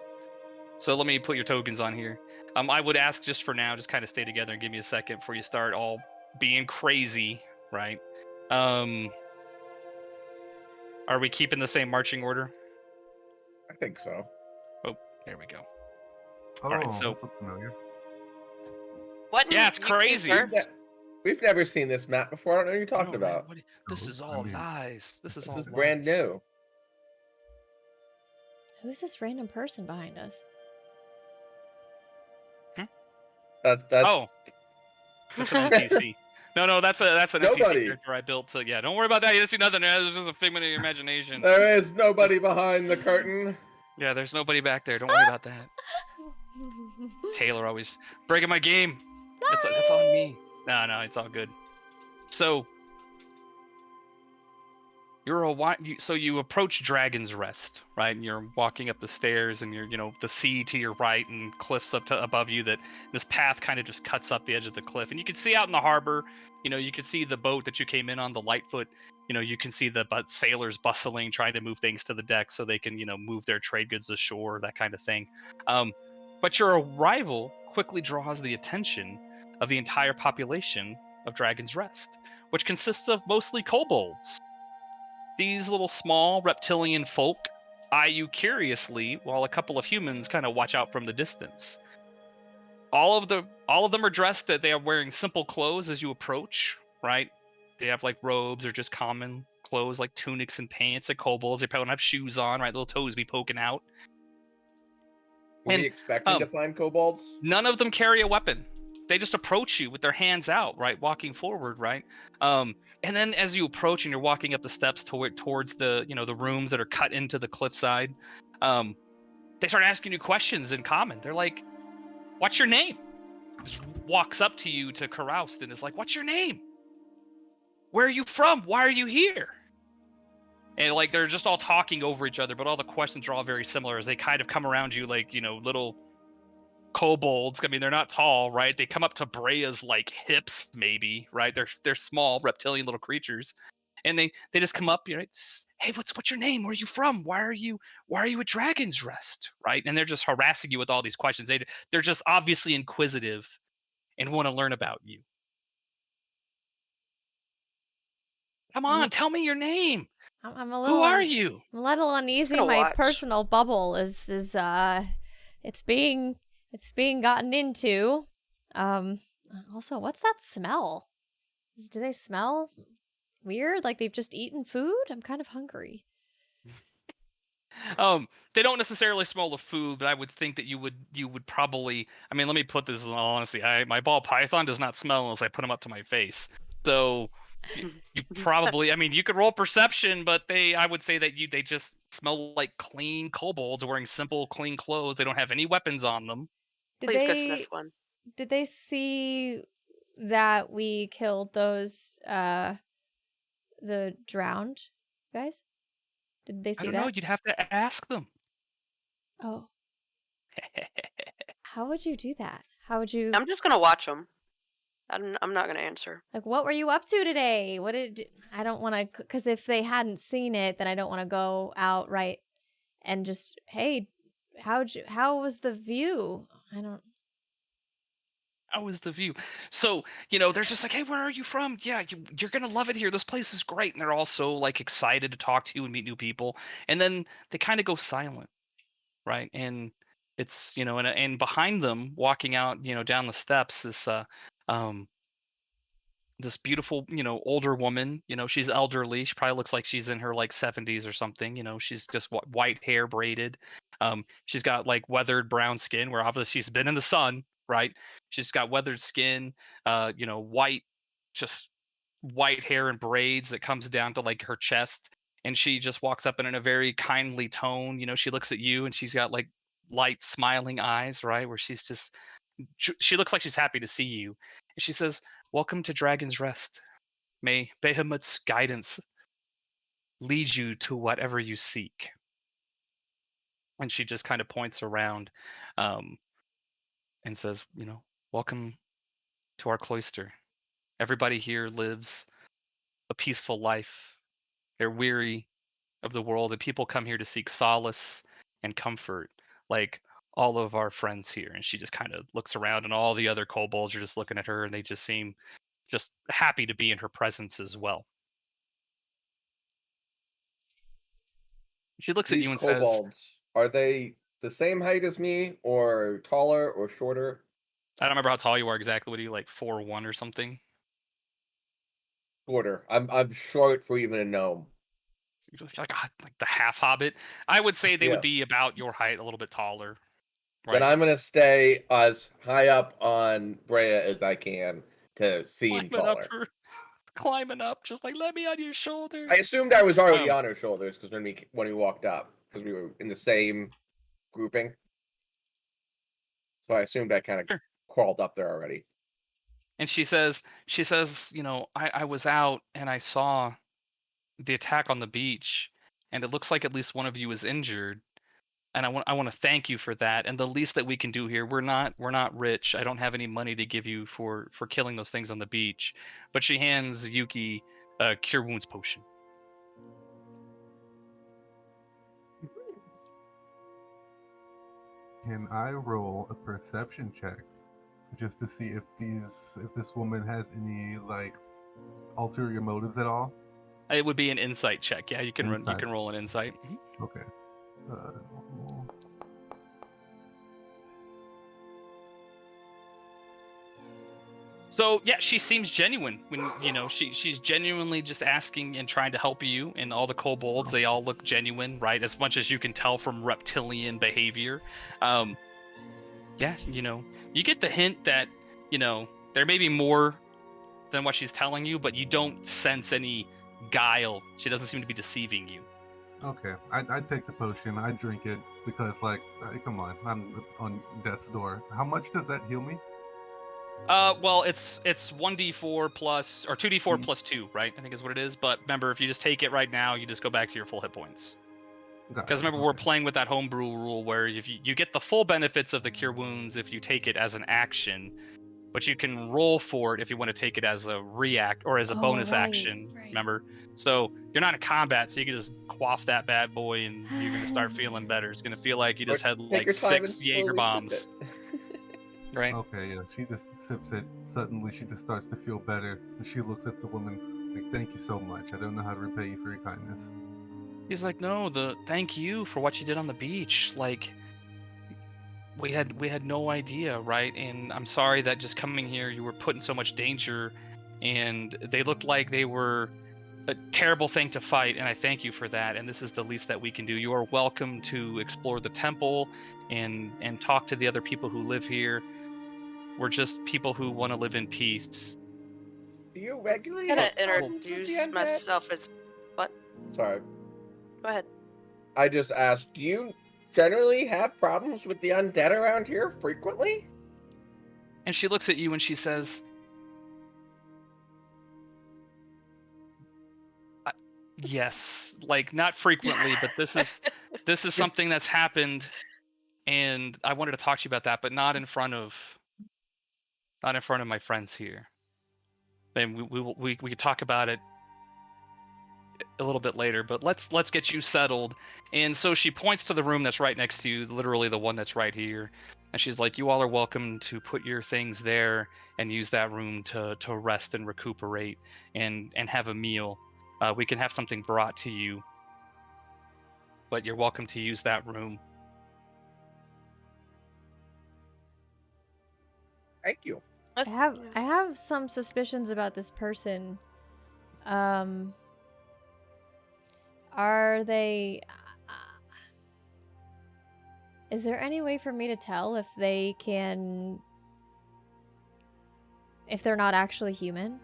So let me put your tokens on here. I would ask just for now, just kind of stay together and give me a second before you start all being crazy, right? Are we keeping the same marching order? I think so. Oh, there we go. Oh, right, so- this looks familiar. What? Yeah, it's crazy. We've never seen this map before. I don't know what you're talking Oh, man, about. this is Oops, all I mean- lies. This is This all is brand lies. new. Who's this random person behind us? That's Oh, that's an NPC. No, that's an Nobody. NPC character I built. So yeah, don't worry about that. You didn't see nothing. It's just a figment of your imagination. There is nobody behind the curtain. Yeah, there's nobody back there. Don't worry about that. Taylor always breaking my game. That's on me. No, it's all good. So So you approach Dragon's Rest, right? And you're walking up the stairs, and you're, the sea to your right and cliffs up to above you. That this path kind of just cuts up the edge of the cliff, and you can see out in the harbor. You can see the boat that you came in on, the Lightfoot. You can see the sailors bustling, trying to move things to the deck so they can, move their trade goods ashore, that kind of thing. But your arrival quickly draws the attention of the entire population of Dragon's Rest, which consists of mostly kobolds. These little small reptilian folk eye you curiously while a couple of humans kind of watch out from the distance. All of them are dressed that they are wearing simple clothes as you approach, right? They have like robes or just common clothes like tunics and pants. Like kobolds, they probably don't have shoes on, right? Little toes be poking out. Were we And expecting to find kobolds? none of them carry a weapon. They just approach you with their hands out, right, walking forward, right. And then as you approach and you're walking up the steps towards the the rooms that are cut into the cliffside, they start asking you questions in common. They're like, "What's your name?" Just walks up to you to Karoust and is like, "What's your name? Where are you from? Why are you here?" And like they're just all talking over each other, but all the questions are all very similar as they kind of come around you like little kobolds. I mean, they're not tall, right? They come up to Brea's like hips, maybe, right? They're small reptilian little creatures, and they just come up, right? Hey, what's your name? Where are you from? Why are you at Dragon's Rest, right? And they're just harassing you with all these questions. They're just obviously inquisitive and want to learn about you. Come on, tell me your name. I'm a Who little are you? I'm a little uneasy. gonna My watch. personal bubble is it's being gotten into. Also, what's that smell? Do they smell weird? Like they've just eaten food? I'm kind of hungry. They don't necessarily smell the food, but I would think that you would probably. I mean, let me put this in all honesty. My ball python does not smell unless I put him up to my face. So you probably. I mean, you could roll perception, but I would say that they just smell like clean kobolds wearing simple, clean clothes. They don't have any weapons on them. Did Please go sniff one. did they see that we killed those the drowned guys? Did they I see don't know. that? You'd have to ask them. Oh, how would you do that? How would you I'm just gonna watch them. I'm not gonna answer. like what were you up to today? What did I don't want to cuz if they hadn't seen it, then I don't want to go out right and just hey, how was the view? I don't How was the view? So, they're just like, "Hey, where are you from? Yeah, you're gonna love it here. This place is great." And they're all so like excited to talk to you and meet new people. And then they kind of go silent, right? And it's and behind them, walking out, down the steps, um, this beautiful, older woman. She's elderly. She probably looks like she's in her like 70s or something. She's just white hair braided. She's got like weathered brown skin, where obviously she's been in the sun, right? She's got weathered skin, white, just white hair and braids that comes down to like her chest. And she just walks up and in a very kindly tone, she looks at you and she's got like light smiling eyes, right? Where she looks like she's happy to see you. And she says, "Welcome to Dragon's Rest. May Behemoth's guidance lead you to whatever you seek." And she just kind of points around, um, and says, "Welcome to our cloister. Everybody here lives a peaceful life. They're weary of the world, and people come here to seek solace and comfort, like all of our friends here." And she just kind of looks around, and all the other kobolds are just looking at her, and they just seem just happy to be in her presence as well. She looks at These you and says, kobolds, are they the same height as me, or taller, or shorter? "I don't remember how tall you are exactly. What are you, like 4'1" or something?" Shorter. I'm short for even a gnome. So you're like, like the half hobbit. I would say they would Yeah. be about your height, a little bit taller, Then right? I'm gonna stay as high up on Brea as I can to seem Climbing up taller. her, climbing up, just like, "Let me on your I shoulders." assumed I was already Um, on her shoulders because when we walked up, because we were in the same grouping. So I assumed I kind of sure. crawled up there already. And she says, "I was out and I saw the attack on the beach, and it looks like at least one of you is injured. And I want to thank you for that. And the least that we can do here, we're not rich. I don't have any money to give you for killing those things on the beach. But she hands Yuki a cure wounds potion. Can I roll a perception check just to see if this woman has any like ulterior motives at all? It would be an insight check. Yeah, you can Insight. roll an insight. Okay. So yeah, she seems genuine when she's genuinely just asking and trying to help you. And all the kobolds, they all look genuine, right? As much as you can tell from reptilian behavior. Yeah, you get the hint that there may be more than what she's telling you, but you don't sense any guile. She doesn't seem to be deceiving you. Okay, I take the potion. I drink it because, like, come on, I'm on death's door. How much does that heal me? Well, it's 1d4 plus or 2d4 plus 2, right? I think is what it is. But remember, if you just take it right now, you just go back to your full hit points. Because remember, we're playing with that homebrew rule where if you get the full benefits of the cure wounds if you take it as an action, but you can roll for it if you want to take it as a react or as a bonus action. Right. Remember, so you're not in combat, so you can just quaff that bad boy and you're gonna start feeling better. It's gonna feel like you just had like 6 Jaeger bombs. Right. Okay, yeah. She just sips it. Suddenly, she just starts to feel better, and she looks at the woman like, "Thank you so much. I don't know how to repay you for your kindness." He's like, no, thank you for what you did on the beach. Like, we had no idea, right? And I'm sorry that just coming here, you were put in so much danger, and they looked like they were a terrible thing to fight, and I thank you for that. And this is the least that we can do. You are welcome to explore the temple and talk to the other people who live here. We're just people who want to live in peace. Do you regularly I'm gonna have problems with the introduce undead? myself as what? Sorry, Go ahead. I just asked. Do you generally have problems with the undead around here frequently? And she looks at you and she says, yes, like not frequently, but this is something that's happened, and I wanted to talk to you about that, but not in front of my friends here. And we could talk about it a little bit later, but let's get you settled. And so she points to the room that's right next to you, literally the one that's right here, and she's like, you all are welcome to put your things there and use that room to rest and recuperate and have a meal. We can have something brought to you, but you're welcome to use that room. Thank you. I have some suspicions about this person. Are they... Is there any way for me to tell if they can... if they're not actually human?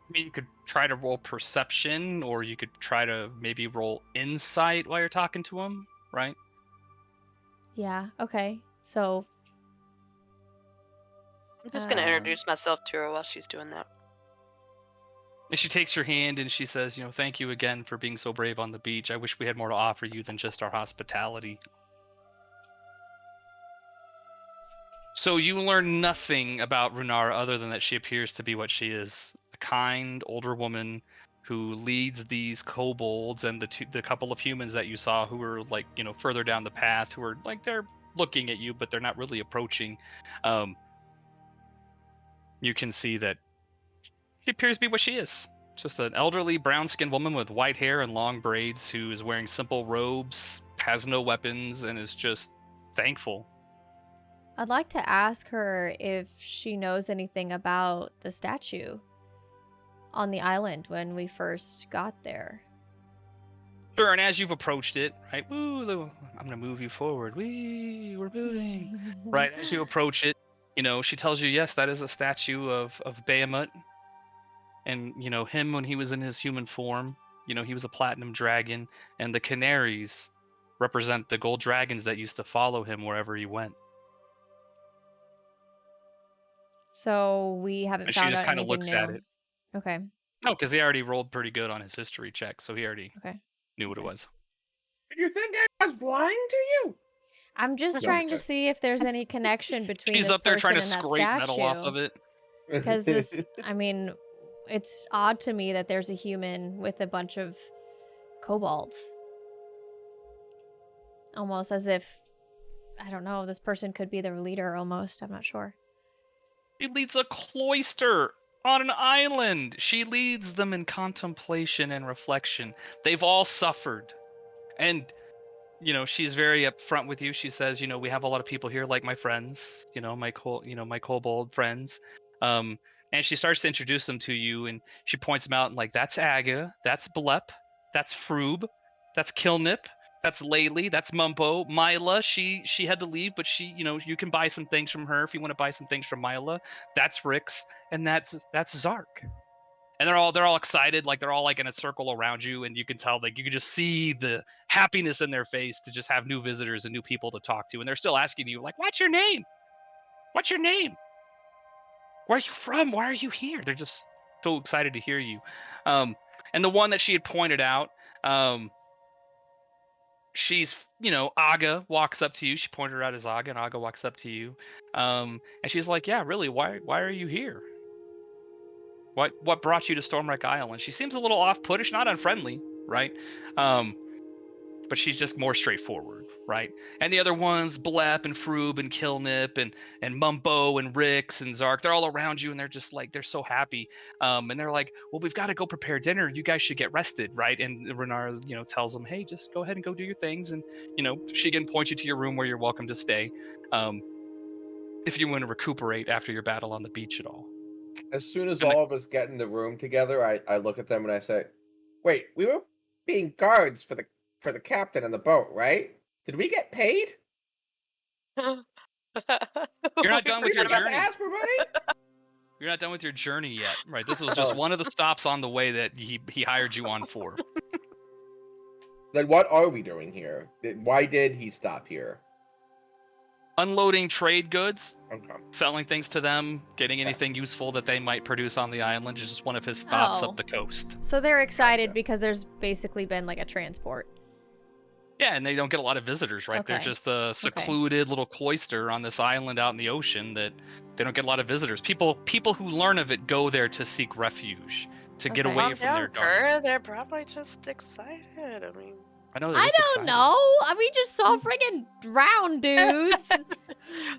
I mean, you could try to roll perception, or you could try to maybe roll insight while you're talking to him, right? Yeah, okay. So... I'm just gonna introduce myself to her while she's doing that. And she takes your hand and she says, thank you again for being so brave on the beach. I wish we had more to offer you than just our hospitality. So you learn nothing about Runara other than that she appears to be what she is. A kind, older woman who leads these kobolds and the couple of humans that you saw who were like, further down the path, who are like, they're looking at you, but they're not really approaching. You can see that she appears to be what she is. Just an elderly, brown-skinned woman with white hair and long braids who is wearing simple robes, has no weapons, and is just thankful. I'd like to ask her if she knows anything about the statue on the island when we first got there. Sure, and as you've approached it, right, woo, I'm going to move you forward. We're moving. Right, as you approach it, she tells you, yes, that is a statue of Bahamut. And, him when he was in his human form, he was a platinum dragon, and the canaries represent the gold dragons that used to follow him wherever he went. So we haven't And found she just out kind of anything looks new. at it. Okay. No, because he already rolled pretty good on his history check, so he already Okay. knew what it Okay. was. Did you think I was lying to you? I'm just No, trying to okay. see if there's any connection between She's this up there trying person to and that scrape metal off statue. of it. Because this, I mean, it's odd to me that there's a human with a bunch of kobolds. Almost as if, I don't know, this person could be their leader almost. I'm not sure. She leads a cloister on an island. She leads them in contemplation and reflection. They've all suffered. And, she's very upfront with you. She says, we have a lot of people here, like my friends, my kobold friends. And she starts to introduce them to you, and she points them out, and like, that's Aga, that's Blep, that's Froob, that's Kilnip, that's Laylee, that's Mumpo, Mila. She had to leave, but she, you can buy some things from her if you want to buy some things from Mila. That's Rix, and that's Zark. And they're all excited, like they're all like in a circle around you, and you can tell, like you can just see the happiness in their face to just have new visitors and new people to talk to, and they're still asking you, like, what's your name? What's your name? Where are you from? Why are you here? They're just so excited to hear you. And the one that she had pointed out, she's, Aga walks up to you. She pointed her out as Aga, and Aga walks up to you. And she's like, yeah, really, why are you here? What brought you to Stormwreck Island? She seems a little off-puttish, not unfriendly, right? But she's just more straightforward, right? And the other ones, Blep and Froob and Kilnip and Mumbo and Rix and Zark, they're all around you, and they're just like, they're so happy. And they're like, well, we've got to go prepare dinner. You guys should get rested, right? And Renara, tells them, hey, just go ahead and go do your things. And, she can point you to your room where you're welcome to stay, if you want to recuperate after your battle on the beach at all. As soon as And all of us get in the room together, I look at them and I say, "Wait, we were being guards for the captain on the boat, right? Did we get paid? You're not done with We your forgot to journey. ask for money." You're not done with your journey yet, right? This was just one of the stops on the way that he hired you on for. Then what are we doing here? Why did he stop here? Unloading trade goods, Okay. selling things to them, getting anything useful that they might produce on the island is just one of his stops Oh. up the coast. So they're excited Gotcha. because there's basically been like a transport. Yeah, and they don't get a lot of visitors, right? They're Okay. just a secluded little cloister on this island out in the ocean that they don't get a lot of visitors. People who learn of it go there to seek refuge, to get Okay. away Calm from down, their dark. sir. They're probably just excited. I mean, I know they're I just don't excited. know. We just saw friggin' drowned dudes.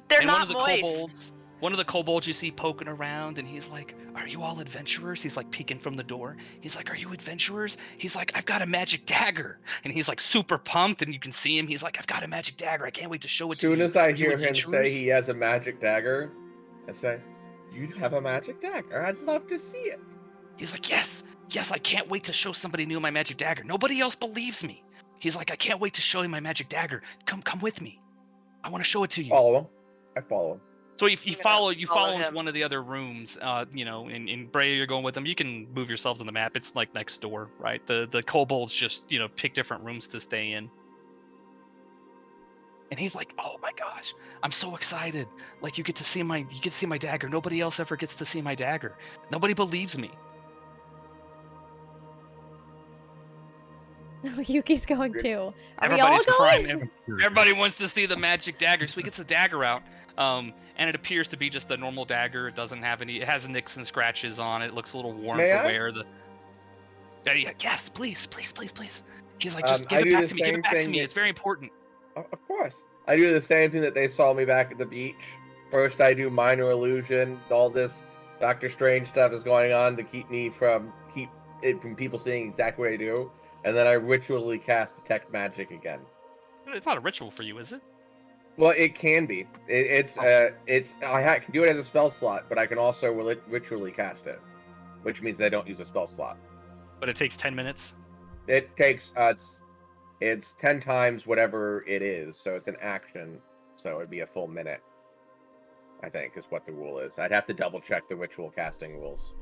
they're And not moist. one of the kobolds you see poking around, and he's like, are you all adventurers? He's like peeking from the door. He's like, are you adventurers? He's like, I've got a magic dagger. And he's like super pumped, and you can see him. He's like, I've got a magic dagger. I can't wait to show it As to you. soon as I Are you hear him say adventurers?" he has a magic dagger, I say, "You have a magic dagger? I'd love to see it." He's like, yes, I can't wait to show somebody new my magic dagger. Nobody else believes me. He's like, I can't wait to show you my magic dagger. Come with me. I want to show it to you. Follow him. I follow him. So you You're gonna follow follow into him. one of the other rooms, in Bray, you're going with them. You can move yourselves on the map. It's like next door, right? The kobolds just, pick different rooms to stay in. And he's like, oh my gosh, I'm so excited. Like you get to see my dagger. Nobody else ever gets to see my dagger. Nobody believes me. Yuki's going too. Are we all Everybody's going? crying. Everybody wants to see the magic dagger, so he gets the dagger out. And it appears to be just a normal dagger. It doesn't have any. It has nicks and scratches on it. It looks a little worn May for I? wear. Yes, please. He's like, just I give it do back the to me. Give same it back to thing me. that- It's very important. Of course. I do the same thing that they saw me back at the beach. First, I do minor illusion. All this Doctor Strange stuff is going on to keep it from people seeing exactly what I do. And then I ritually cast Detect Magic again. It's not a ritual for you, is it? Well, it can be. I can do it as a spell slot, but I can also ritually cast it, which means I don't use a spell slot. But it takes 10 minutes. It takes it's 10 times whatever it is, so it's an action, so it'd be a full minute, I think, is what the rule is. I'd have to double check the ritual casting rules.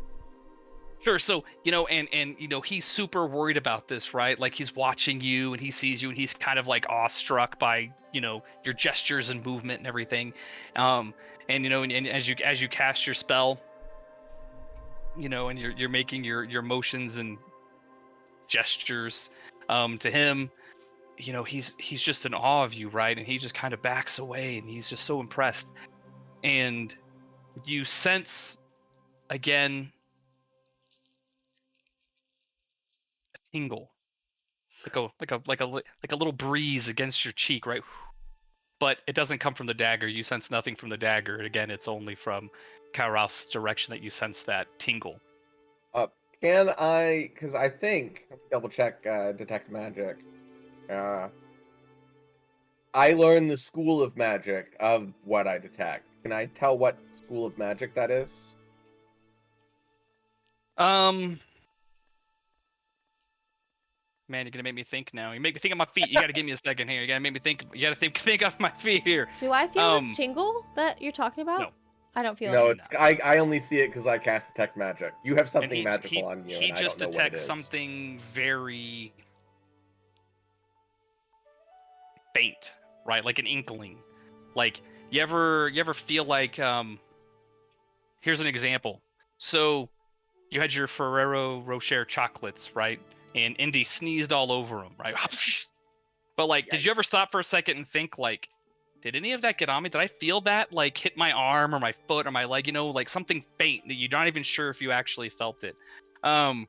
Sure. So, and he's super worried about this, right? Like he's watching you and he sees you and he's kind of like awestruck by, your gestures and movement and everything. And as you cast your spell, and you're making your motions and gestures to him. He's just in awe of you, right? And he just kind of backs away, and he's just so impressed. And you sense again a tingle, like a little breeze against your cheek, right? But it doesn't come from the dagger. You sense nothing from the dagger. And again, it's only from Kairos' direction that you sense that tingle. Can I? Because I think double check detect magic. I learned the school of magic of what I detect. Can I tell what school of magic that is? Man, you're gonna make me think now. You make me think on my feet. You gotta give me a second here. You gotta make me think. You gotta think off my feet here. Do I feel this tingle that you're talking about? No. I don't feel No, it. it's I only see it because I cast detect magic. You have something magical on you, He and I just don't know what it detects is. something very faint, right? Like an inkling. Like you ever feel like here's an example. So you had your Ferrero Rocher chocolates, right? And Indy sneezed all over them, right? But like, did you ever stop for a second and think like, did any of that get on me? Did I feel that like hit my arm or my foot or my leg? Like something faint that you're not even sure if you actually felt it. I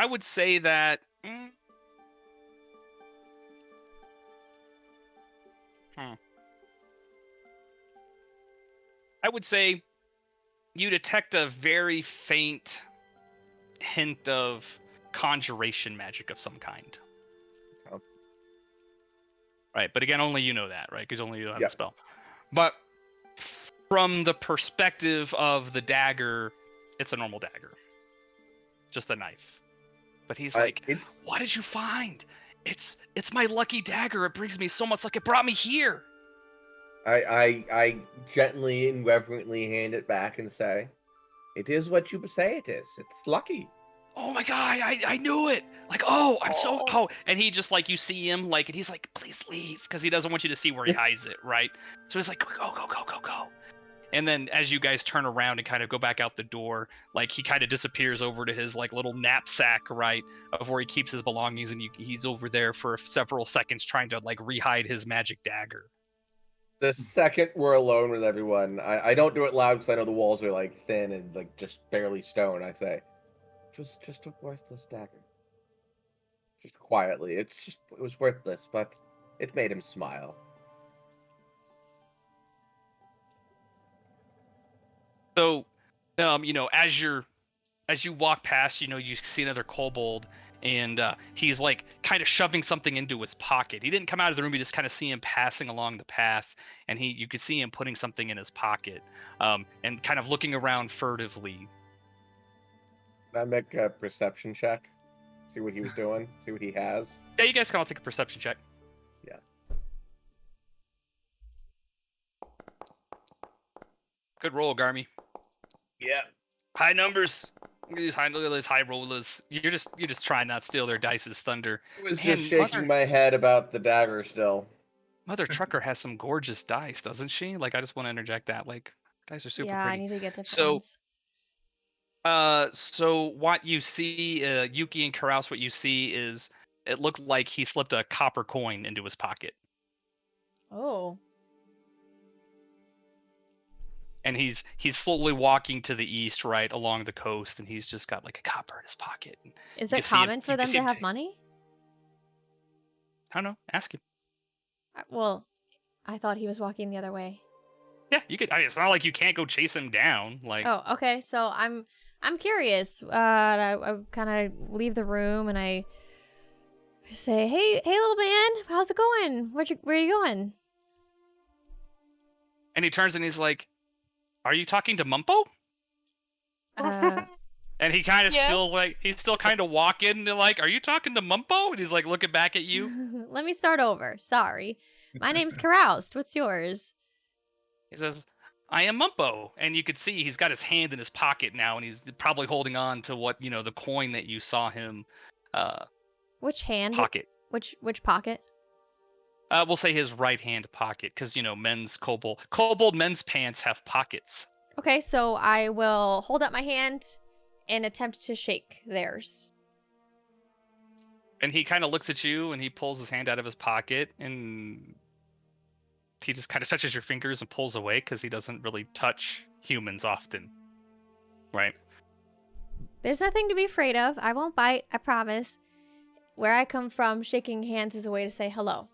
would say that. I would say you detect a very faint hint of conjuration magic of some kind. Oh. Right, but again, only you know that, right? Because only you have Yeah. the spell. But from the perspective of the dagger, it's a normal dagger. Just a knife. But he's like, what did you find? It's my lucky dagger. It brings me so much luck. It brought me here. I gently and reverently hand it back and say, "It is what you say it is. It's lucky." Oh my god, I knew it. Like, oh, and he just like, you see him like, and he's like, please leave, because he doesn't want you to see where he hides it, right? So he's like, go. And then as you guys turn around and kind of go back out the door, like he kind of disappears over to his like little knapsack, right, of where he keeps his belongings, and he's over there for several seconds trying to like rehide his magic dagger. The second we're alone with everyone, I don't do it loud because I know the walls are like thin and like just barely stone. I say, just a worthless dagger. Just quietly, it was worthless, but it made him smile. So, as you walk past, you see another kobold, and he's like kind of shoving something into his pocket. He didn't come out of the room; you just kind of see him passing along the path, and you could see him putting something in his pocket, and kind of looking around furtively. Can I make a perception check? See what he was doing. See what he has. Yeah, you guys can all take a perception check. Yeah. Good roll, Garmy. Yeah. High numbers. Look at these high rollers. You're just trying not to steal their dice's thunder. I was just shaking my head about the dagger still. Mother Trucker has some gorgeous dice, doesn't she? Like, I just want to interject that. Like, dice are super pretty. I need to get different ones. So what you see, Yuki and Karaus, what you see is it looked like he slipped a copper coin into his pocket. Oh. And he's slowly walking to the east, right along the coast, and he's just got like a copper in his pocket. Is it common for them to have money? I don't know. Ask him. Well, I thought he was walking the other way. Yeah, you could. It's not like you can't go chase him down. Like. Oh, okay. So I'm curious. I kind of leave the room and I say, "Hey, little man, how's it going? Where are you going?" And he turns and he's like, "Are you talking to Mumpo?" And he kind of still like he's still kind of walking like, "Are you talking to Mumpo?" And he's like looking back at you. Let me start over. Sorry, my name's Caroused. What's yours? He says, "I am Mumpo," and you could see he's got his hand in his pocket now, and he's probably holding on to what the coin that you saw him. Which hand? Pocket. Which pocket? We'll say his right hand pocket, because men's kobold men's pants have pockets. Okay, so I will hold up my hand and attempt to shake theirs. And he kind of looks at you, and he pulls his hand out of his pocket, and he just kind of touches your fingers and pulls away because he doesn't really touch humans often, right? There's nothing to be afraid of. I won't bite, I promise. Where I come from, shaking hands is a way to say hello.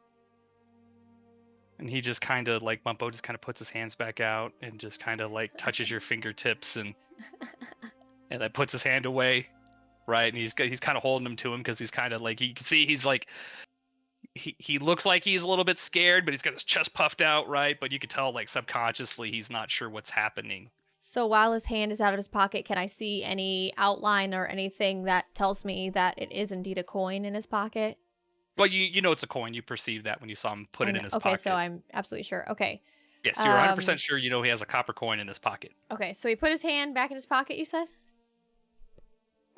And he just kind of like Bumpo just kind of puts his hands back out and just kind of like touches your fingertips and then puts his hand away, right? And he's kind of holding him to him because he's kind of like, you can see he's like, he looks like he's a little bit scared, but he's got his chest puffed out, right? But you can tell like subconsciously he's not sure what's happening. So while his hand is out of his pocket, can I see any outline or anything that tells me that it is indeed a coin in his pocket? Well, you know it's a coin. You perceive that when you saw him put it in his okay, pocket. so I'm absolutely sure. Okay. Yes, you're 100% sure you know he has a copper coin in his pocket. Okay, so he put his hand back in his pocket, you said?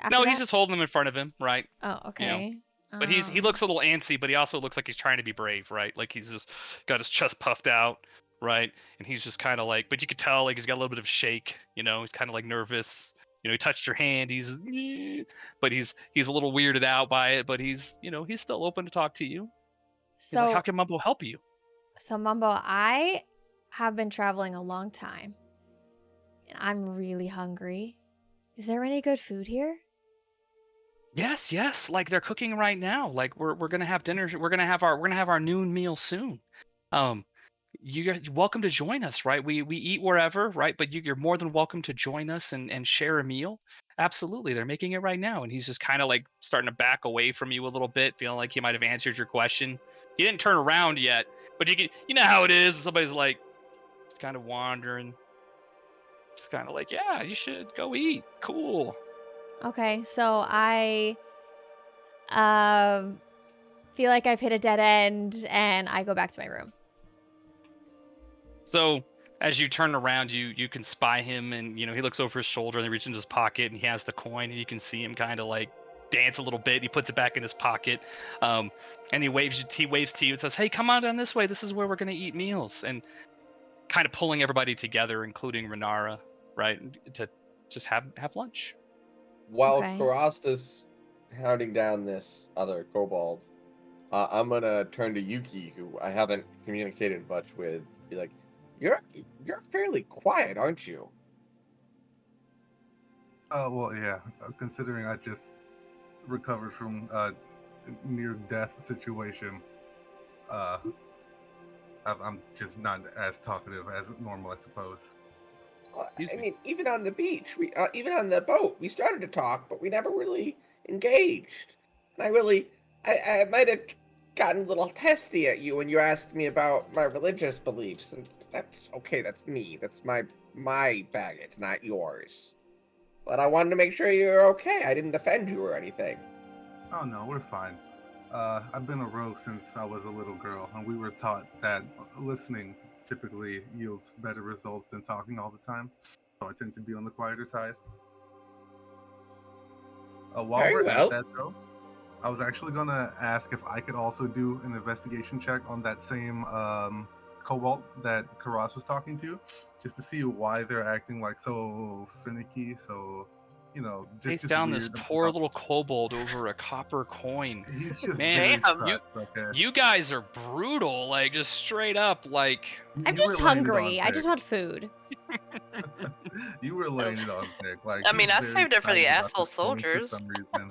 No, he's just holding them in front of him, right? Oh, okay. But he looks a little antsy, but he also looks like he's trying to be brave, right? Like he's just got his chest puffed out, right? And he's just kind of like, but you could tell like he's got a little bit of shake, he's kind of like nervous. He touched your hand. But he's a little weirded out by it, but he's still open to talk to you. So he's like, how can Mumbo help you? So Mumbo, I have been traveling a long time, and I'm really hungry. Is there any good food here? Yes. Like they're cooking right now. Like we're gonna have dinner. We're gonna have our noon meal soon. You're welcome to join us, right? We eat wherever, right? But you're more than welcome to join us and share a meal. Absolutely, they're making it right now, and he's just kind of like starting to back away from you a little bit, feeling like he might have answered your question. He didn't turn around yet, but you know how it is when somebody's like, just kind of wandering, just kind of like, yeah, you should go eat. Cool. Okay, so I feel like I've hit a dead end, and I go back to my room. So as you turn around, you can spy him, and he looks over his shoulder and he reaches into his pocket and he has the coin, and you can see him kind of like dance a little bit. He puts it back in his pocket, and he waves to you and says, "Hey, come on down this way. This is where we're gonna eat meals." And kind of pulling everybody together, including Renara, right, to just have lunch. While Karasta's hounding down this other kobold, I'm gonna turn to Yuki, who I haven't communicated much with. Be like, You're fairly quiet, aren't you? Well, yeah. Considering I just recovered from a near-death situation, I'm just not as talkative as normal, I suppose. I mean, even on the beach, even on the boat, we started to talk, but we never really engaged. And I might have gotten a little testy at you when you asked me about my religious beliefs, and that's okay. That's me. That's my baggage, not yours. But I wanted to make sure you're okay. I didn't offend you or anything. Oh no, we're fine. I've been a rogue since I was a little girl, and we were taught that listening typically yields better results than talking all the time. So I tend to be on the quieter side. While we're at that, though, I was actually gonna ask if I could also do an investigation check on that same cobalt that Karas was talking to, just to see why they're acting like so finicky. So, just down weird this poor little kobold over a copper coin. He's just man. Okay. You guys are brutal, like just straight up, like. I'm just hungry. I just want food. You were laying it on thick. Like, I mean, I saved it for the asshole soldiers. For some reason.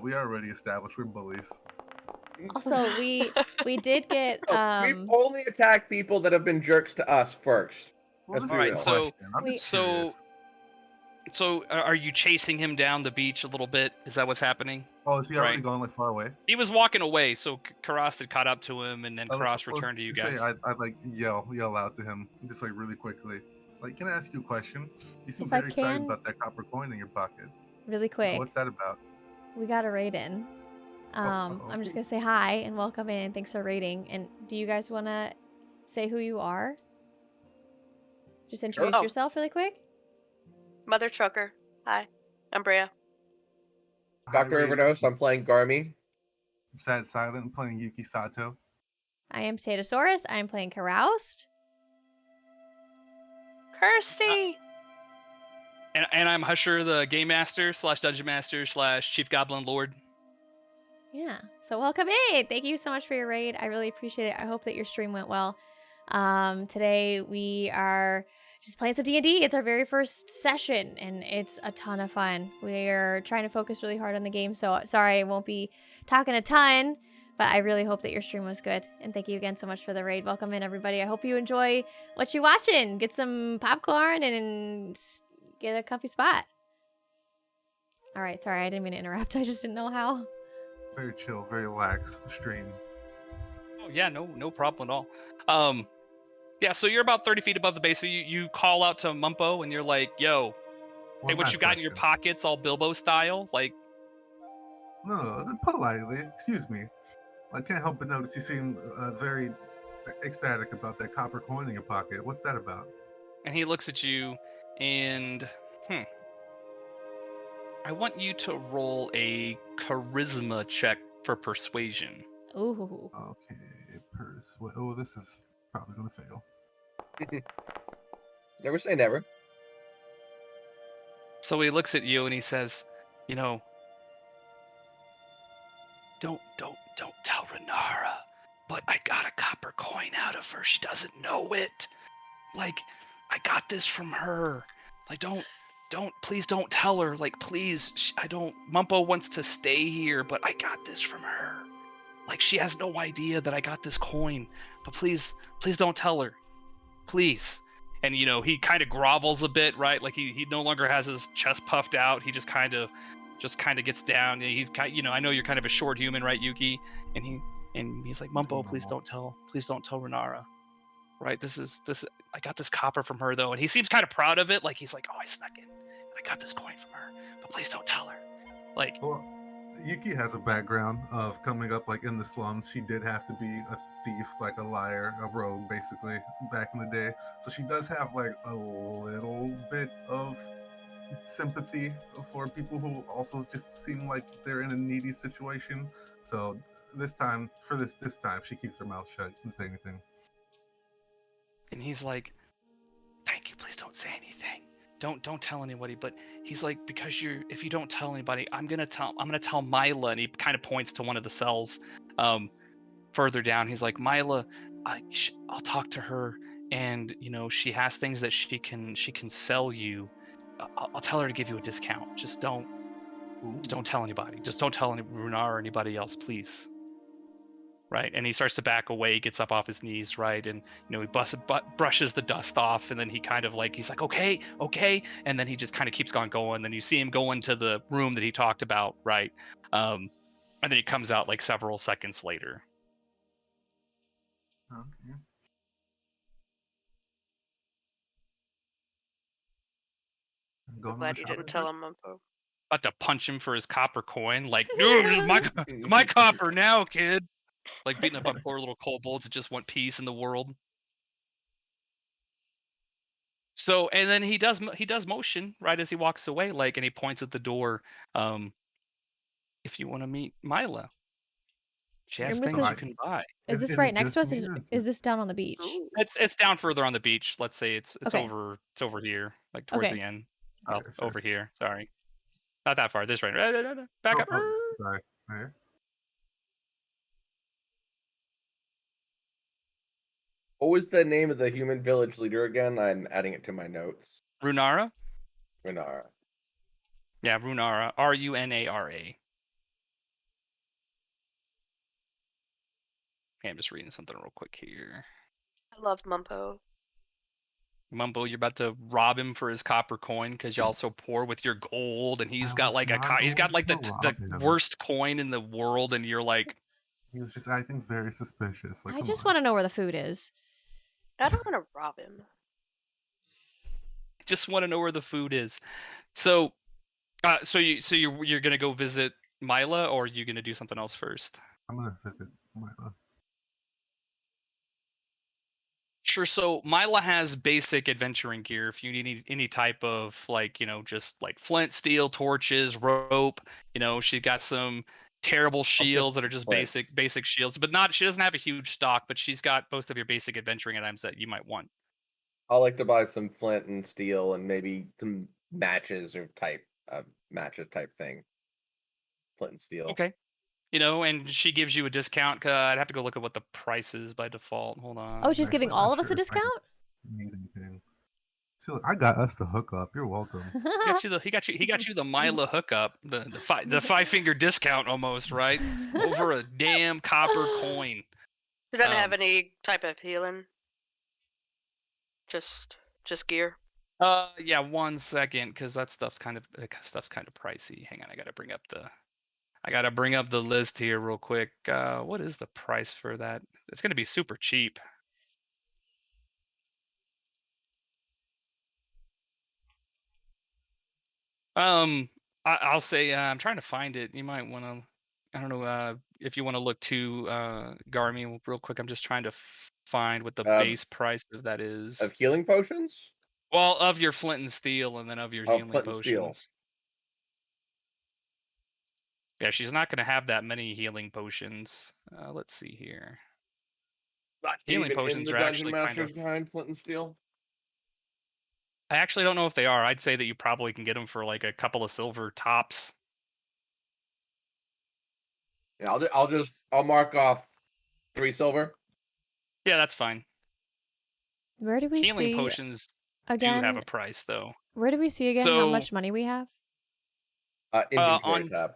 we already established we're bullies. Also, we did get We've only attacked people that have been jerks to us first. Well, That's right. So are you chasing him down the beach a little bit? Is that what's happening? Oh, is he already going like far away? He was walking away, so Karas had caught up to him, and then Karas returned to you guys. I'd like yell out to him just like really quickly. Like, can I ask you a question? You seem very excited about that copper coin in your pocket. Really quick. What's that about? We got a raid in. I'm just gonna say hi and welcome in. Thanks for raiding. And do you guys want to say who you are? Just introduce yourself really quick. Mother Trucker. Hi, I'm Brea. Dr. Overdose, I'm playing Garmy. Sad Silent, playing Yuki Sato. I am Potaytosaurus. I am playing Caroused. Kirsty! And I'm Husher, the game master / dungeon master / chief goblin lord. Yeah. So welcome in. Thank you so much for your raid. I really appreciate it. I hope that your stream went well. Today we are just playing some D&D. It's our very first session, and it's a ton of fun. We're trying to focus really hard on the game, so sorry I won't be talking a ton, but I really hope that your stream was good. And thank you again so much for the raid. Welcome in, everybody. I hope you enjoy what you're watching. Get some popcorn and get a comfy spot. All right, sorry, I didn't mean to interrupt. I just didn't know how. Very chill, very lax stream. Oh yeah, no problem at all. Yeah, so you're about 30 feet above the base. So you call out to Mumpo and you're like, "Yo, hey, One what last you got in your question. pockets, all Bilbo style?" Like, No, politely. Excuse me. I can't help but notice you seem very ecstatic about that copper coin in your pocket. What's that about? and he looks at you, and I want you to roll a charisma check for persuasion. Ooh. Okay, oh, this is probably gonna fail. Never say never. So he looks at you and he says, "You know, don't tell Renara, but I got a copper coin out of her. She doesn't know it. Like, I got this from her. Like, please don't tell her. Like, please, Mumpo wants to stay here, but I got this from her. Like, she has no idea that I got this coin, but please don't tell her. Please." And, he kind of grovels a bit, right? Like, he no longer has his chest puffed out. He just kind of gets down. He's kind, I know you're kind of a short human, right, Yuki? And he's like, "Mumpo, please don't tell Renara. Right? I got this copper from her, though." And he seems kind of proud of it. Like, he's like, "Oh, I snuck it. I got this coin from her, but please don't tell her." Like, Well, Yuki has a background of coming up like in the slums. She did have to be a thief, like a liar, a rogue, basically, back in the day. So she does have like a little bit of sympathy for people who also just seem like they're in a needy situation. So this time, she keeps her mouth shut and say anything. and he's like, "Thank you. Please don't say anything. Don't tell anybody." But he's like, "Because if you don't tell anybody, I'm gonna tell Mila." And he kind of points to one of the cells further down. He's like, "Mila, I'll talk to her, and she has things that she can sell you. I'll tell her to give you a discount. Just don't tell anybody. Just don't tell Runar or anybody else, please." Right? And he starts to back away, gets up off his knees, right? And he brushes the dust off, and then he kind of he's like, okay, and then he just kind of keeps on going. Then you see him go into the room that he talked about, right? And then he comes out like several seconds later. Okay. I'm glad you didn't tell him, Mumpo. About to punch him for his copper coin, like, "Dude, this is my copper now, kid." Like beating up on poor little kobolds that just want peace in the world. So, and then he does motion right as he walks away, like, and he points at the door. If you want to meet Mila, she has things you can buy. Is this right next to us? Is this down on the beach? Ooh. It's down further on the beach. Let's say it's Okay. over here, like towards Okay. the end. Okay, Oh, sure. over here. Sorry, not that far. This right. Back up. Sorry. Right. What was the name of the human village leader again? I'm adding it to my notes. Runara. Renara. Yeah, Runara. Runara. Okay, I'm just reading something real quick here. I love Mumpo. Mumbo, you're about to rob him for his copper coin because y'all so poor with your gold, and he's got like the worst coin in the world, and you're like, he was just acting very suspicious. Like, I just want to know where the food is. I don't want to rob him. just want to know where the food is. So, you're gonna go visit Mila, or are you gonna do something else first? I'm gonna visit Mila. Sure. So Mila has basic adventuring gear. If you need any type of just like flint, steel, torches, rope, she got some terrible shields that are just basic shields, but she doesn't have a huge stock, but she's got most of your basic adventuring items that you might want. I'll like to buy some flint and steel and maybe some matches type thing. Flint and steel. Okay. And she gives you a discount. I'd have to go look at what the price is by default. Hold on. Oh, she's Actually, giving I'm all not of us a sure if I discount? need anything. So I got us to hook up. You're welcome. He got you the Mila hookup, the 5-finger discount almost, right? Over a damn copper coin. She doesn't have any type of healing. Just gear. Yeah, 1 second, because that stuff's kind of pricey. Hang on, I gotta bring up the list here real quick. What is the price for that? It's gonna be super cheap. I'll say I'm trying to find it. You might want to. I don't know if you want to look to Garmy real quick. I'm just trying to find what the base price of that is. Of healing potions? Well, of your flint and steel, and then of your healing Flint and steel. potions. Yeah, she's not going to have that many healing potions. Let's see here. Healing Even potions in the are dungeon actually masters behind Flint and steel. I actually don't know if they are. I'd say that you probably can get them for like a couple of silver tops. Yeah, I'll mark off 3 silver. Yeah, that's fine. Where do we Healing see potions again? do have a price though. Where do we see again how much money we have? Inventory tab.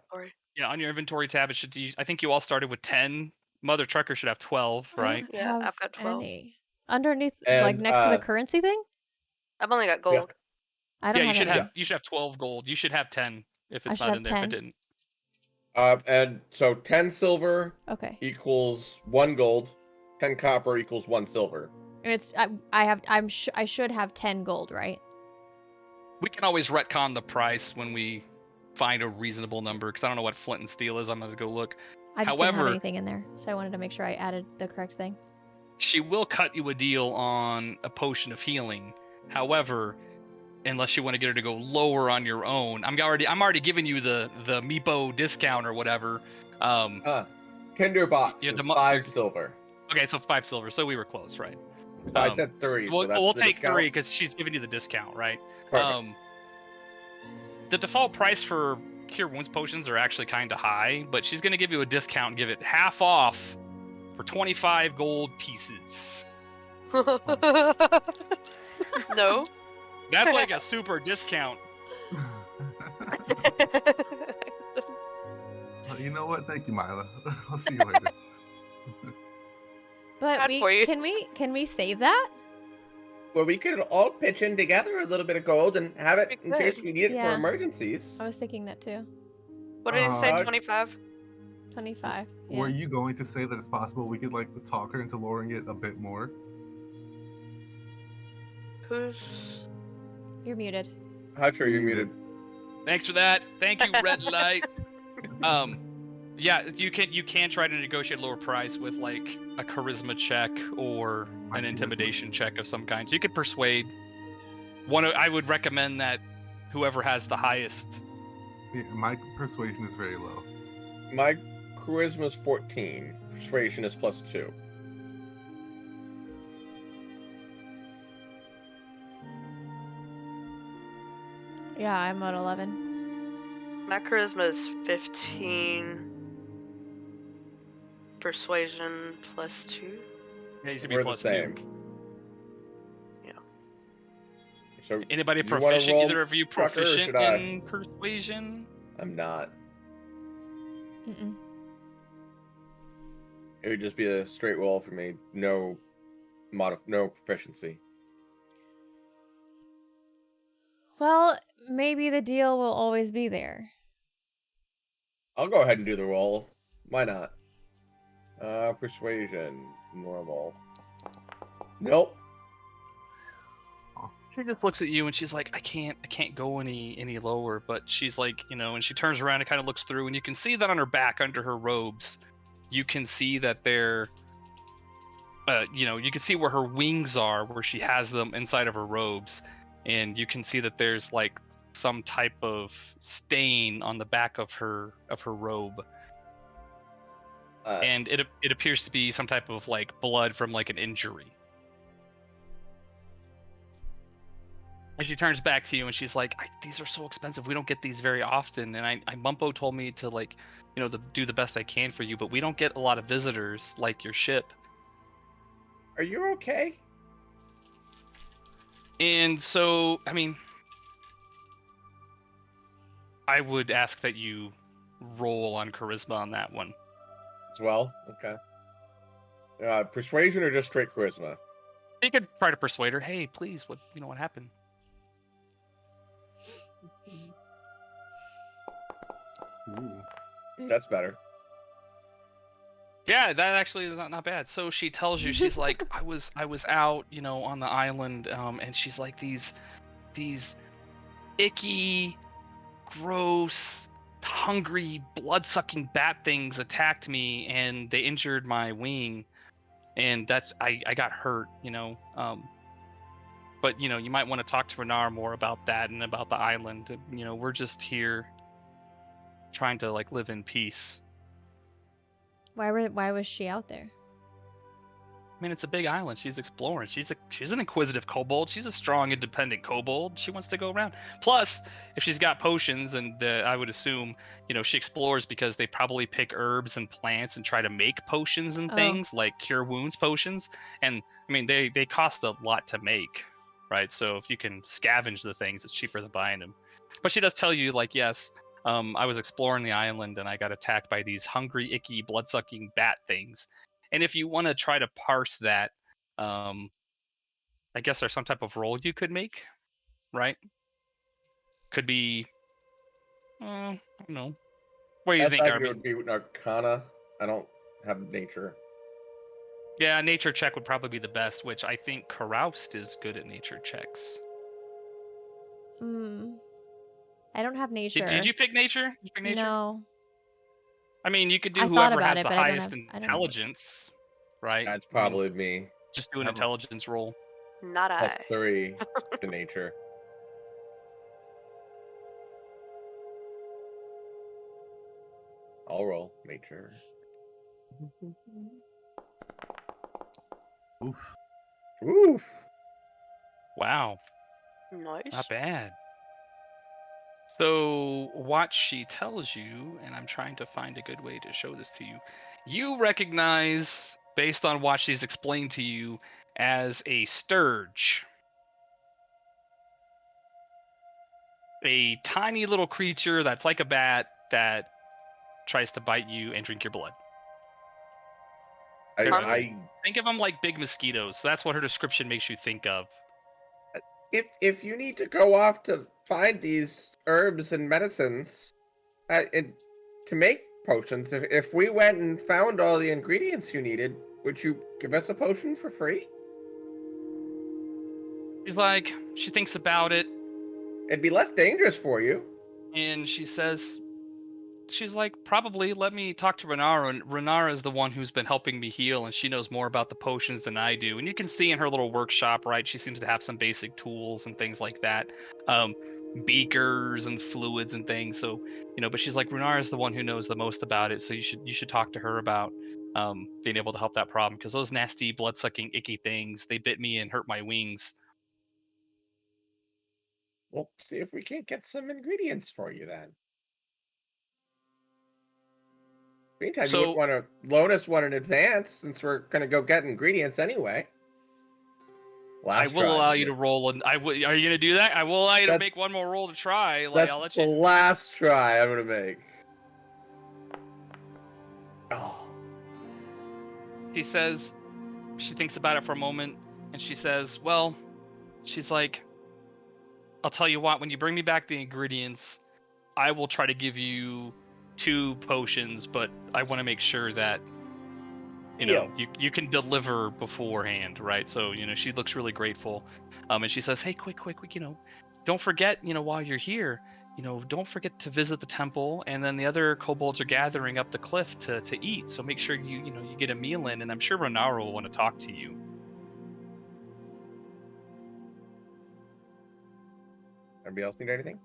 Yeah, on your inventory tab, it should. I think you all started with 10. Mother Trucker should have 12, right? Yeah, I've got 12. Any. Underneath, And, like next to the currency thing? I've only got gold. I don't Yeah, have you should have 12 gold. You should have 10 if it's not in there. 10. If it didn't. And so 10 silver equals 1 gold. 10 copper equals 1 silver. And it's I should have 10 gold, right? We can always retcon the price when we find a reasonable number, because I don't know what flint and steel is. I'm gonna go look. I just didn't have anything in there, so I wanted to make sure I added the correct thing. She will cut you a deal on a potion of healing. However, unless you want to get her to go lower on your own, I'm already giving you the Meepo discount or whatever. Tinderbox is 5 silver. Okay, so 5 silver. So we were close, right? I said 3. We'll take 3 because she's giving you the discount, right? Perfect. The default price for Cure Wounds potions are actually kind of high, but she's going to give you a discount and give it half off for 25 gold pieces. No. That's like a super discount. You know what? Thank you, Mila. I'll see you later. But can we save that? Well, we could all pitch in together a little bit of gold and have it in case we need it for emergencies. I was thinking that too. What did you say, 25? 25. Yeah. Were you going to say that it's possible we could talk her into lowering it a bit more? You're muted. How true, you're muted. Thanks for that. Thank you, Red Light. Yeah, you can try to negotiate a lower price with like a charisma check or an intimidation check of some kind. So you could persuade I would recommend that whoever has the highest. Yeah, my persuasion is very low. My charisma is 14. Persuasion is +2. Yeah, I'm at 11. My charisma is 15. Persuasion +2. Yeah, you should be We're plus the same. 2. Yeah. So anybody proficient? Either of you proficient in persuasion? I'm not. Mm-mm. It would just be a straight roll for me. No proficiency. Well, maybe the deal will always be there. I'll go ahead and do the roll. Why not? Persuasion, normal. Nope. She just looks at you and she's like, I can't go any lower. But she's like, and she turns around and kind of looks through, and you can see that on her back, under her robes, you can see that they're, you can see where her wings are, where she has them inside of her robes, and you can see that there's like some type of stain on the back of her robe. And it appears to be some type of like blood from like an injury. And she turns back to you and she's like, these are so expensive. We don't get these very often. And Mumpo told me to like, do the best I can for you, but we don't get a lot of visitors like your ship. Are you okay? And so, I mean, I would ask that you roll on charisma on that one. As well? Okay. Persuasion or just straight charisma? You could try to persuade her. Hey, please, what happened? Ooh. That's better. Yeah, that actually is not bad. So she tells you, she's like, I was out, on the island, and she's like, these icky, gross, hungry, blood-sucking bat things attacked me, and they injured my wing, and I got hurt, but you might want to talk to Renar more about that and about the island. We're just here trying to like live in peace. Why was she out there? I mean, it's a big island. She's exploring. She's an inquisitive kobold. She's a strong, independent kobold. She wants to go around. Plus, if she's got potions, and I would assume, she explores because they probably pick herbs and plants and try to make potions and things like cure wounds potions. And I mean, they cost a lot to make, right? So if you can scavenge the things, it's cheaper than buying them. But she does tell you, like, yes, I was exploring the island and I got attacked by these hungry, icky, blood-sucking bat things. And if you want to try to parse that, I guess there's some type of roll you could make, right? Could be, I don't know. What do you think, It Armin? would be Arcana. I don't have nature. Yeah, nature check would probably be the best, which I think Caroused is good at nature checks. I don't have nature. Did you pick nature? Did you pick nature? No. I mean, you could do I whoever thought about has it, the but I don't highest have- I don't have intelligence, right? That's I mean, probably me. just do an intelligence roll. Not Plus I. 3 to nature. I'll roll nature. Oof. Oof. Wow. Nice. Not bad. So what she tells you, and I'm trying to find a good way to show this to you, you recognize, based on what she's explained to you, as a sturge. A tiny little creature that's like a bat that tries to bite you and drink your blood. Think of them like big mosquitoes. That's what her description makes you think of. If you need to go off to find these herbs and medicines to make potions, if we went and found all the ingredients you needed, would you give us a potion for free? She's like, she thinks about it. It'd be less dangerous for you. And she says, she's like, probably let me talk to Renara. And Renara is the one who's been helping me heal, and she knows more about the potions than I do. And you can see in her little workshop, right, she seems to have some basic tools and things like that. Beakers and fluids and things. So, but she's like, Renara is the one who knows the most about it. So you should talk to her about being able to help that problem. Because those nasty, blood-sucking, icky things, they bit me and hurt my wings. We'll see if we can't get some ingredients for you then. Meantime, you wouldn't want to loan us one in advance, since we're going to go get ingredients anyway. I will allow you to roll, and are you going to do that? I will allow you to make one more roll to try. Like, I'll let you. The last try I'm going to make. Oh. She says, she thinks about it for a moment, and she says, well, she's like, I'll tell you what, when you bring me back the ingredients, I will try to give you 2 potions, but I want to make sure that you can deliver beforehand, right? So she looks really grateful, and she says, hey, quick, don't forget, while you're here, don't forget to visit the temple, and then the other kobolds are gathering up the cliff to eat, so make sure you get a meal in, and I'm sure Renara will want to talk to you. Anybody else need anything?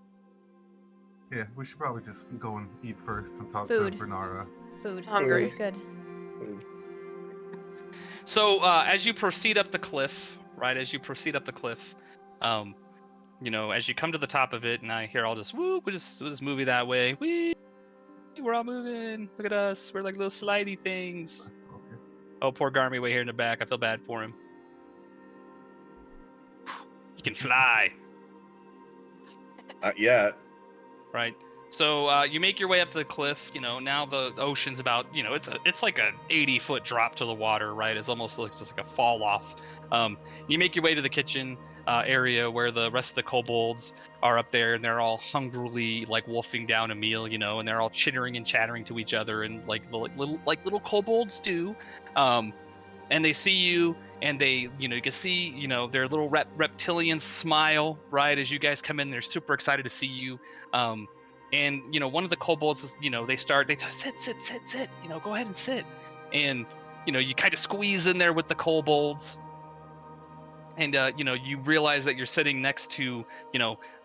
Yeah, we should probably just go and eat first and talk Food. to Renara. Food. Hungry. Is good. Food. So as you proceed up the cliff, right? As you proceed up the cliff, as you come to the top of it, and I hear all this, woo, we'll just move you that way. Wee, we're all moving. Look at us. We're like little slidey things. Okay. Oh, poor Garmy way here in the back. I feel bad for him. He can fly. Yeah. Right. So you make your way up to the cliff. Now the ocean's about, it's like a 80-foot drop to the water, right? It's almost looks just like a fall off. You make your way to the kitchen area where the rest of the kobolds are up there, and they're all hungrily like wolfing down a meal, and they're all chittering and chattering to each other, and like little kobolds do. And they see you, and they, you can see, their little reptilian smile, right, as you guys come in. They're super excited to see you. And one of the kobolds is, they sit, go ahead and sit. And you kind of squeeze in there with the kobolds, and you realize that you're sitting next to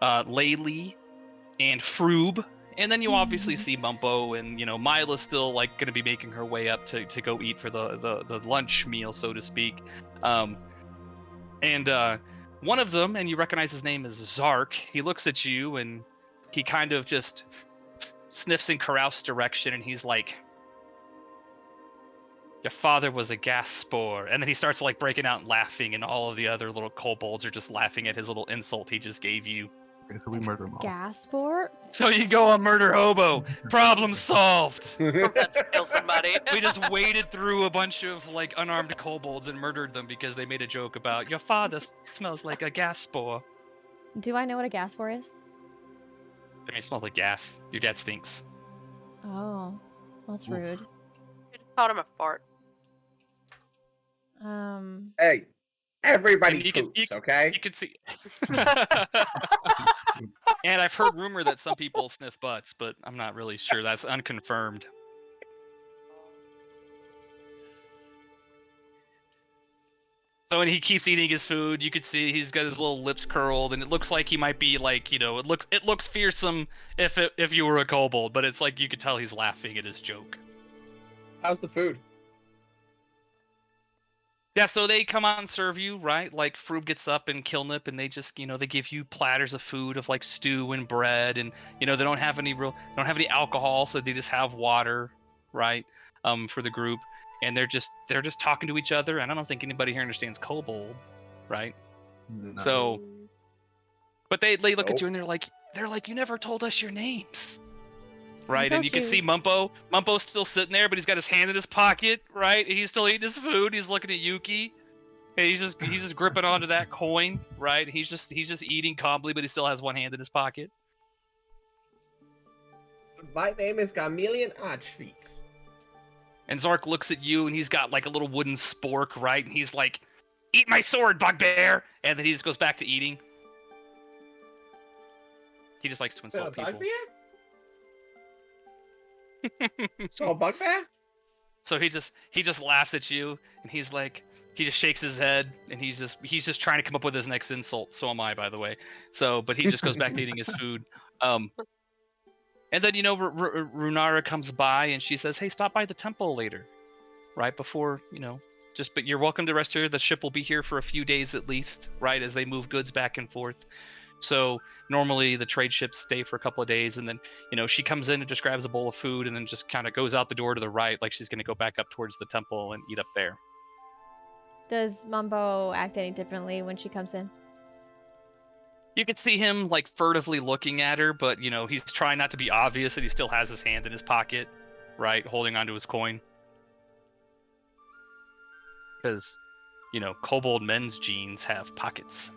Laylee and Froob. And then you obviously see Mumpo, and Mila's still like going to be making her way up to go eat for the lunch meal, so to speak. And one of them, and you recognize his name is Zark. He looks at you, and he kind of just sniffs in Karauf's direction, and he's like, "Your father was a gas spore." And then he starts like breaking out and laughing, and all of the other little kobolds are just laughing at his little insult he just gave you. Okay, so we murder them all. Gas sport? So you go on murder hobo. Problem solved. Let's kill somebody. We just waded through a bunch of like unarmed kobolds and murdered them because they made a joke about your father smells like a gas spore. Do I know what a gas spore is? I mean, it smells like gas. Your dad stinks. Oh, that's Oof. rude. You just called him a fart. Hey, everybody And you poops, can- okay? You can see. And I've heard rumor that some people sniff butts, but I'm not really sure. That's unconfirmed. So when he keeps eating his food, you can see he's got his little lips curled, and it looks like he might be like, it looks fearsome if you were a kobold, but it's like you could tell he's laughing at his joke. How's the food? Yeah, so they come out and serve you, right? Like Froob gets up and Kilnip, and they just, they give you platters of food of like stew and bread, and they don't have any alcohol, so they just have water, right? For the group, and they're just talking to each other, and I don't think anybody here understands kobold, right? No. So, but they look at Nope. you and they're like, you never told us your names. Right, told and you can you. see Mumpo's still sitting there, but he's got his hand in his pocket, right? He's still eating his food. He's looking at Yuki. And he's just gripping onto that coin, right? He's just eating calmly, but he still has one hand in his pocket. My name is Gamelian Archfeet. And Zark looks at you, and he's got like a little wooden spork, right? And he's like, "Eat my sword, bugbear!" And then he just goes back to eating. He just likes to insult people. Bugbear? So a bugbear? So he just laughs at you, and he just shakes his head, and he's just trying to come up with his next insult. So am I, by the way. So, but he just goes back to eating his food. And then Runara comes by, and she says, "Hey, stop by the temple later, right before but you're welcome to rest here. The ship will be here for a few days at least, right, as they move goods back and forth." So normally the trade ships stay for a couple of days, and then she comes in and just grabs a bowl of food, and then just kind of goes out the door to the right, like she's going to go back up towards the temple and eat up there. Does Mumbo act any differently when she comes in? You could see him like furtively looking at her, but he's trying not to be obvious that he still has his hand in his pocket, right, holding onto his coin, because kobold men's jeans have pockets.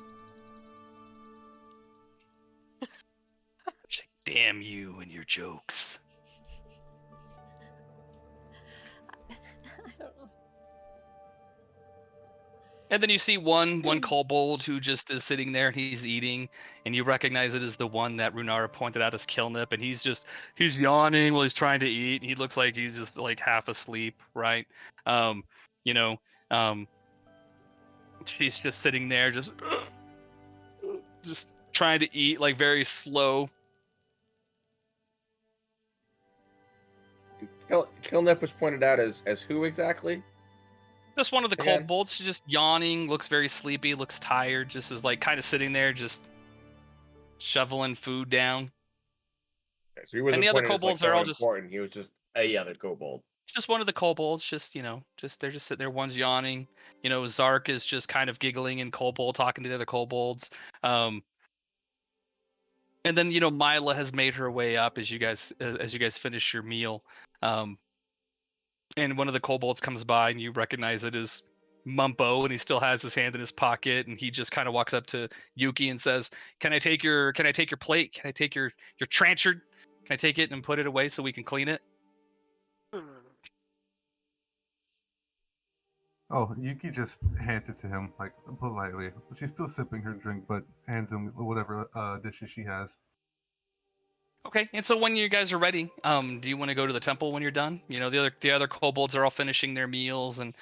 Damn you and your jokes. I don't know. And then you see one kobold who just is sitting there, and he's eating, and you recognize it as the one that Runara pointed out as Kilnip, and he's yawning while he's trying to eat. He looks like he's just like half asleep, right? She's just sitting there, just trying to eat, like very slow. Kilnip was pointed out as who exactly? Just one of the Again? kobolds, just yawning, looks very sleepy, looks tired, just is like kind of sitting there, just shoveling food down. Okay, so he wasn't And the other pointed as like kobolds are all someone just important. He was just a other kobold. one of the kobolds, just they're just sitting there. One's yawning. Zark is just kind of giggling in kobold, talking to the other kobolds. And then Mila has made her way up as you guys finish your meal. And one of the kobolds comes by, and you recognize it as Mumpo, and he still has his hand in his pocket, and he just kind of walks up to Yuki and says, "Can I take your plate? Can I take your tranchard? Can I take it and put it away so we can clean it?" Mm. Oh, Yuki just hands it to him, like, politely. She's still sipping her drink, but hands him whatever dishes she has. Okay, and so when you guys are ready, do you want to go to the temple when you're done? The other kobolds are all finishing their meals, and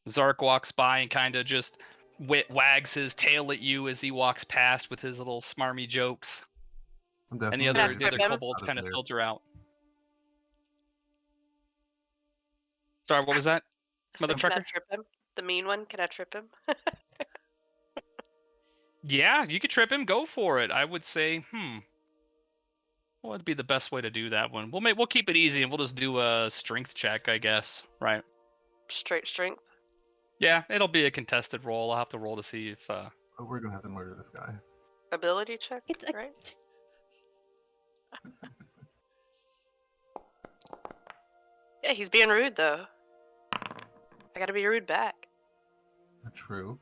Zark walks by and kind of just wags his tail at you as he walks past with his little smarmy jokes, I'm and definitely the other ready Can I to trip him? kobolds out of kind of there. filter out. Sorry, what was that, I Mother said, can I Trucker? trip him? The mean one? Can I trip him? Yeah, you could trip him. Go for it. I would say, what would be the best way to do that one? We'll keep it easy, and we'll just do a strength check, I guess. Right? Straight strength. Yeah, it'll be a contested roll. I'll have to roll to see if. Oh, we're gonna have to murder this guy. Ability check, It's a right? Yeah, he's being rude though. I gotta be rude back. True.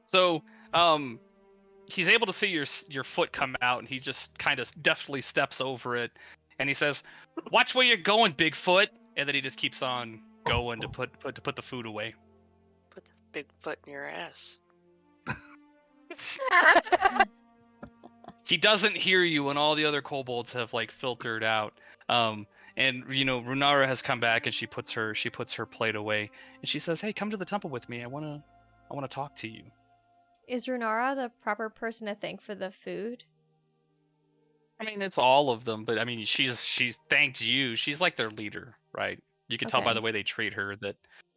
So, he's able to see your foot come out, and he just kind of deftly steps over it, and he says, "Watch where you're going, Bigfoot." And then he just keeps on going to put the food away. Put this big foot in your ass. He doesn't hear you, and all the other kobolds have like filtered out. And Runara has come back, and she puts her plate away, and she says, "Hey, come to the temple with me. I wanna talk to you." Is Runara the proper person to thank for the food? I mean, it's all of them, but I mean, she's thanked you. She's like their leader, right? You can tell by Okay. the way they treat her that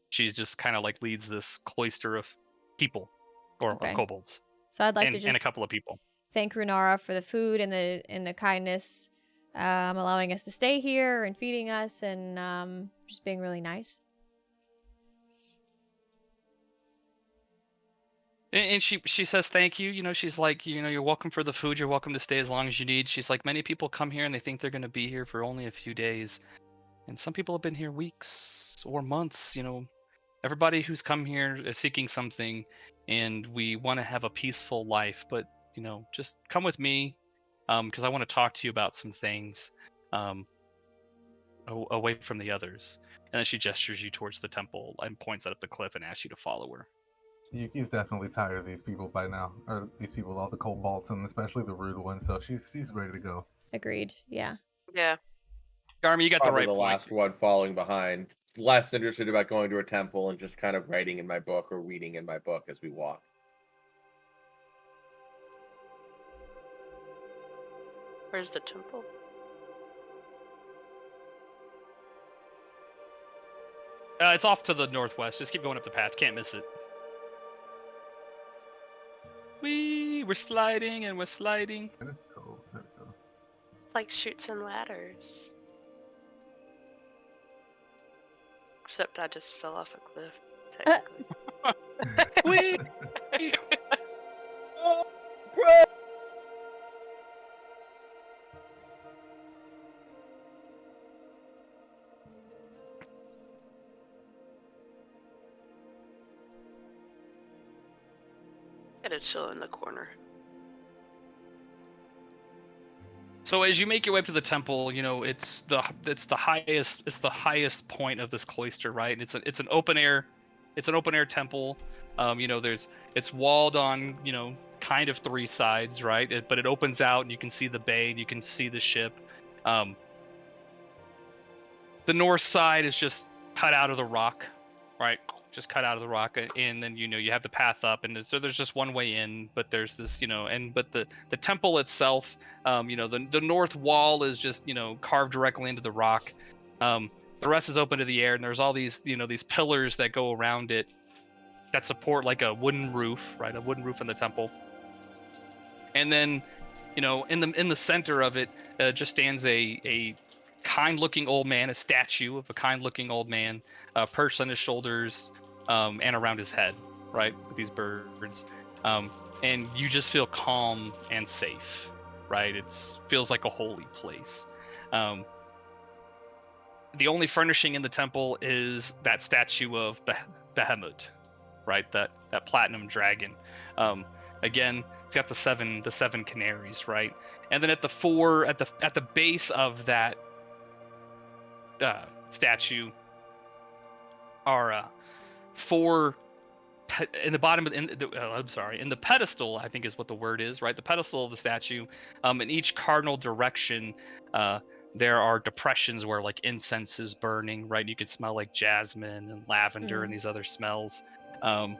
she's just kind of like leads this cloister of people, or Okay. of kobolds, So I'd like and to a just couple of people. thank Runara for the food and the kindness, allowing us to stay here and feeding us and just being really nice. And she says thank you. She's like, you're welcome for the food. You're welcome to stay as long as you need. She's like, many people come here and they think they're going to be here for only a few days, and some people have been here weeks or months. Everybody who's come here is seeking something, and we want to have a peaceful life. But just come with me, because I want to talk to you about some things, away from the others. And then she gestures you towards the temple and points up the cliff and asks you to follow her. Yuki's definitely tired of these people by now, or these people, all the kobolds, and especially the rude ones. So she's ready to go. Agreed. Yeah. Yeah. Garmy, you got Probably the right the point. last one following behind. Less interested about going to a temple and just kind of writing in my book or reading in my book as we walk. Where's the temple? It's off to the northwest. Just keep going up the path. Can't miss it. We're sliding and we're sliding. Let us go. Let it go. Like chutes and ladders. Except I just fell off a cliff, technically. Wee! Gotta chill in the corner. So as you make your way up to the temple, it's the highest point of this cloister, right? It's an open air temple. It's walled on, kind of three sides, right? But it opens out and you can see the bay and you can see the ship. The north side is just cut out of the rock, right? Just cut out of the rock, and then you have the path up, and so there's just one way in, but there's this, but the temple itself, the north wall is just carved directly into the rock. The rest is open to the air, and there's all these these pillars that go around it that support like a wooden roof, right? A wooden roof in the temple. And then In the center of it just stands a kind-looking old man, a statue of a kind-looking old man, perched on his shoulders and around his head, right, with these birds. And you just feel calm and safe, right? It feels like a holy place. The only furnishing in the temple is that statue of Behemoth, right? That platinum dragon. Again, it's got the seven canaries, right? And then at the base of that statue are four. In the bottom of in the pedestal, I think is what the word is, right? The pedestal of the statue, in each cardinal direction, there are depressions where like incense is burning, right? You can smell like jasmine and lavender and these other smells. And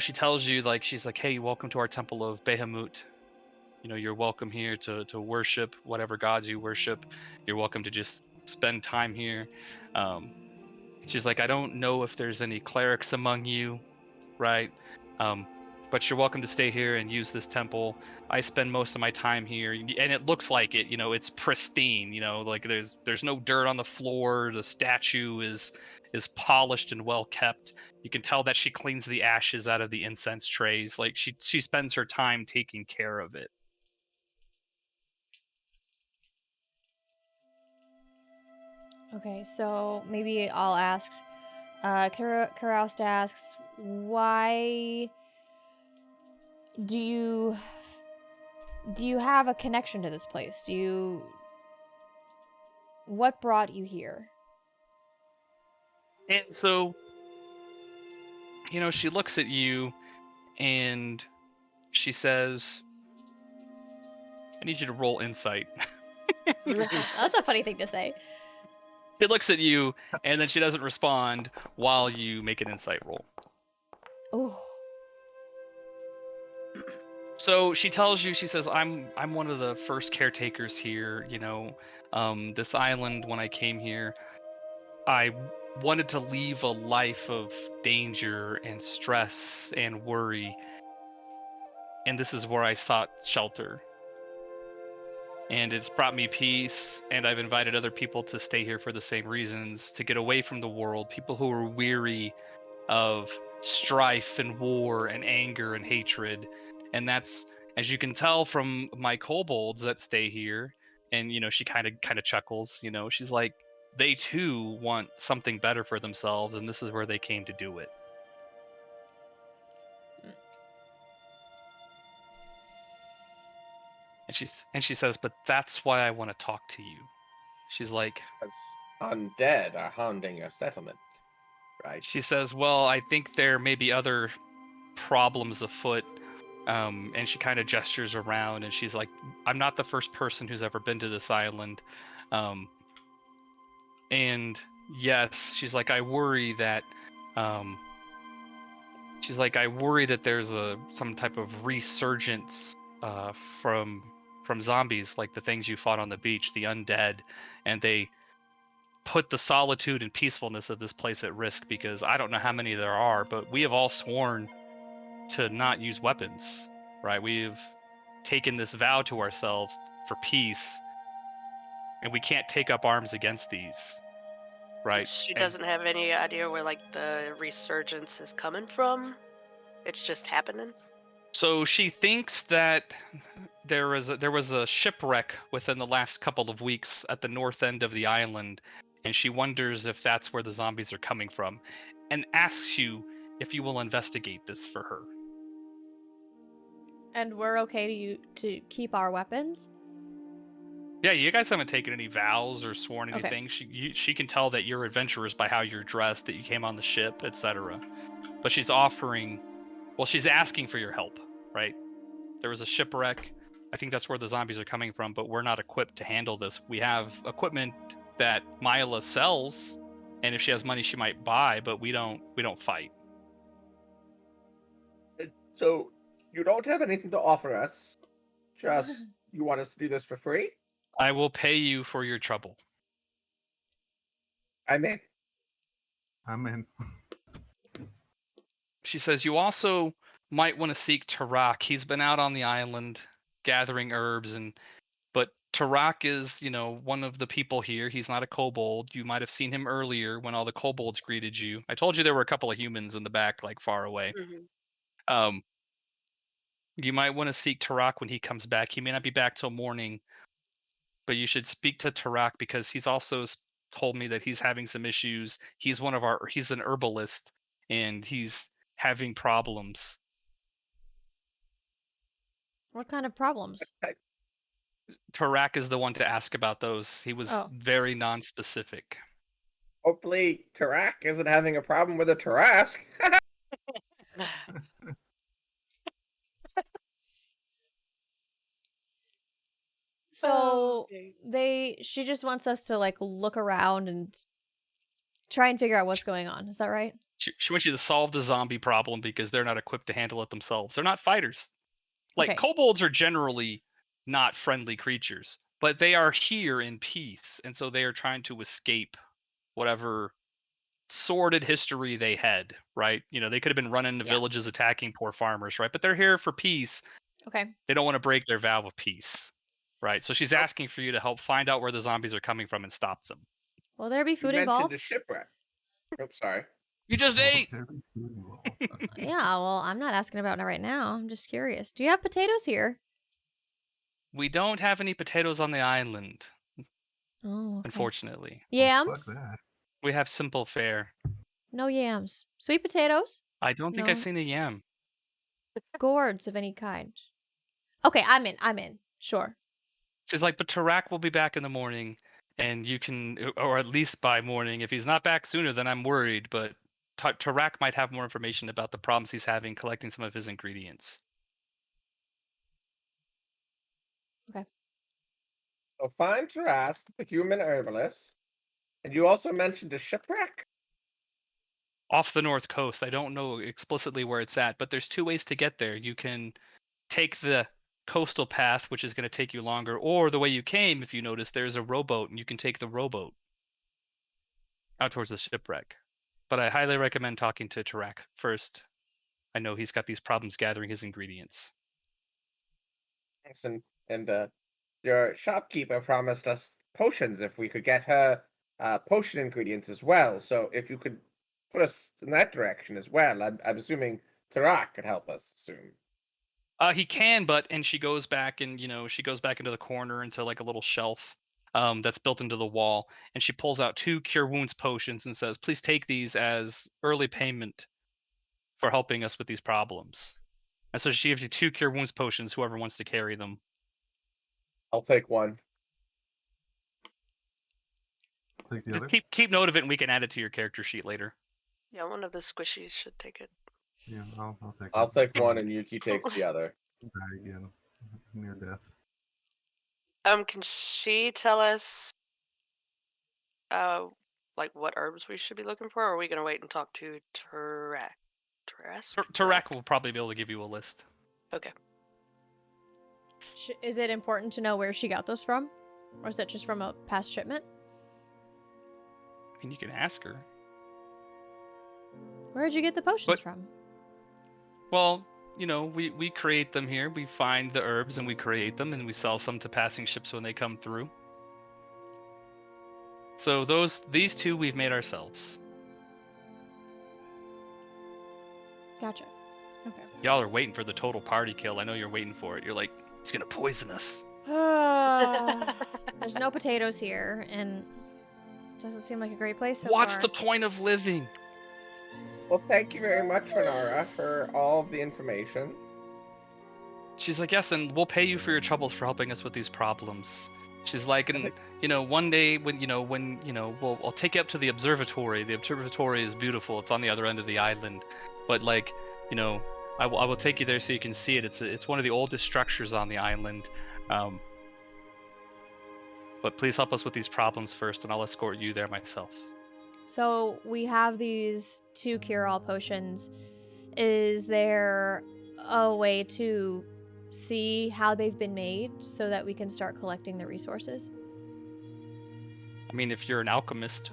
she tells you, like, she's like, hey, welcome to our temple of Behemoth. You're welcome here to worship whatever gods you worship. You're welcome to just spend time here. She's like, I don't know if there's any clerics among you, right? But you're welcome to stay here and use this temple. I spend most of my time here, and it looks like it. It's pristine. Like there's no dirt on the floor. The statue is polished and well kept. You can tell that she cleans the ashes out of the incense trays. Like she spends her time taking care of it. Okay, so maybe I'll ask. Karaust asks, why do you have a connection to this place? What brought you here? And so, she looks at you and she says, I need you to roll insight. That's a funny thing to say. She looks at you and then she doesn't respond while you make an insight roll. Oh. So she tells you, she says, I'm one of the first caretakers here, this island. When I came here, I wanted to leave a life of danger and stress and worry, and this is where I sought shelter. And it's brought me peace, and I've invited other people to stay here for the same reasons, to get away from the world, people who are weary of strife and war and anger and hatred. And that's, as you can tell from my kobolds that stay here, and she kind of chuckles, she's like, they too want something better for themselves, and this is where they came to do it. And she says, but that's why I want to talk to you. She's like, As undead are hounding your settlement, right? She says, well, I think there may be other problems afoot. And she kind of gestures around and she's like, I'm not the first person who's ever been to this island. And yes, she's like, I worry that there's some type of resurgence from zombies, like the things you fought on the beach, the undead, and they put the solitude and peacefulness of this place at risk, because I don't know how many there are, but we have all sworn to not use weapons, right? We've taken this vow to ourselves for peace, and we can't take up arms against these, right? She doesn't have any idea where like the resurgence is coming from. It's just happening. So she thinks that there was a shipwreck within the last couple of weeks at the north end of the island, and she wonders if that's where the zombies are coming from, and asks you if you will investigate this for her. And we're okay to keep our weapons? Yeah, you guys haven't taken any vows or sworn anything. Okay. She can tell that you're adventurers by how you're dressed, that you came on the ship, etc. But she's asking for your help, right? There was a shipwreck. I think that's where the zombies are coming from, but we're not equipped to handle this. We have equipment that Myla sells, and if she has money, she might buy, but we don't fight. So you don't have anything to offer us. Just you want us to do this for free? I will pay you for your trouble. I'm in. I'm in. She says, you also might want to seek Tarak. He's been out on the island gathering herbs, but Tarak is, one of the people here. He's not a kobold. You might have seen him earlier when all the kobolds greeted you. I told you there were a couple of humans in the back, like far away. Hmm. Um, you might want to seek Tarak when he comes back. He may not be back till morning, but you should speak to Tarak because he's also told me that he's having some issues. He's an herbalist, and he's having problems. What kind of problems? Tarak is the one to ask about those. He was Oh. very non-specific. Hopefully, Tarak isn't having a problem with a Tarask. So Okay. she just wants us to like look around and try and figure out what's going on. Is that right? She wants you to solve the zombie problem because they're not equipped to handle it themselves. They're not fighters. Like, Okay. kobolds are generally not friendly creatures, but they are here in peace, and so they are trying to escape whatever sordid history they had, right? They could have been running into Yeah. villages attacking poor farmers, right? But they're here for peace. Okay. They don't want to break their vow of peace, right? So she's asking for you to help find out where the zombies are coming from and stop them. Will there be You food mentioned involved? a shipwreck. Oops, sorry. You just ate! Yeah, well, I'm not asking about it right now. I'm just curious. Do you have potatoes here? We don't have any potatoes on the island, Oh, okay. unfortunately. Yams? Fuck that. We have simple fare. No yams. Sweet potatoes? I don't think No. I've seen a yam. Gourds of any kind. Okay, I'm in. Sure. She's like, but Tarak will be back in the morning, and you can, or at least by morning. If he's not back sooner, then I'm worried. But Tarak might have more information about the problems he's having collecting some of his ingredients. So find Tarask, the human herbalist. And you also mentioned a shipwreck? Off the north coast, I don't know explicitly where it's at, but there's two ways to get there. You can take the coastal path, which is going to take you longer, or the way you came, if you notice, there's a rowboat, and you can take the rowboat out towards the shipwreck. But I highly recommend talking to Tarak first. I know he's got these problems gathering his ingredients. Thanks, and your shopkeeper promised us potions if we could get her potion ingredients as well. So if you could put us in that direction as well, I'm assuming Tarak could help us soon. He can, and she goes back and she goes back into the corner into like a little shelf that's built into the wall, and she pulls out 2 cure wounds potions and says, "Please take these as early payment for helping us with these problems." And so she gives you 2 cure wounds potions. Whoever wants to carry them. I'll take one. Take the Just other. keep note of it, and we can add it to your character sheet later. Yeah, one of the squishies should take it. Yeah, I'll take. I'll it. take one, and Yuki takes the other. Die again, near death. Can she tell us, like what herbs we should be looking for, or are we gonna wait and talk to Tarak? Tarak will probably be able to give you a list. Okay. Is it important to know where she got those from? Or is that just from a past shipment? I mean, you can ask her. Where'd you get the potions from? Well, we create them here. We find the herbs and we create them, and we sell some to passing ships when they come through. So these 2 we've made ourselves. Gotcha. Okay. Y'all are waiting for the total party kill. I know you're waiting for it. You're like, he's gonna poison us. There's no potatoes here, and it doesn't seem like a great place so What's far. the point of living? Well, thank you very much, Renara, for all of the information. She's like, yes, and we'll pay you for your troubles for helping us with these problems. She's like, and one day I'll take you up to the observatory. The observatory is beautiful. It's on the other end of the island, but I will take you there so you can see it. It's one of the oldest structures on the island. But please help us with these problems first, and I'll escort you there myself. So we have these 2 cure-all potions. Is there a way to see how they've been made so that we can start collecting the resources? I mean, if you're an alchemist,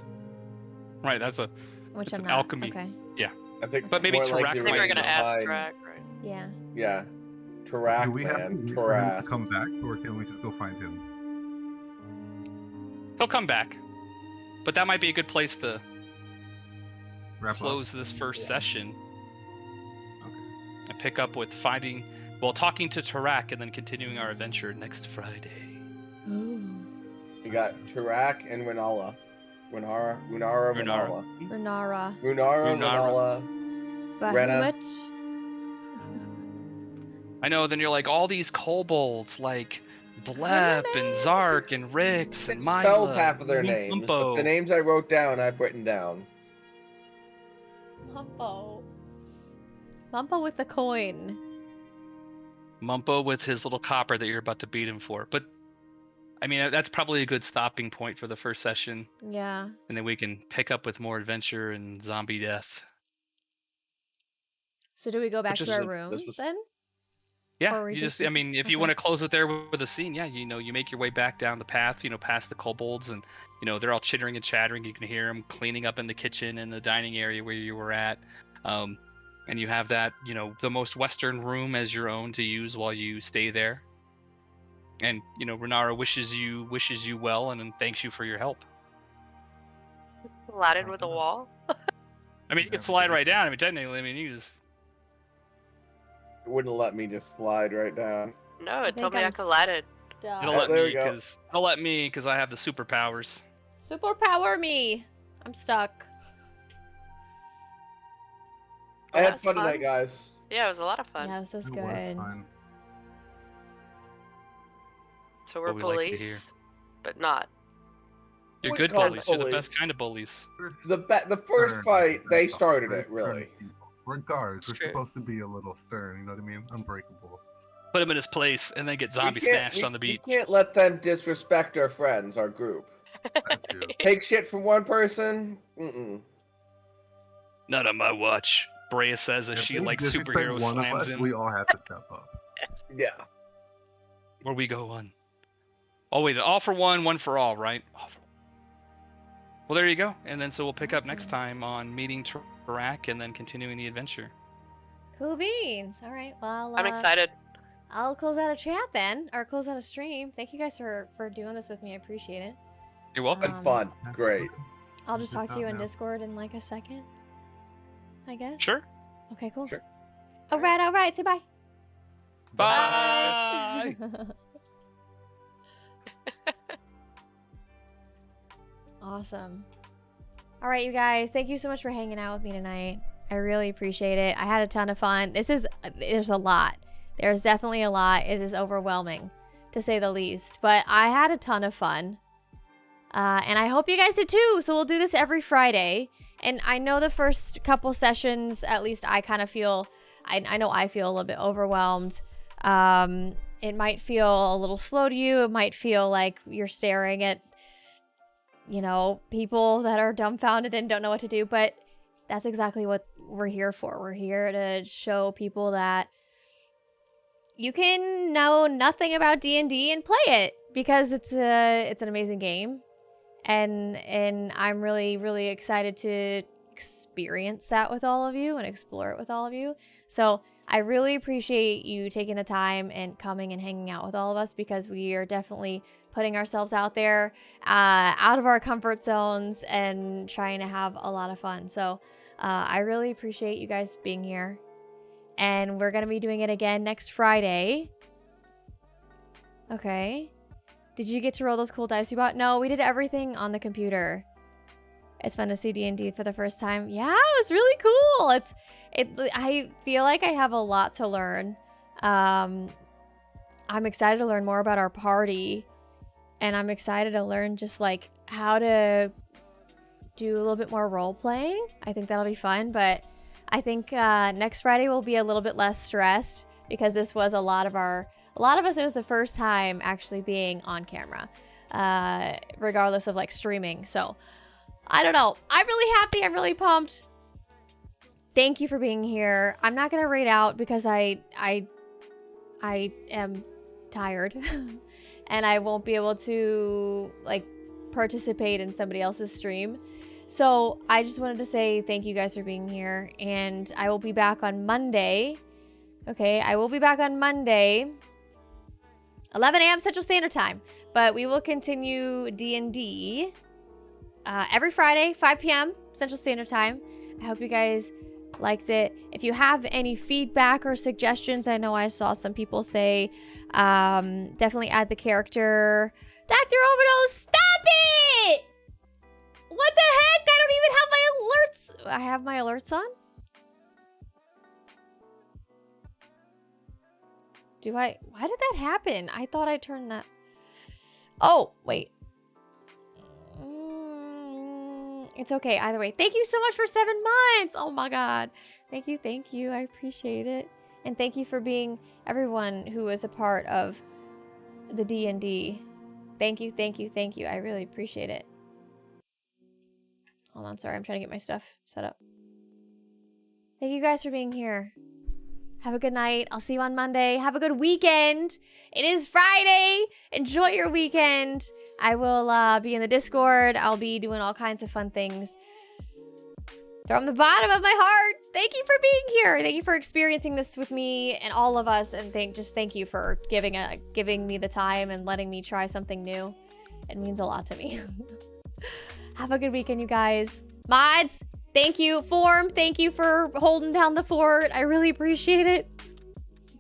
right? Which it's I'm an not. alchemy. Okay. Yeah. I think, But maybe more Tarak likely I think we're might gonna ask behind- Drac, right? Yeah. Yeah, Do Tarak, we have to man, wait for him to Tarak. come back, or can we just go find him? He'll come back. But that might be a good place to Wrap close this first Yeah. session up. Okay. and pick up with talking to Tarak and then continuing our adventure next Friday. Ooh. We got Tarak and Runara. Runara. Renara. Runara, Runara. Runara. Bahamut. I know, then you're like, all these kobolds, like Blep and Zark and Rix and It spelled Myla. half of their and names, but Mumpo. the names I wrote down, I've written down. Mumpo. Mumpo with the coin. Mumpo with his little copper that you're about to beat him for. But, I mean, that's probably a good stopping point for the first session. Yeah. And then we can pick up with more adventure and zombie death. So do we go back Which to is our a- room this was- then? Yeah, Or we you just- just, I mean, if you okay. want to close it there with a scene, yeah, you make your way back down the path, past the kobolds, and, they're all chittering and chattering. You can hear them cleaning up in the kitchen and the dining area where you were at. And you have that, the most western room as your own to use while you stay there. And, Renara wishes you well and thanks you for your help. Laddered with a wall. I mean, you can slide right down. I mean, technically, you just... It wouldn't let me just slide right down. No, I it told think me I I'm could ladder. It'll Oh, let there me, we go. because I have the superpowers. Superpower me. I'm stuck. I had that's fun fun. tonight, guys. Yeah, it was a lot of fun. Yeah, this was It good. was fun. So we're What we like to bullies, hear. but not. You're Wouldn't good call us bullies. You're the best bullies. kind of bullies. The first fight, they started it, Stern really. people. We're guards. It's We're true. supposed to be a little stern. You know what I mean? Unbreakable. Put him in his place and then get zombie smashed on the beach. We can't let them disrespect our friends, our group. That too. Take shit from one person? Mm-mm. Not on my watch, Brea says as If she, they like, disrespect superhero one of slams us, in. we all have to step up. Yeah. Where we going? Oh, wait, all for one for all, right? All for... Well, there you go. And then so we'll pick up next Awesome. time on meeting Tarak and then continuing the adventure. Cool beans. All right. Well, I'm excited. I'll close out a chat then, or close out a stream. Thank you guys for doing this with me. I appreciate it. You're welcome. And fun. Great. I'll just talk to you in now. Discord in like a second, I guess. Sure. Okay, cool. Sure. All right. Say bye. Bye. Awesome. All right, you guys. Thank you so much for hanging out with me tonight. I really appreciate it. I had a ton of fun. There's a lot. There's definitely a lot. It is overwhelming, to say the least. But I had a ton of fun. And I hope you guys did too. So we'll do this every Friday. And I know the first couple sessions, at least I kind of feel, I know I feel a little bit overwhelmed. It might feel a little slow to you. It might feel like you're staring at, people that are dumbfounded and don't know what to do. But that's exactly what we're here for. We're here to show people that you can know nothing about D&D and play it, because it's an amazing game. And I'm really, really excited to experience that with all of you and explore it with all of you. So I really appreciate you taking the time and coming and hanging out with all of us, because we are definitely putting ourselves out there, out of our comfort zones, and trying to have a lot of fun. So I really appreciate you guys being here. And we're going to be doing it again next Friday. Okay. Did you get to roll those cool dice you bought? No, we did everything on the computer. It's fun to see D&D for the first time. Yeah, it's really cool. I feel like I have a lot to learn. I'm excited to learn more about our party. And I'm excited to learn just like how to do a little bit more role playing. I think that'll be fun. But I think next Friday we'll be a little bit less stressed, because this was a lot of us, it was the first time actually being on camera, regardless of like streaming. So I don't know. I'm really happy. I'm really pumped. Thank you for being here. I'm not going to raid out because I am tired and I won't be able to like participate in somebody else's stream. So I just wanted to say thank you guys for being here, and I will be back on Monday. Okay, I will be back on Monday, 11 a.m. Central Standard Time, but we will continue D&D every Friday, 5 p.m. Central Standard Time. I hope you guys liked it. If you have any feedback or suggestions, I know I saw some people say definitely add the character. Dr. Overdose, stop it! What the heck? I don't even have my alerts. I have my alerts on? Do I? Why did that happen? I thought I turned that. Oh, wait. It's okay. Either way. Thank you so much for 7 months. Oh my God. Thank you. Thank you. I appreciate it. And thank you for being everyone who was a part of the D&D. Thank you. Thank you. Thank you. I really appreciate it. Hold on. Sorry. I'm trying to get my stuff set up. Thank you guys for being here. Have a good night. I'll see you on Monday. Have a good weekend. It is Friday. Enjoy your weekend. I will be in the Discord. I'll be doing all kinds of fun things. From the bottom of my heart, thank you for being here. Thank you for experiencing this with me and all of us. And thank you for giving me the time and letting me try something new. It means a lot to me. Have a good weekend, you guys. Mods, thank you. Form, thank you for holding down the fort. I really appreciate it.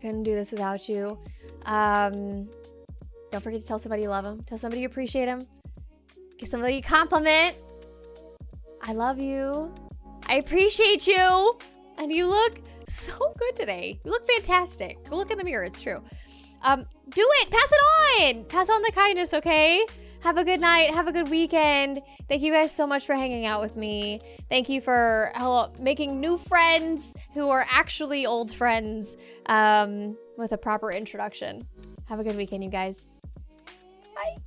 Couldn't do this without you. Don't forget to tell somebody you love them. Tell somebody you appreciate them. Give somebody a compliment. I love you. I appreciate you. And you look so good today. You look fantastic. Go look in the mirror. It's true. Do it. Pass it on. Pass on the kindness, okay? Have a good night. Have a good weekend. Thank you guys so much for hanging out with me. Thank you for making new friends who are actually old friends with a proper introduction. Have a good weekend, you guys. Bye.